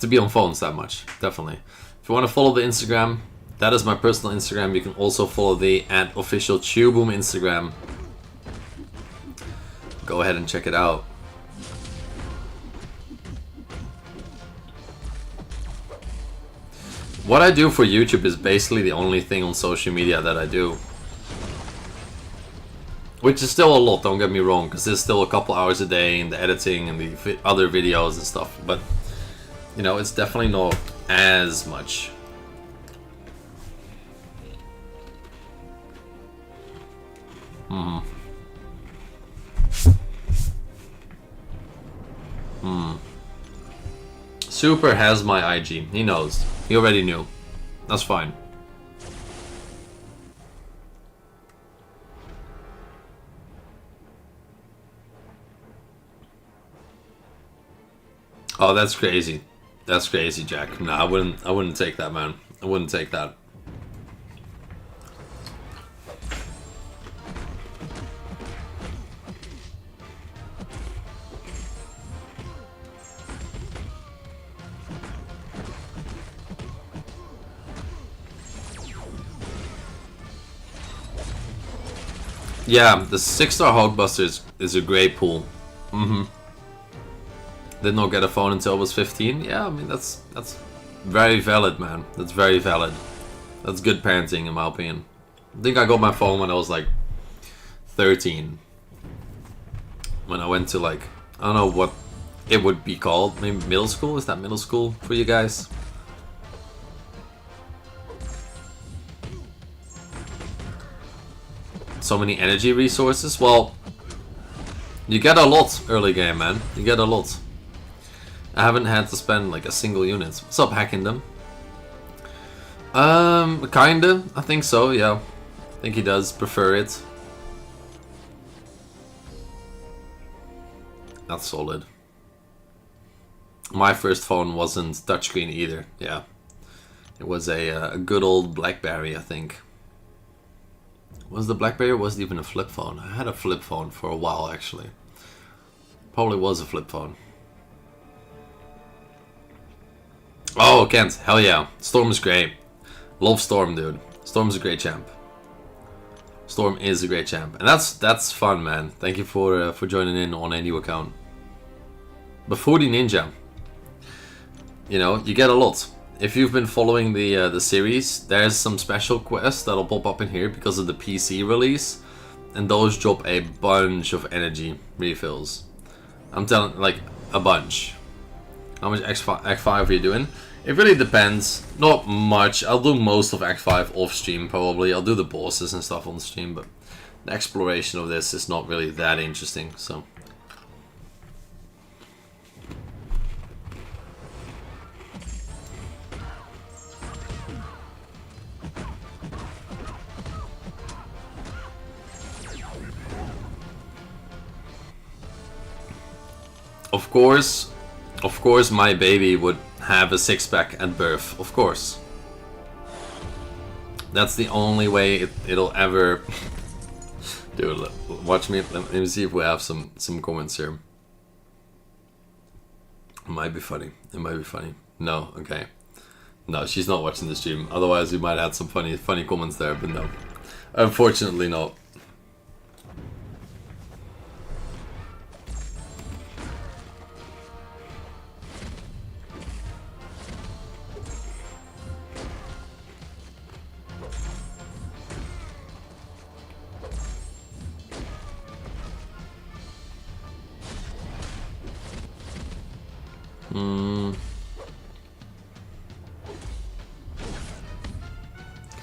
be on phones that much, definitely. If you want to follow the Instagram, that is my personal Instagram. You can also follow the @officialchewboom Instagram. Go ahead and check it out. What I do for YouTube is basically the only thing on social media that I do. Which is still a lot, don't get me wrong, because there's still a couple hours a day in the editing and the other videos and stuff. But, you know, it's definitely not as much. Super has my IG. He knows. He already knew. That's fine. Oh, that's crazy. That's crazy, Jack. No, I wouldn't take that, man. I wouldn't take that. Yeah, the 6-star Hulkbuster is a great pool. Did not get a phone until I was 15. Yeah, I mean that's very valid, man. That's very valid. That's good parenting in my opinion. I think I got my phone when I was like 13. When I went to like, I don't know what it would be called. Maybe middle school? Is that middle school for you guys? So many energy resources. Well, you get a lot early game, man. You get a lot. I haven't had to spend like a single unit. What's up, hacking them? Kinda. I think so, yeah. I think he does prefer it. That's solid. My first phone wasn't touchscreen either, yeah. It was a good old BlackBerry, I think. Was the BlackBerry or was it even a flip phone? I had a flip phone for a while, actually. Probably was a flip phone. Oh, Kent, hell yeah. Storm is great. Love Storm, dude. Storm's a great champ. Storm is a great champ. And that's fun, man. Thank you for joining in on a new account. But 40 Ninja. You know, you get a lot. If you've been following the series, there's some special quests that'll pop up in here because of the PC release. And those drop a bunch of energy refills. I'm telling, like, a bunch. How much Act 5 are you doing? It really depends. Not much. I'll do most of Act 5 off stream, probably. I'll do the bosses and stuff on stream, but the exploration of this is not really that interesting, so... Of course my baby would have a six-pack at birth, of course. That's the only way it'll ever... Dude, watch me, let me see if we have some comments here. It might be funny, it might be funny. No, okay. No, she's not watching the stream, otherwise we might have some funny comments there, but no. Unfortunately not.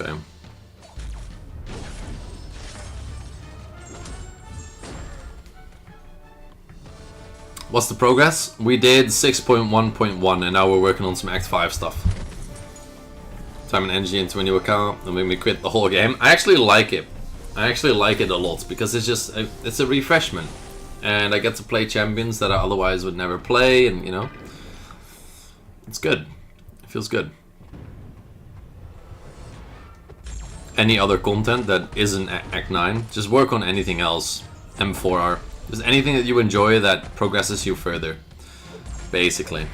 Okay. What's the progress? We did 6.1.1 and now we're working on some Act 5 stuff. Time and energy into a new account and make me quit the whole game. I actually like it. I actually like it a lot because it's just it's a refreshment. And I get to play champions that I otherwise would never play, and you know, it's good. It feels good. Any other content that isn't Act 9, just work on anything else. M4R. Just anything that you enjoy that progresses you further. Basically.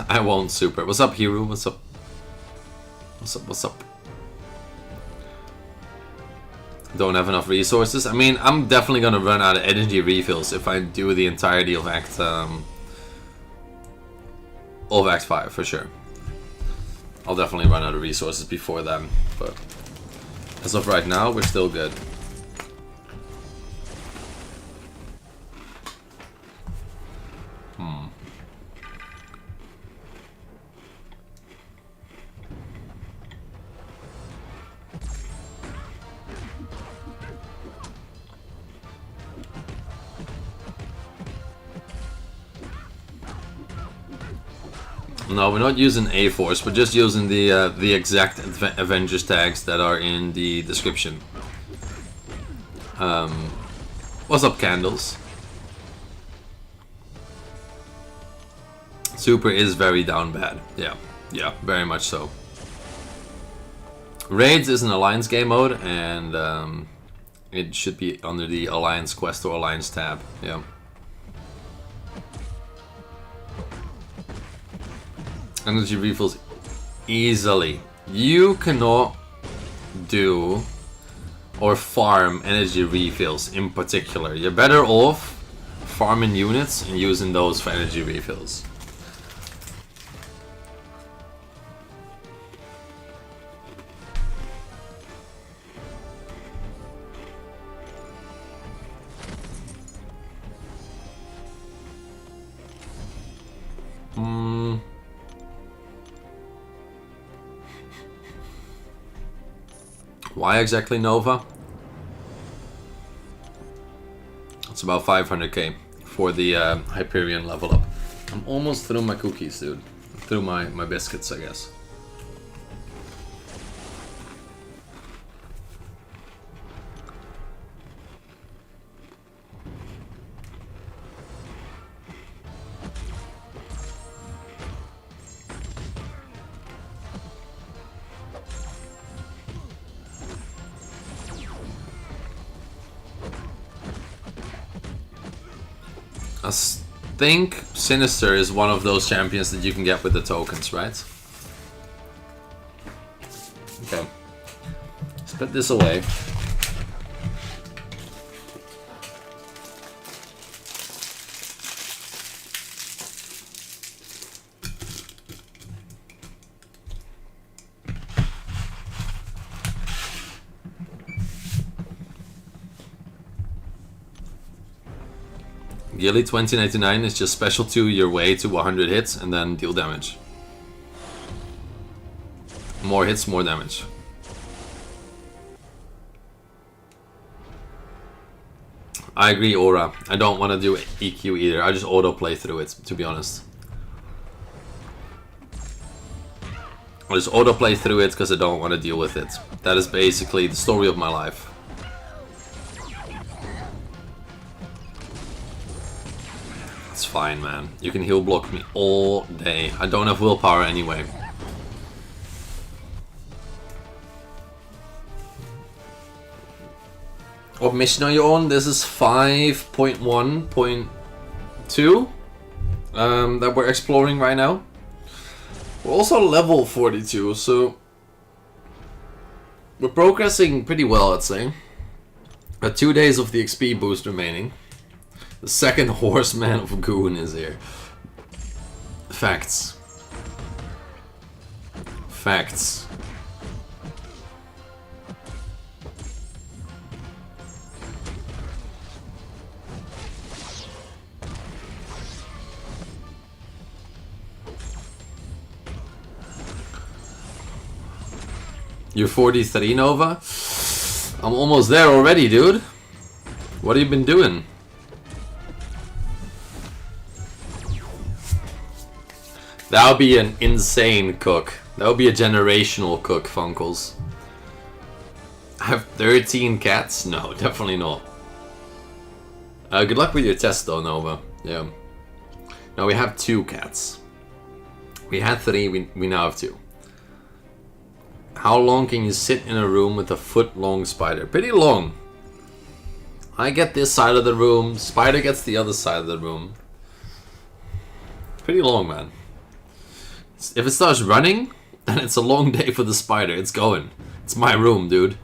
I won't super. What's up, Hero? What's up? What's up? What's up? Don't have enough resources. I mean, I'm definitely gonna run out of energy refills if I do the entirety of Act 5 for sure. I'll definitely run out of resources before then, but as of right now, we're still good. No, we're not using A-Force, we're just using the exact Avengers tags that are in the description. What's up, Candles? Super is very down bad. Yeah, very much so. Raids is an Alliance game mode, and it should be under the Alliance quest or Alliance tab, yeah. Energy refills easily. You cannot do or farm energy refills in particular. You're better off farming units and using those for energy refills. Why exactly Nova? It's about 500k for the Hyperion level up. I'm almost through my cookies, dude. Through my biscuits, I guess. I think Sinister is one of those champions that you can get with the tokens, right? Okay. Let's put this away. Yearly 2099 is just special to your way to 100 hits and then deal damage. More hits, more damage. I agree, Aura. I don't want to do EQ either. I just auto-play through it, to be honest. I just auto-play through it because I don't want to deal with it. That is basically the story of my life. It's fine, man. You can heal block me all day. I don't have willpower anyway. What mission are you on? This is 5.1.2 that we're exploring right now. We're also level 42, so we're progressing pretty well, I'd say. 2 days of the XP boost remaining. The second horseman of Goon is here. Facts. Facts. You're 43, Nova? I'm almost there already, dude. What have you been doing? That would be an insane cook. That would be a generational cook, Funkles. I have 13 cats? No, definitely not. Good luck with your test though, Nova. Yeah. No, we have 2 cats. We had 3, we now have 2. How long can you sit in a room with a foot-long spider? Pretty long. I get this side of the room, spider gets the other side of the room. Pretty long, man. If it starts running, then it's a long day for the spider. It's going. It's my room, dude.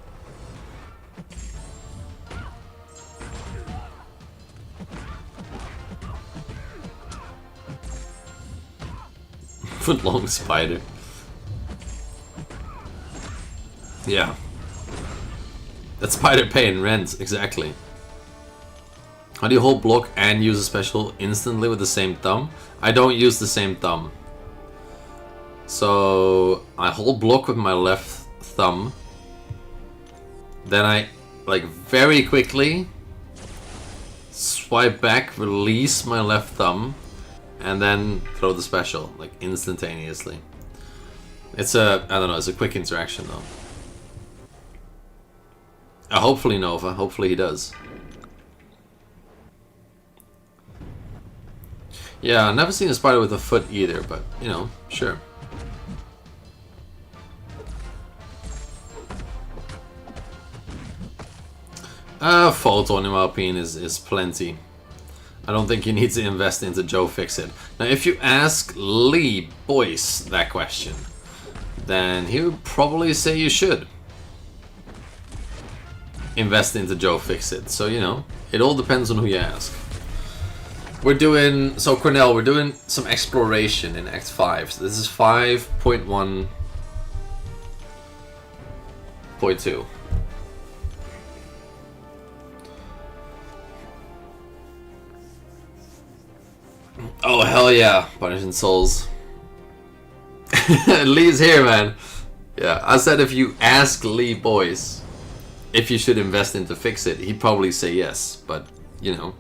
Foot-long spider. Yeah. That's spider paying rent, exactly. How do you hold block and use a special instantly with the same thumb? I don't use the same thumb. So I hold block with my left thumb. Then I, like, very quickly swipe back, release my left thumb, and then throw the special, like, instantaneously. It's a, I don't know, it's a quick interaction though. Hopefully Nova, hopefully he does. Yeah, I've never seen a spider with a foot either, but, you know, sure. Photon in my opinion is plenty. I don't think you need to invest into Joe Fixit. Now, if you ask Lee Boyce that question, then he would probably say you should invest into Joe Fixit. So, you know, it all depends on who you ask. We're doing, so Cornell, we're doing some exploration in Act 5. So this is 5.1.2. Oh, hell yeah, Punishing Souls. Lee's here, man. Yeah, I said if you ask Lee Boyce if you should invest into Fixit, he'd probably say yes, but, you know.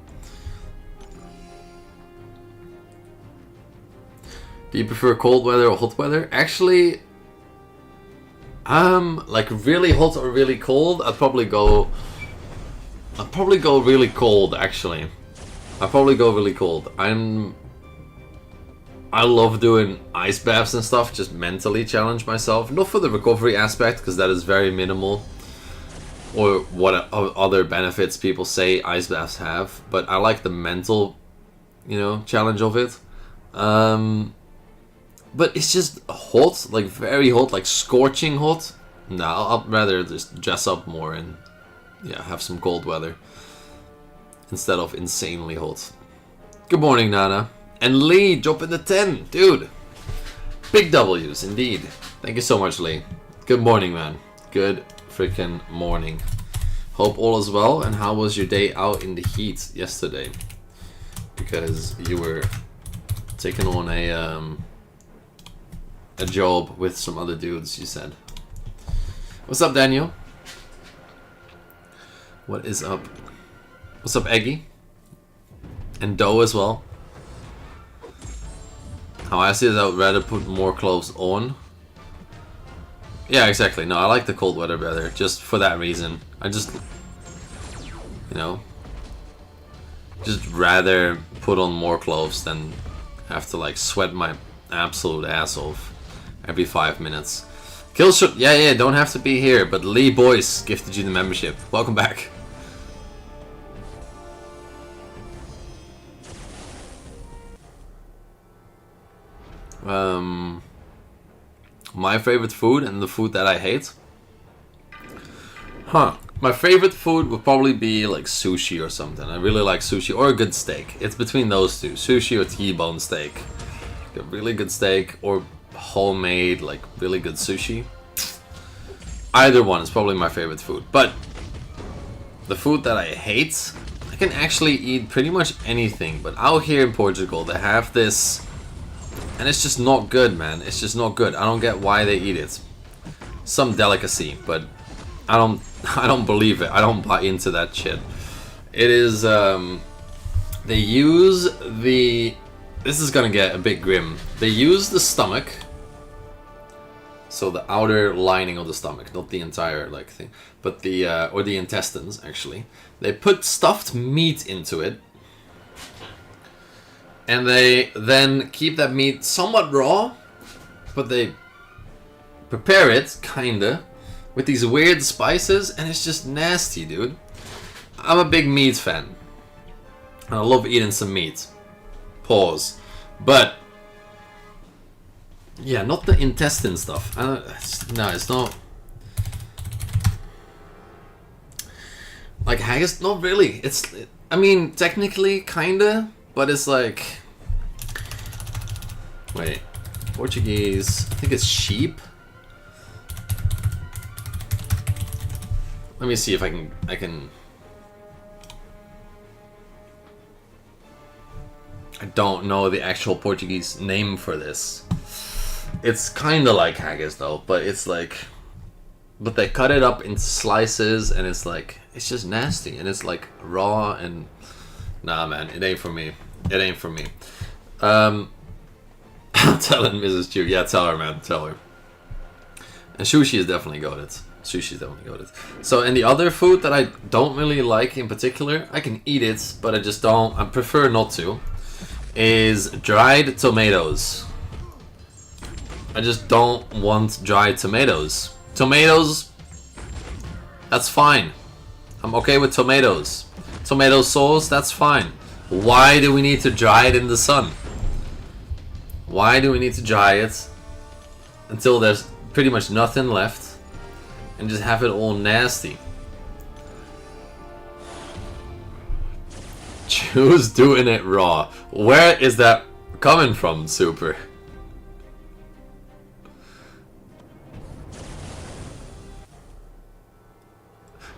Do you prefer cold weather or hot weather? Actually, like really hot or really cold, I'd probably go really cold, actually. I'd probably go really cold. I love doing ice baths and stuff, just mentally challenge myself. Not for the recovery aspect, because that is very minimal. Or what other benefits people say ice baths have. But I like the mental, you know, challenge of it. But it's just hot, like very hot, like scorching hot. No, I'd rather just dress up more and, yeah, have some cold weather. Instead of insanely hot. Good morning, Nana. And Lee, drop in the 10. Dude. Big W's, indeed. Thank you so much, Lee. Good morning, man. Good freaking morning. Hope all is well. And how was your day out in the heat yesterday? Because you were taking on a job with some other dudes, you said. What's up, Daniel? What is up? What's up, Eggy? And Doe as well. How I see it, I would rather put more clothes on. Yeah, exactly. No, I like the cold weather better, just for that reason. I just, you know, just rather put on more clothes than have to, like, sweat my absolute ass off every 5 minutes. Killshot, yeah, don't have to be here, but Lee Boyce gifted you the membership. Welcome back. My favorite food and the food that I hate? My favorite food would probably be like sushi or something. I really like sushi or a good steak. It's between those two, sushi or T-bone steak. A really good steak or homemade, like really good sushi. Either one is probably my favorite food. But the food that I hate, I can actually eat pretty much anything. But out here in Portugal, they have this, and it's just not good, man. It's just not good. I don't get why they eat it. some delicacy, but I don't believe it. I don't buy into that shit. It is they use the, this is gonna get a bit grim. They use the stomach, so the outer lining of the stomach, not the entire like thing, but the or the intestines actually. They put stuffed meat into it, and they then keep that meat somewhat raw, but they prepare it kinda with these weird spices, and it's just nasty, dude. I'm a big meat fan. I love eating some meat. Pause. But yeah, not the intestine stuff. No, it's not. Like haggis, not really. I mean, technically, kinda, but it's like. Wait, Portuguese. I think it's sheep. Let me see if I can. I don't know the actual Portuguese name for this. It's kind of like haggis though, but it's like, but they cut it up into slices, and it's like, it's just nasty, and it's like raw, and nah, man, it ain't for me. It ain't for me. I'm telling Mrs. Chu, yeah, tell her, man, tell her. And sushi is definitely goated. Sushi's definitely goated. So, and the other food that I don't really like in particular, I can eat it, but I just don't. I prefer not to. Is dried tomatoes. I just don't want dried tomatoes. Tomatoes, that's fine. I'm okay with tomatoes. Tomato sauce, that's fine. Why do we need to dry it in the sun? Why do we need to dry it until there's pretty much nothing left and just have it all nasty? Choose doing it raw. Where is that coming from, Super?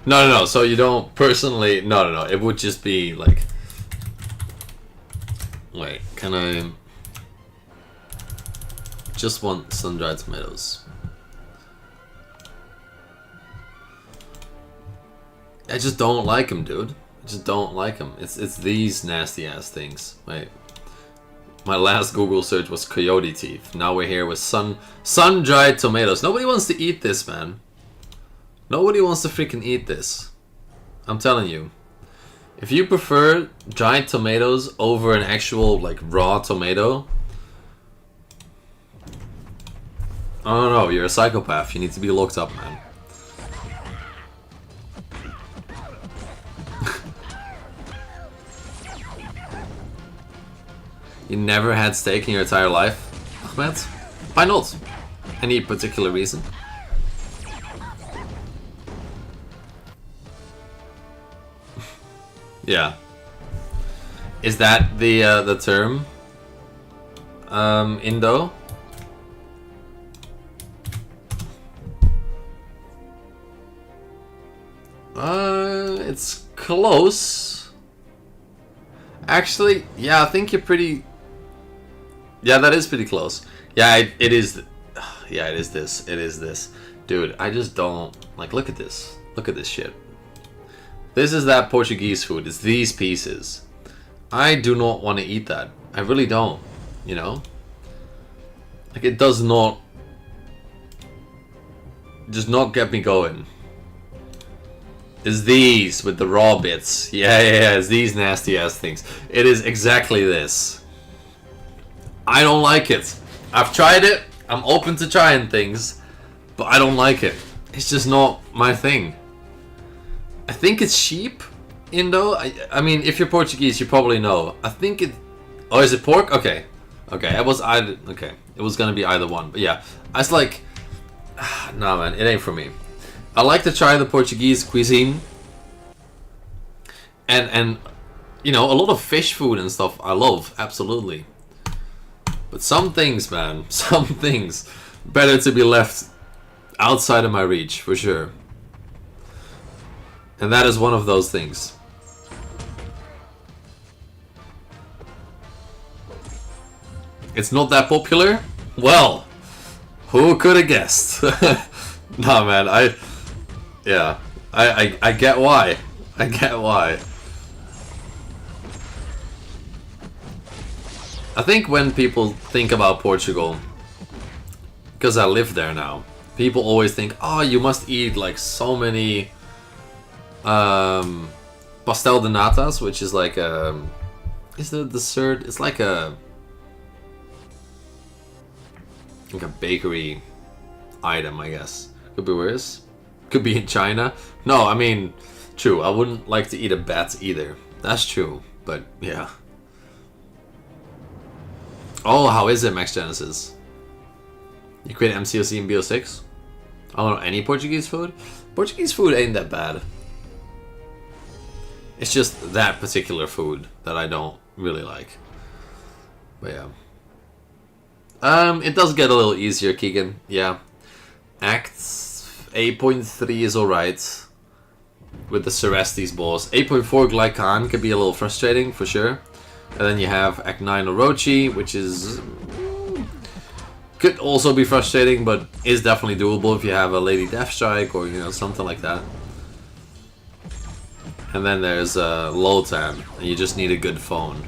No. So you don't personally. No. It would just be like. Wait, can I? Just want sun-dried tomatoes. I just don't like them, dude. I just don't like them. It's these nasty ass things. Wait. My last Google search was coyote teeth. Now we're here with sun-dried tomatoes. Nobody wants to eat this, man. Nobody wants to freaking eat this. I'm telling you. If you prefer dried tomatoes over an actual like raw tomato, I don't know, you're a psychopath. You need to be locked up, man. You never had steak in your entire life, Ahmed? Why not? Any particular reason? Yeah. Is that the term? Indo? It's close. Actually, yeah, I think you're pretty. Yeah, that is pretty close. Yeah, it is. Yeah, it is this. It is this. Dude, I just don't. Like, look at this. Look at this shit. This is that Portuguese food. It's these pieces. I do not want to eat that. I really don't. You know? Like, it does not. Does not get me going. It's these with the raw bits. Yeah, it's these nasty ass things. It is exactly this. I don't like it. I've tried it. I'm open to trying things, but I don't like it. It's just not my thing. I think it's sheep, Indo. I mean, if you're Portuguese, you probably know. I think it. Oh, is it pork? Okay. It was either. Okay, it was gonna be either one, but yeah, I was like, nah, man, it ain't for me. I like to try the Portuguese cuisine, and you know, a lot of fish food and stuff I love, absolutely. But some things, man, some things better to be left outside of my reach, for sure. And that is one of those things. It's not that popular? Well, who could have guessed? Nah, man, yeah, I get why. I get why. I think when people think about Portugal, because I live there now, people always think, oh, you must eat like so many pastel de natas, which is like is it a dessert? It's like a bakery item, I guess. Could be worse. Could be in China. No, I mean, true. I wouldn't like to eat a bat either. That's true. But yeah. Oh, how is it, Max Genesis? You create MCOC and BO6? I don't know any Portuguese food. Portuguese food ain't that bad. It's just that particular food that I don't really like. But yeah. It does get a little easier, Keegan. Yeah. Act 8.3 is alright. With the Cerestes boss. 8.4 Glycan could be a little frustrating, for sure. And then you have Act 9 Orochi, which is... could also be frustrating, but is definitely doable if you have a Lady Deathstrike or, you know, something like that. And then there's Lotan, and you just need a good phone.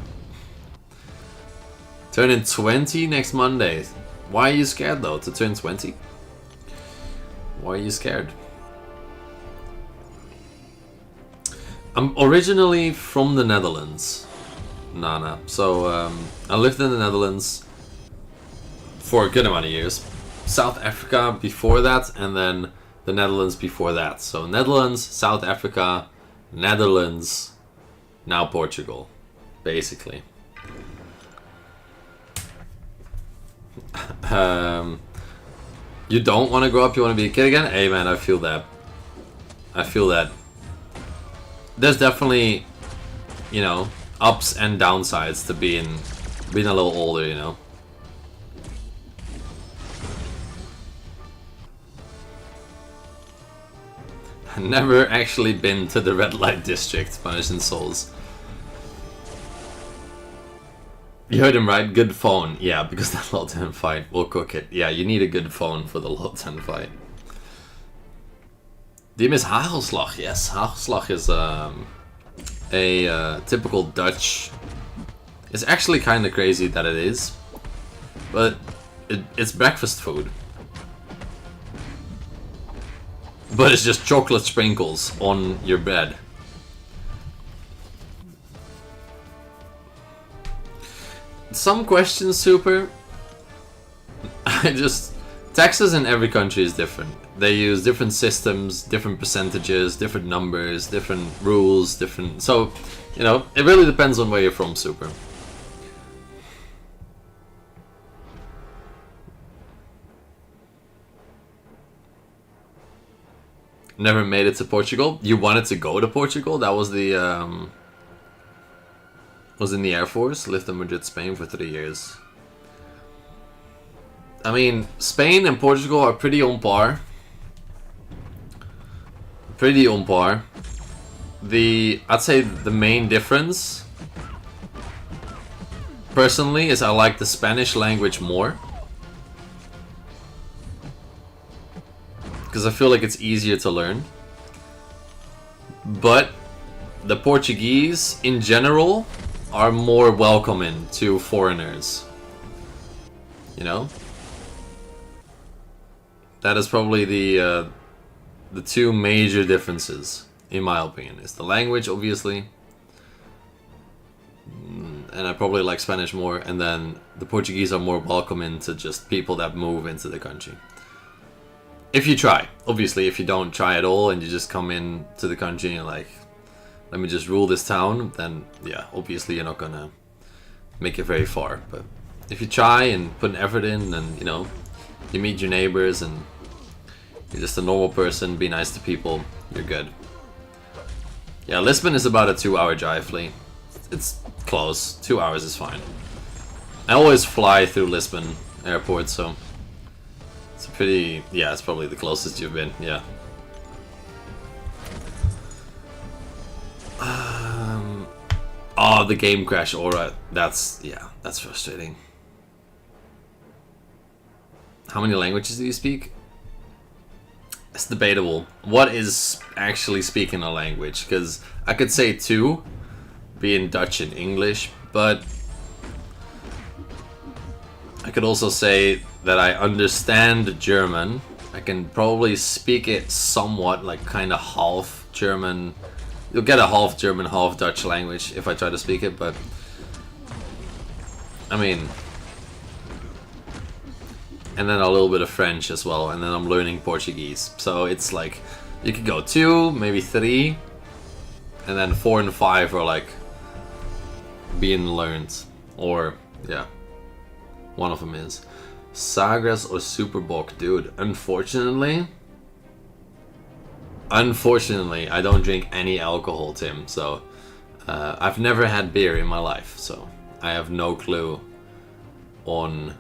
Turning 20 next Monday. Why are you scared, though, to turn 20? Why are you scared? I'm originally from the Netherlands, Nana. So, I lived in the Netherlands for a good amount of years. South Africa before that, and then the Netherlands before that. So, Netherlands, South Africa, Netherlands, now Portugal, basically. You don't want to grow up, you want to be a kid again? Hey man, I feel that. I feel that. There's definitely, you know, ups and downsides to being a little older, you know. I've never actually been to the red light district, Punishing Souls. You heard him right, good phone. Yeah, because that Lotan fight will cook it. Yeah, you need a good phone for the Lotan fight. Do you miss Hagelslag? Yes, Hagelslag is a typical Dutch. It's actually kind of crazy that it is, but it's breakfast food. But it's just chocolate sprinkles on your bread. Some questions, Super. Taxes in every country is different. They use different systems, different percentages, different numbers, different rules, different... So, you know, it really depends on where you're from, Super. Never made it to Portugal. You wanted to go to Portugal? That was the, was in the Air Force. Lived in Madrid, Spain for 3 years. I mean, Spain and Portugal are pretty on par. Pretty on par. I'd say the main difference, personally, is I like the Spanish language more. Because I feel like it's easier to learn. But the Portuguese, in general, are more welcoming to foreigners. You know? That is probably the two major differences, in my opinion. Is the language, obviously. And I probably like Spanish more. And then the Portuguese are more welcoming to just people that move into the country. If you try. Obviously, if you don't try at all and you just come in to the country and you're like, let me just rule this town, then yeah, obviously you're not gonna make it very far. But if you try and put an effort in and, you know, you meet your neighbors and you're just a normal person, be nice to people, you're good. Yeah, Lisbon is about a 2-hour drive, Lee. It's close. 2 hours is fine. I always fly through Lisbon airport, so it's a pretty... yeah, it's probably the closest you've been, yeah. Oh, the game crash aura. That's frustrating. How many languages do you speak? It's debatable. What is actually speaking a language? Because I could say two, being Dutch and English, but I could also say that I understand German. I can probably speak it somewhat, like kind of half German. You'll get a half German, half Dutch language if I try to speak it, but I mean, and then a little bit of French as well, and then I'm learning Portuguese. So it's like, you could go 2, maybe 3, and then 4 and 5 are like being learned. Or, yeah, one of them is. Sagres or Superbock, dude, unfortunately, I don't drink any alcohol, Tim, so I've never had beer in my life, so I have no clue on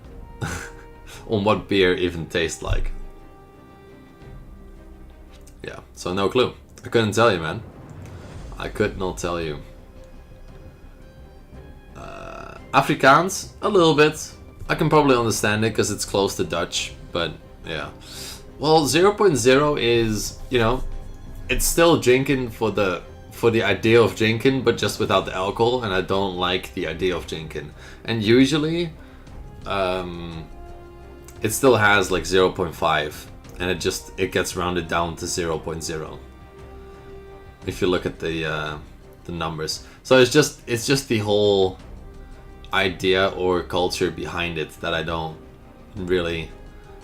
on what beer even tastes like. Yeah, so no clue. I couldn't tell you, man. I could not tell you. Afrikaans, a little bit. I can probably understand it because it's close to Dutch, but yeah. Well, 0.0 is, you know, it's still drinking for the idea of drinking, but just without the alcohol, and I don't like the idea of drinking. And usually, it still has like 0.5, and it gets rounded down to 0.0. If you look at the numbers, so it's just the whole idea or culture behind it that I don't really.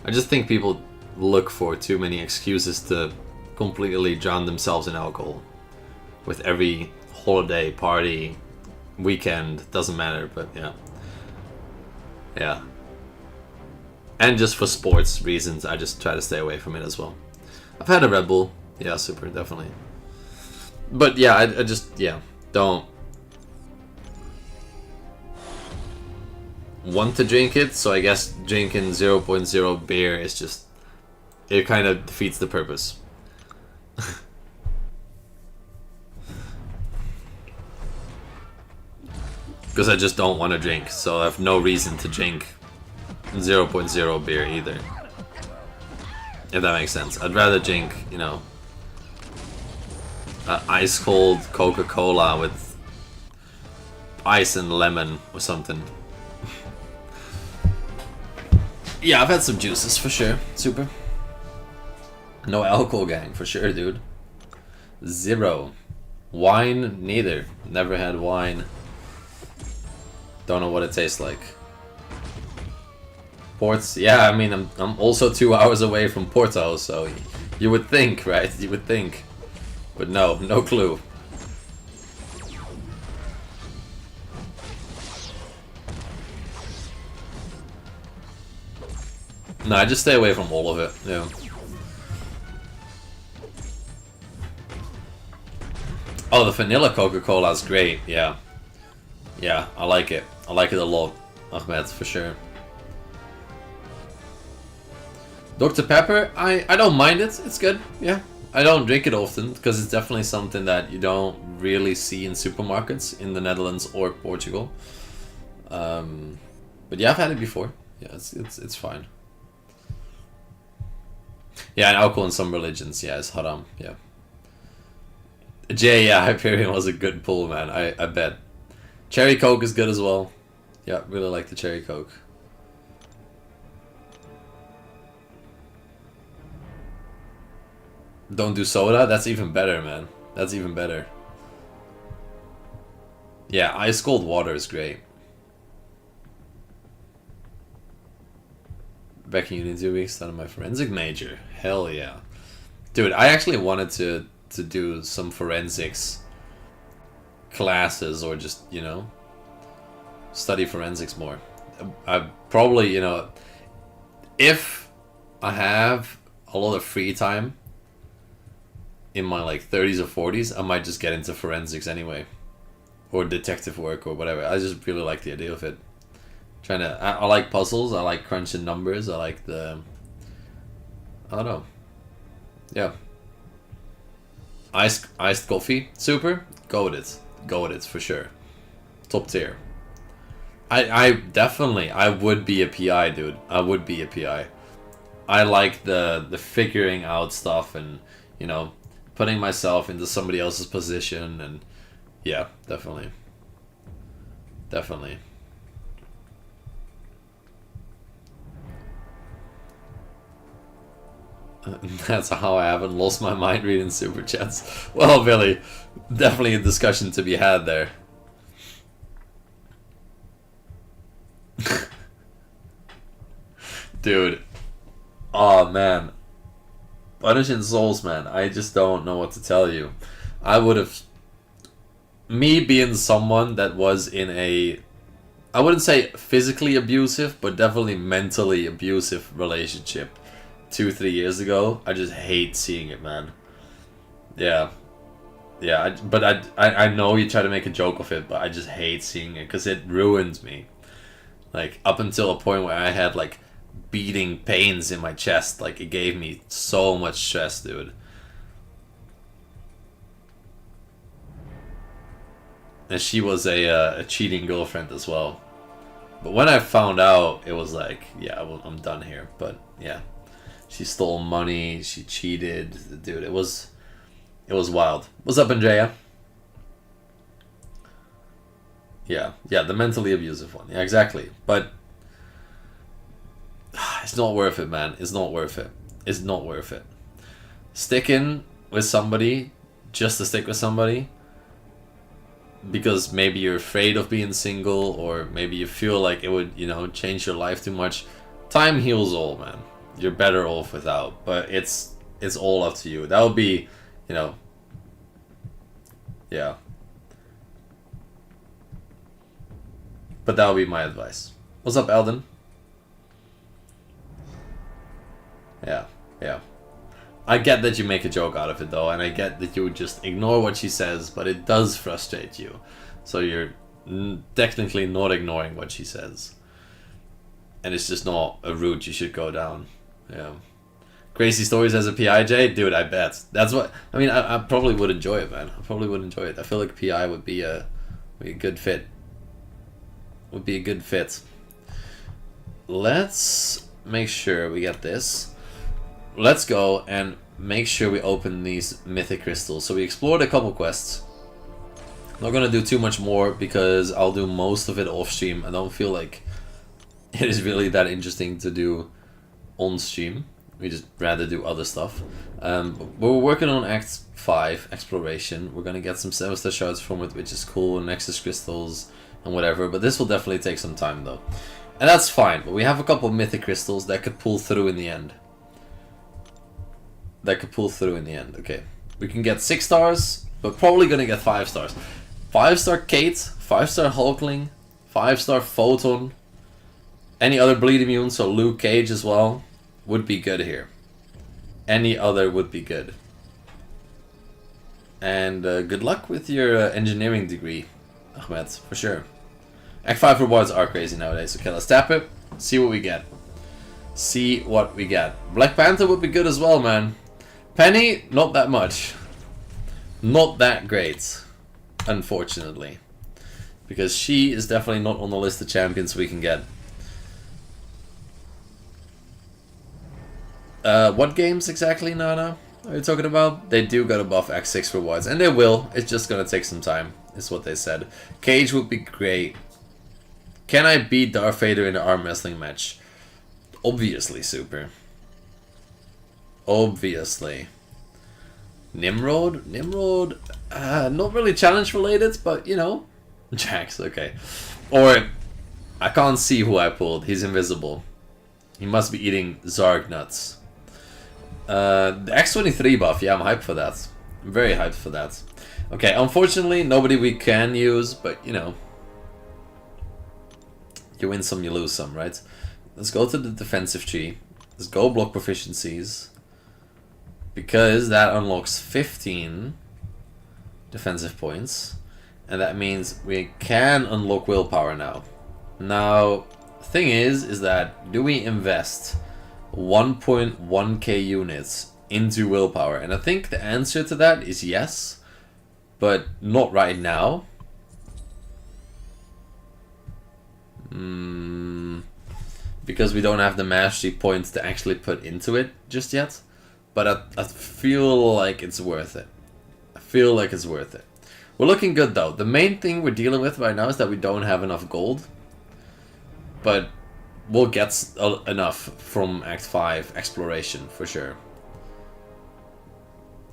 I just think people look for too many excuses to completely drown themselves in alcohol with every holiday, party, weekend, doesn't matter, but yeah, and just for sports reasons I just try to stay away from it as well. I've had a Red Bull, yeah, super, definitely, but yeah, I just don't want to drink it, so I guess drinking 0.0 beer is just, it kind of defeats the purpose. Because I just don't want to drink, so I have no reason to drink 0.0 beer either. If that makes sense. I'd rather drink, you know, ice cold Coca-Cola with ice and lemon or something. Yeah, I've had some juices for sure. Super. No alcohol, gang, for sure, dude. 0. Wine, neither. Never had wine. Don't know what it tastes like. Ports, yeah, I mean, I'm also 2 hours away from Porto, so you would think, right? You would think. But no clue. No, I just stay away from all of it, yeah. Oh, the vanilla Coca-Cola is great, yeah. Yeah, I like it. I like it a lot, Ahmed, for sure. Dr. Pepper, I don't mind it. It's good, yeah. I don't drink it often, because it's definitely something that you don't really see in supermarkets in the Netherlands or Portugal. But yeah, I've had it before. Yeah, it's fine. Yeah, and alcohol in some religions, yeah, is haram, yeah. Jay, yeah, Hyperion was a good pull, man, I bet. Cherry Coke is good as well. Yeah, really like the Cherry Coke. Don't do soda? That's even better, man. That's even better. Yeah, ice cold water is great. Back in uni 2 weeks, started my forensic major. Hell yeah. Dude, I actually wanted to do some forensics classes, or just, you know, study forensics more. I probably, you know, if I have a lot of free time in my like 30s or 40s, I might just get into forensics anyway, or detective work or whatever. I just really like the idea of it. I like puzzles, I like crunching numbers, I like the, I don't know. Yeah. Iced coffee, super. Go with it for sure. Top tier. I definitely, I would be a PI, dude. I would be a PI. I like the figuring out stuff and, you know, putting myself into somebody else's position, and yeah, definitely. Definitely. That's how I haven't lost my mind reading super chats. Well, Billy, definitely a discussion to be had there. Dude. Oh, man. Punishing Souls, man. I just don't know what to tell you. I would have... Me being someone that was in a... I wouldn't say physically abusive, but definitely mentally abusive relationship 2-3 years ago. I just hate seeing it, man. Yeah. Yeah, I know you try to make a joke of it, but I just hate seeing it because it ruined me. Like, up until a point where I had, like, beating pains in my chest. Like, it gave me so much stress, dude. And she was a cheating girlfriend as well. But when I found out, it was like, yeah, I'm done here. But, yeah. She stole money, she cheated. Dude, it was wild. What's up, Andrea? Yeah, the mentally abusive one. Yeah, exactly. But it's not worth it, man. It's not worth it. It's not worth it. Sticking with somebody just to stick with somebody because maybe you're afraid of being single, or maybe you feel like it would, you know, change your life too much. Time heals all, man. You're better off without. But it's all up to you. That would be, you know, yeah. But that would be my advice. What's up, Eldon? Yeah. I get that you make a joke out of it, though, and I get that you would just ignore what she says, but it does frustrate you. So you're technically not ignoring what she says. And it's just not a route you should go down. Yeah. Crazy stories as a PIJ? Dude, I bet. That's what... I mean, I probably would enjoy it, man. I probably would enjoy it. I feel like PI would be a good fit. Would be a good fit. Let's make sure we get this. Let's go and make sure we open these mythic crystals. So we explored a couple quests. Not gonna do too much more because I'll do most of it off stream. I don't feel like it is really that interesting to do on stream. We just rather do other stuff. We're working on Act 5, Exploration. We're gonna get some 7-star shards from it, which is cool, Nexus crystals and whatever. But this will definitely take some time though. And that's fine. But we have a couple of mythic crystals that could pull through in the end. Okay. We can get 6 stars, but probably gonna get 5 stars. 5-star Kate, 5-star Hulkling, 5-star Photon. Any other bleed immune, so Luke Cage as well, would be good here. Any other would be good. And good luck with your engineering degree, Ahmed, for sure. Act 5 rewards are crazy nowadays. Okay, let's tap it. See what we get. Black Panther would be good as well, man. Penny, not that much. Not that great, unfortunately. Because she is definitely not on the list of champions we can get. What games exactly, Nana, are you talking about? They do got to buff Act 6 rewards, and they will. It's just gonna take some time, is what they said. Cage would be great. Can I beat Darth Vader in an arm wrestling match? Obviously, Super. Obviously. Nimrod, not really challenge related, but you know, Jax, okay. Or, I can't see who I pulled. He's invisible. He must be eating Zarg nuts. The X23 buff, yeah, I'm hyped for that. I'm very hyped for that. Okay, unfortunately, nobody we can use, but you know, you win some, you lose some, right? Let's go to the defensive tree. Let's go block proficiencies. Because that unlocks 15 defensive points. And that means we can unlock willpower now. Now, the thing is that do we invest 1.1k units into willpower? And I think the answer to that is yes. But not right now. because we don't have the mastery points to actually put into it just yet. But I feel like it's worth it. I feel like it's worth it. We're looking good though. The main thing we're dealing with right now is that we don't have enough gold. But we'll get enough from Act 5 exploration for sure.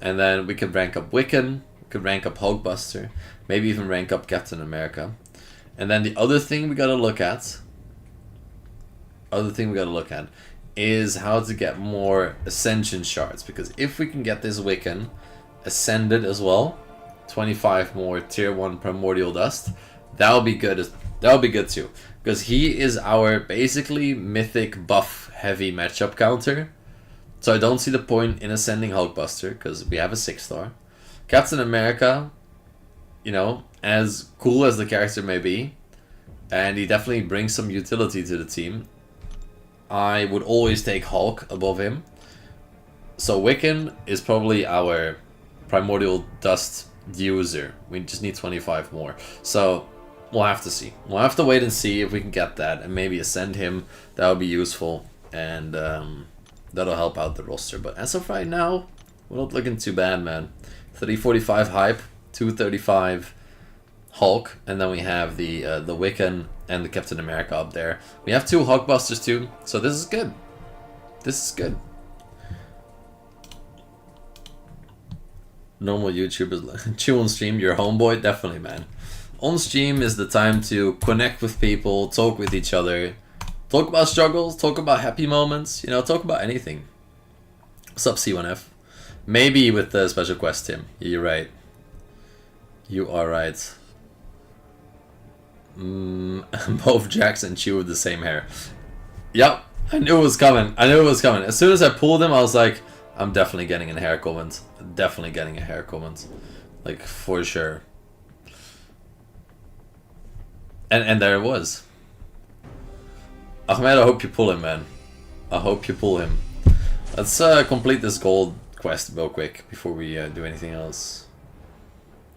And then we could rank up Wiccan, we could rank up Hulkbuster, maybe even rank up Captain America. And then the other thing we gotta look at, is how to get more Ascension shards. Because if we can get this Wiccan ascended as well, 25 more tier 1 primordial dust, that'll be good. That'll be good too. Because he is our basically mythic buff heavy matchup counter. So I don't see the point in ascending Hulkbuster, because we have a 6-star. Captain America, you know, as cool as the character may be, and he definitely brings some utility to the team, I would always take Hulk above him. So Wiccan is probably our primordial dust user. We just need 25 more. So we'll have to see. We'll have to wait and see if we can get that and maybe ascend him. That would be useful, and that'll help out the roster. But as of right now, we're not looking too bad, man. 345 hype, 235 Hulk, and then we have the Wiccan and the Captain America up there. We have 2 Hulkbusters too, so this is good. This is good. Normal YouTubers chew on stream. Your homeboy, definitely, man. On stream is the time to connect with people, talk with each other, talk about struggles, talk about happy moments, you know, talk about anything. What's up, C1F? Maybe with the special quest, Tim. You're right. You are right. Both Jax and Chew with the same hair. Yep, I knew it was coming. I knew it was coming. As soon as I pulled him, I was like, I'm definitely getting a hair comment. Definitely getting a hair comment. Like, for sure. And there it was. Ahmed, I hope you pull him, man. I hope you pull him. Let's complete this gold quest real quick before we do anything else.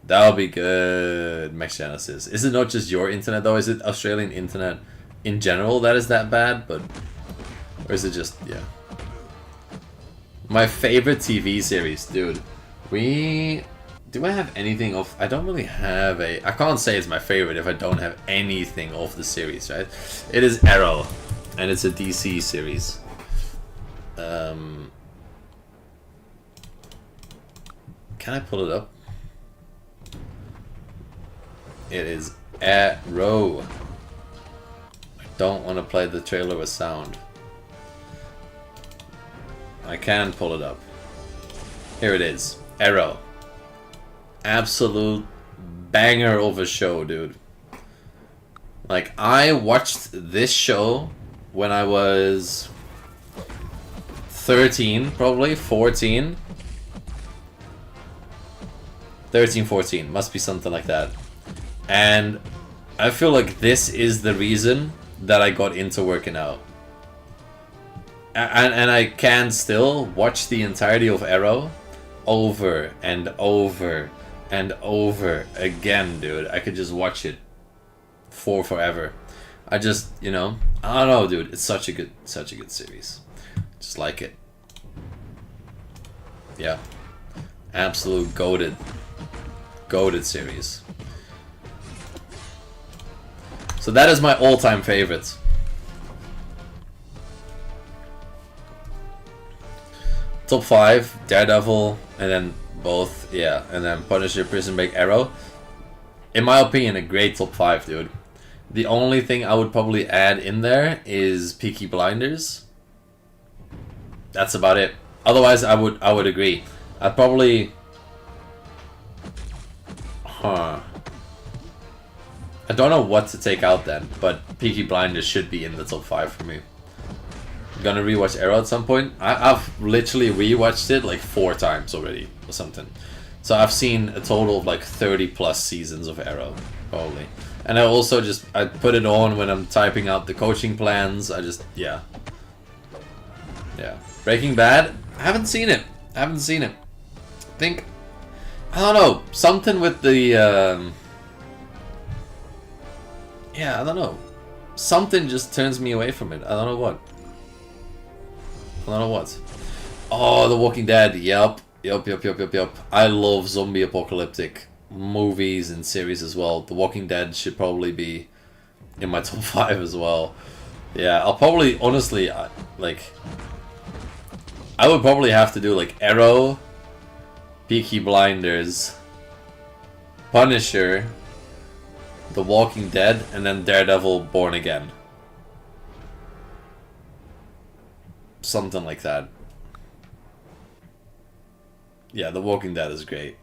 That'll be good, Max Genesis. Is it not just your internet though? Is it Australian internet in general that is that bad? But or is it just, yeah. My favorite TV series, dude. Do I have anything of... I don't really have a... I can't say it's my favorite if I don't have anything of the series, right? It is Arrow, and it's a DC series. Can I pull it up? It is Arrow. I don't want to play the trailer with sound. I can pull it up. Here it is. Arrow. Absolute banger of a show, dude. Like, I watched this show when I was 13, probably 14. 13, 14, must be something like that. And I feel like this is the reason that I got into working out. And I can still watch the entirety of Arrow over and over and over again, dude. I could just watch it for forever. I just, you know, I don't know, dude. It's such a good series. Just like it. Yeah. Absolute goated series. So that is my all-time favorite. Top 5, Daredevil, and then both, yeah, and then Punisher, Prison Break, Arrow. In my opinion, a great top 5, dude. The only thing I would probably add in there is Peaky Blinders. That's about it. Otherwise, I would agree. I'd probably... I don't know what to take out then, but Peaky Blinders should be in the top 5 for me. Gonna rewatch Arrow at some point. I've literally rewatched it like 4 times already or something. So I've seen a total of like 30 plus seasons of Arrow, probably. And I also I put it on when I'm typing out the coaching plans. Yeah. Breaking Bad, I haven't seen it. I think, I don't know, something with the, yeah, I don't know. something just turns me away from it. I don't know what. I don't know what. Oh, The Walking Dead. Yep. I love zombie apocalyptic movies and series as well. The Walking Dead should probably be in my top 5 as well. Yeah, I'll probably, honestly, like, I would probably have to do like Arrow, Peaky Blinders, Punisher, The Walking Dead, and then Daredevil Born Again. Something like that. Yeah, The Walking Dead is great.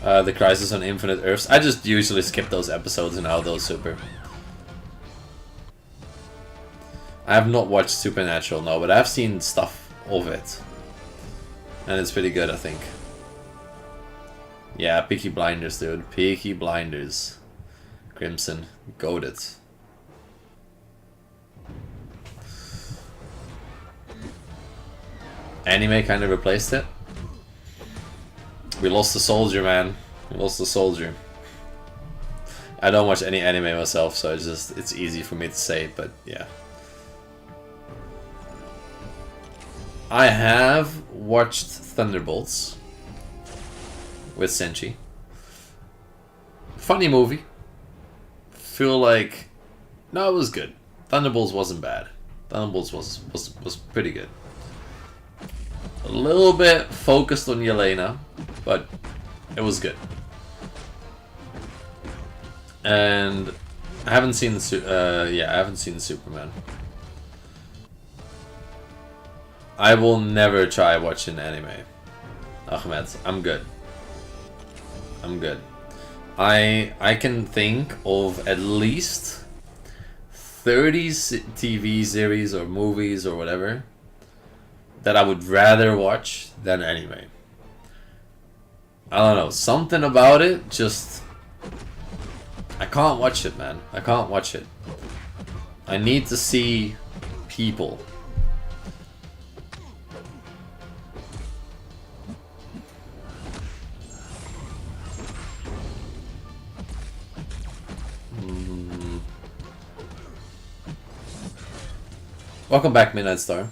The Crisis on Infinite Earths. I just usually skip those episodes and how those super. I have not watched Supernatural, no, but I've seen stuff of it. And it's pretty good, I think. Yeah, Peaky Blinders, dude. Peaky Blinders. Crimson. Goated. Anime kind of replaced it. We lost the soldier, man. We lost the soldier. I don't watch any anime myself, so it's easy for me to say, but yeah. I have watched Thunderbolts with Senshi. Funny movie. Feel like no, it was good. Thunderbolts wasn't bad. Thunderbolts was pretty good. A little bit focused on Yelena, but it was good. And I haven't seen the I haven't seen Superman. I will never try watching anime. Ahmed, I'm good. I'm good. I can think of at least 30 TV series or movies or whatever that I would rather watch than anime. I don't know, something about it just... I can't watch it, man. I can't watch it. I need to see people. Welcome back, Midnight Star.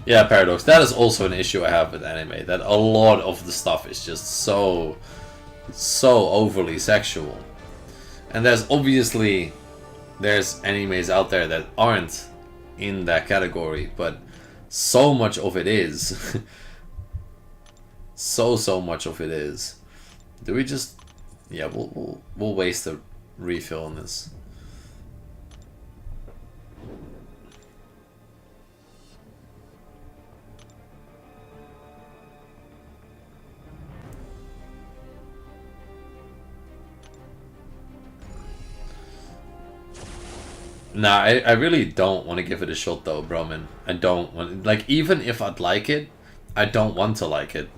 Yeah, Paradox. That is also an issue I have with anime. That a lot of the stuff is just so overly sexual. And there's obviously... there's animes out there that aren't in that category, but so much of it is. so much of it is. Do we just... yeah, we'll waste a refill on this. Nah, I really don't want to give it a shot though, Broman. I don't want... like, even if I'd like it, I don't want to like it.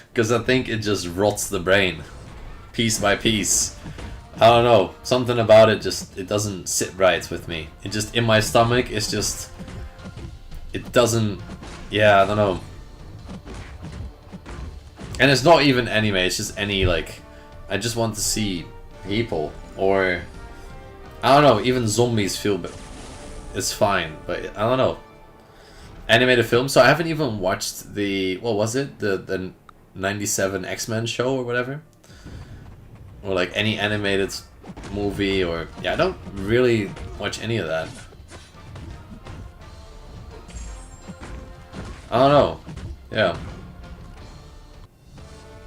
Because I think it just rots the brain. Piece by piece. I don't know. Something about it just... it doesn't sit right with me. It just... in my stomach, it's just... it doesn't... yeah, I don't know. And it's not even anime, it's just any, like... I just want to see people. Or... I don't know, even zombies feel... it's fine, but I don't know. Animated film, so I haven't even watched the... what was it? The 97 X-Men show or whatever? Or like any animated movie or... yeah, I don't really watch any of that. I don't know. Yeah.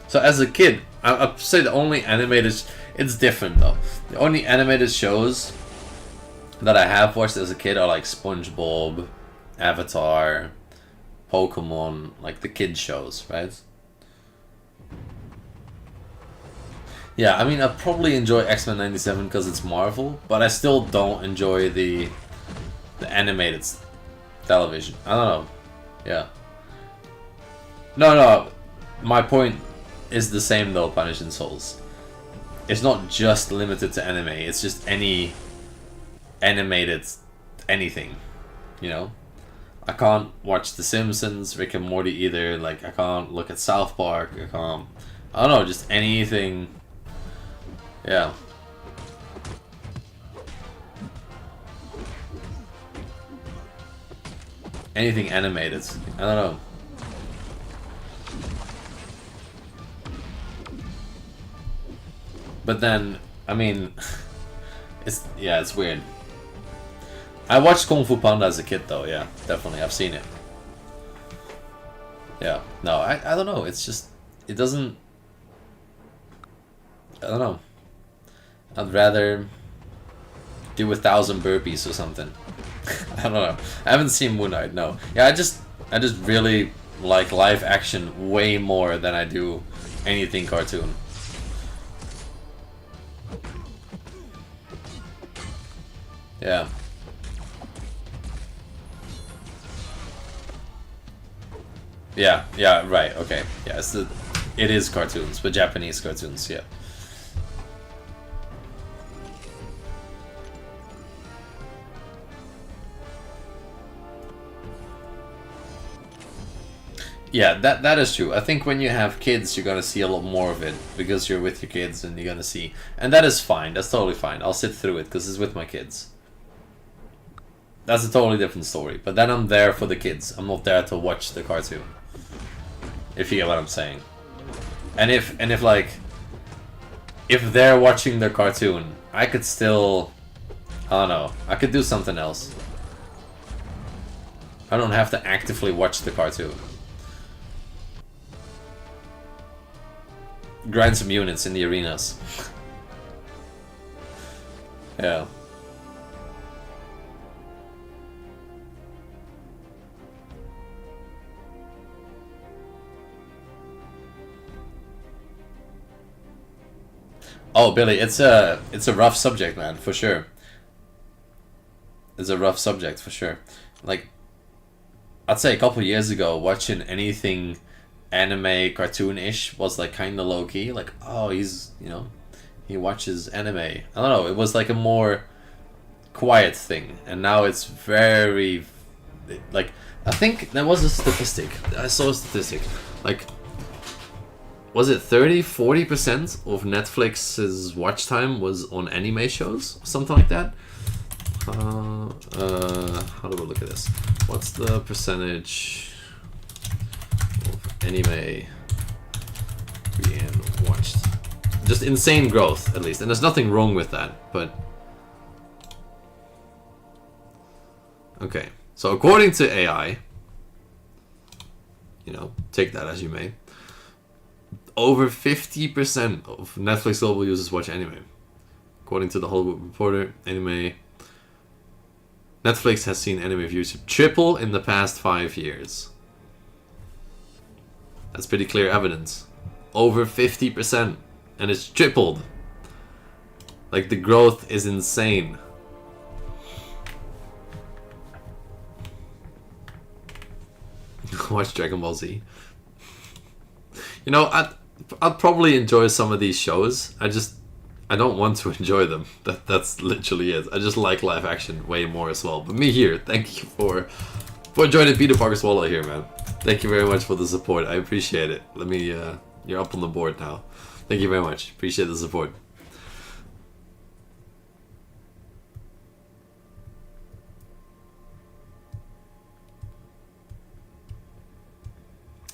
So as a kid, I'd say the only animated... it's different though. The only animated shows that I have watched as a kid are like SpongeBob, Avatar, Pokemon, like the kids shows, right? Yeah, I mean, I probably enjoy X-Men 97 because it's Marvel, but I still don't enjoy the animated television. I don't know. Yeah. No, my point is the same though, Punishing Souls. It's not just limited to anime, it's just any animated anything, you know? I can't watch The Simpsons, Rick and Morty either. Like, I can't look at South Park. I don't know, just anything. Yeah. Anything animated. I don't know. But then, I mean, it's weird. I watched Kung Fu Panda as a kid, though. Yeah, definitely, I've seen it. Yeah, no, I don't know. It's just, it doesn't. I don't know. I'd rather do 1,000 burpees or something. I don't know. I haven't seen Moon Knight. No. Yeah, I just really like live action way more than I do anything cartoon. Yeah. Yeah, right, okay. Yeah, it is cartoons, but Japanese cartoons, yeah. Yeah, that is true. I think when you have kids, you're gonna see a lot more of it because you're with your kids and you're gonna see, and that is fine. That's totally fine. I'll sit through it because it's with my kids. That's a totally different story. But then I'm there for the kids. I'm not there to watch the cartoon. If you get what I'm saying. And if like, if they're watching the cartoon, I could still, I don't know, I could do something else. I don't have to actively watch the cartoon. Grind some units in the arenas. Yeah. Oh, Billy, it's a rough subject, man, for sure. It's a rough subject for sure. Like, I'd say a couple years ago, watching anything anime cartoon-ish was like kind of low-key. Like, oh, he's, he watches anime. I don't know, it was like a more quiet thing. And now it's very, like, I think there was a statistic. I saw a statistic. Like, was it 30-40% of Netflix's watch time was on anime shows? Something like that? How do we look at this? What's the percentage of anime being watched? Just insane growth, at least. And there's nothing wrong with that, but... Okay, so according to AI, take that as you may, over 50% of Netflix global users watch anime. According to the Hollywood Reporter, Netflix has seen anime viewership triple in the past 5 years. That's pretty clear evidence. Over 50%. And it's tripled. Like, the growth is insane. Watch Dragon Ball Z. I'd probably enjoy some of these shows. I don't want to enjoy them. That's literally it. I just like live action way more as well. But me here, thank you for joining Peter Parker Swallow here, man. Thank you very much for the support. I appreciate it. You're up on the board now. Thank you very much. Appreciate the support.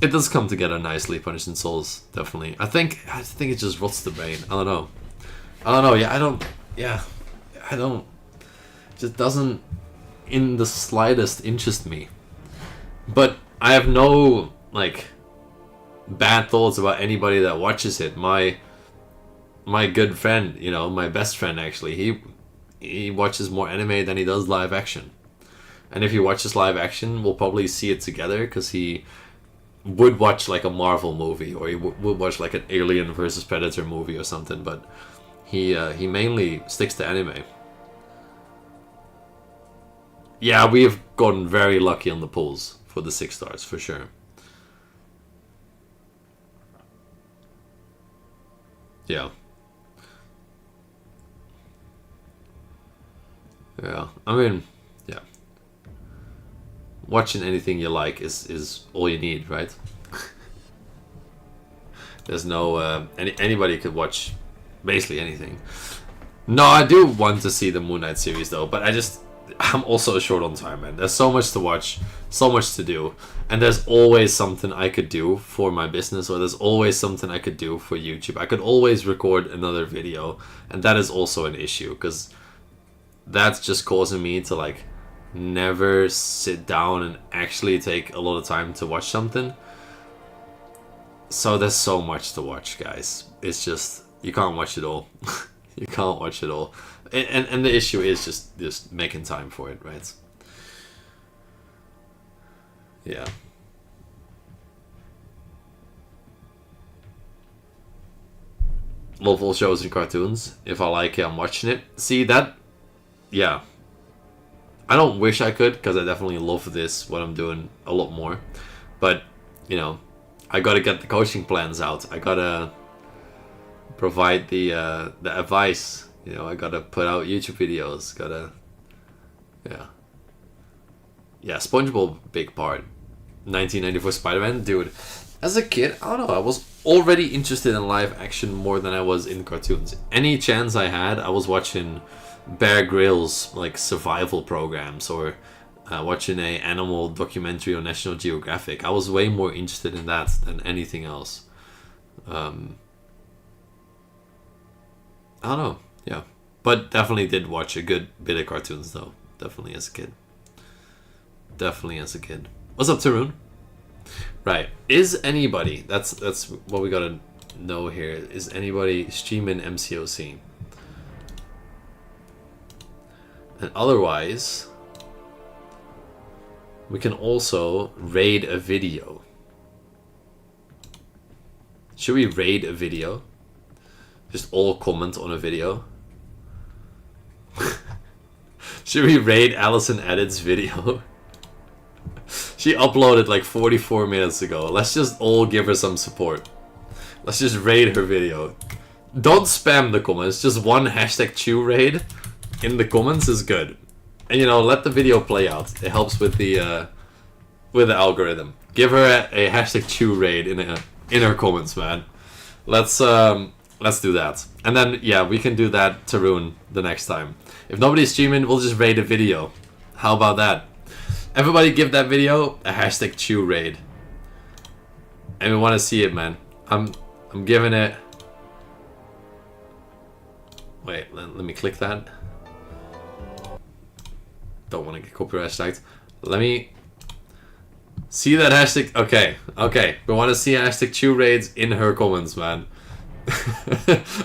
It does come together nicely, Punishing Souls, definitely. I think it just rots the brain. I don't know. Yeah, I don't. It just doesn't in the slightest interest me. But I have no, like, bad thoughts about anybody that watches it. My good friend, my best friend actually, he watches more anime than he does live action. And if he watches live action, we'll probably see it together because he would watch like a Marvel movie, or he would watch like an Alien versus Predator movie or something, but he mainly sticks to anime. Yeah, we've gotten very lucky on the polls for the 6 stars, for sure. Yeah. Yeah, I mean, yeah. watching anything you like is all you need, right? There's no anybody could watch basically anything. No, I do want to see the Moon Knight series though, but I'm also short on time, man. There's so much to watch, so much to do, and there's always something I could do for my business, or there's always something I could do for YouTube. I could always record another video, and that is also an issue, because that's just causing me to like never sit down and actually take a lot of time to watch something. So there's so much to watch, guys. It's just, you can't watch it all. You can't watch it all. And the issue is just making time for it, right? Yeah. Love all shows and cartoons. If I like it, I'm watching it. See, that... Yeah. I don't wish I could, because I definitely love this, what I'm doing, a lot more. But, you know, I gotta get the coaching plans out. I gotta provide the advice. You know, I gotta put out YouTube videos. Yeah, SpongeBob, big part. 1994 Spider-Man, dude. As a kid, I don't know, I was already interested in live action more than I was in cartoons. Any chance I had, I was watching Bear Grylls, like, survival programs, or watching a animal documentary on National Geographic. I was way more interested in that than anything else. I don't know. Yeah, but definitely did watch a good bit of cartoons though. Definitely as a kid. What's up, Tarun? Right. Is anybody? That's what we gotta know here. Is anybody streaming MCOC? And otherwise, we can also raid a video. Should we raid a video? Just all comment on a video. Should we raid Allison Edit's video? She uploaded like 44 minutes ago. Let's just all give her some support. Let's just raid her video. Don't spam the comments. Just one hashtag chew raid in the comments is good. And you know, let the video play out. It helps with the algorithm. Give her a hashtag chew raid in her comments, man. Let's do that. And then, yeah, we can do that, Tarun, the next time. If nobody's streaming, we'll just raid a video. How about that? Everybody give that video a hashtag chew raid. And we want to see it, man. I'm giving it... Wait, let me click that. Don't want to get copyright striked. Let me... See that hashtag... Okay. We want to see hashtag chew raids in her comments, man.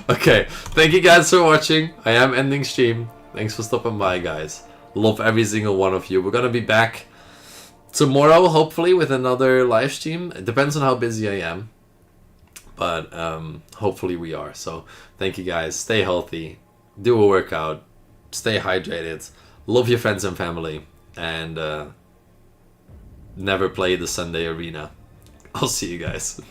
Okay, thank you guys for watching. I am ending stream. Thanks for stopping by, guys. Love every single one of you. We're gonna be back tomorrow, hopefully, with another live stream. It depends on how busy I am, but hopefully we are. So thank you guys. Stay healthy, do a workout, stay hydrated, love your friends and family, and never play the Sunday arena. I'll see you guys.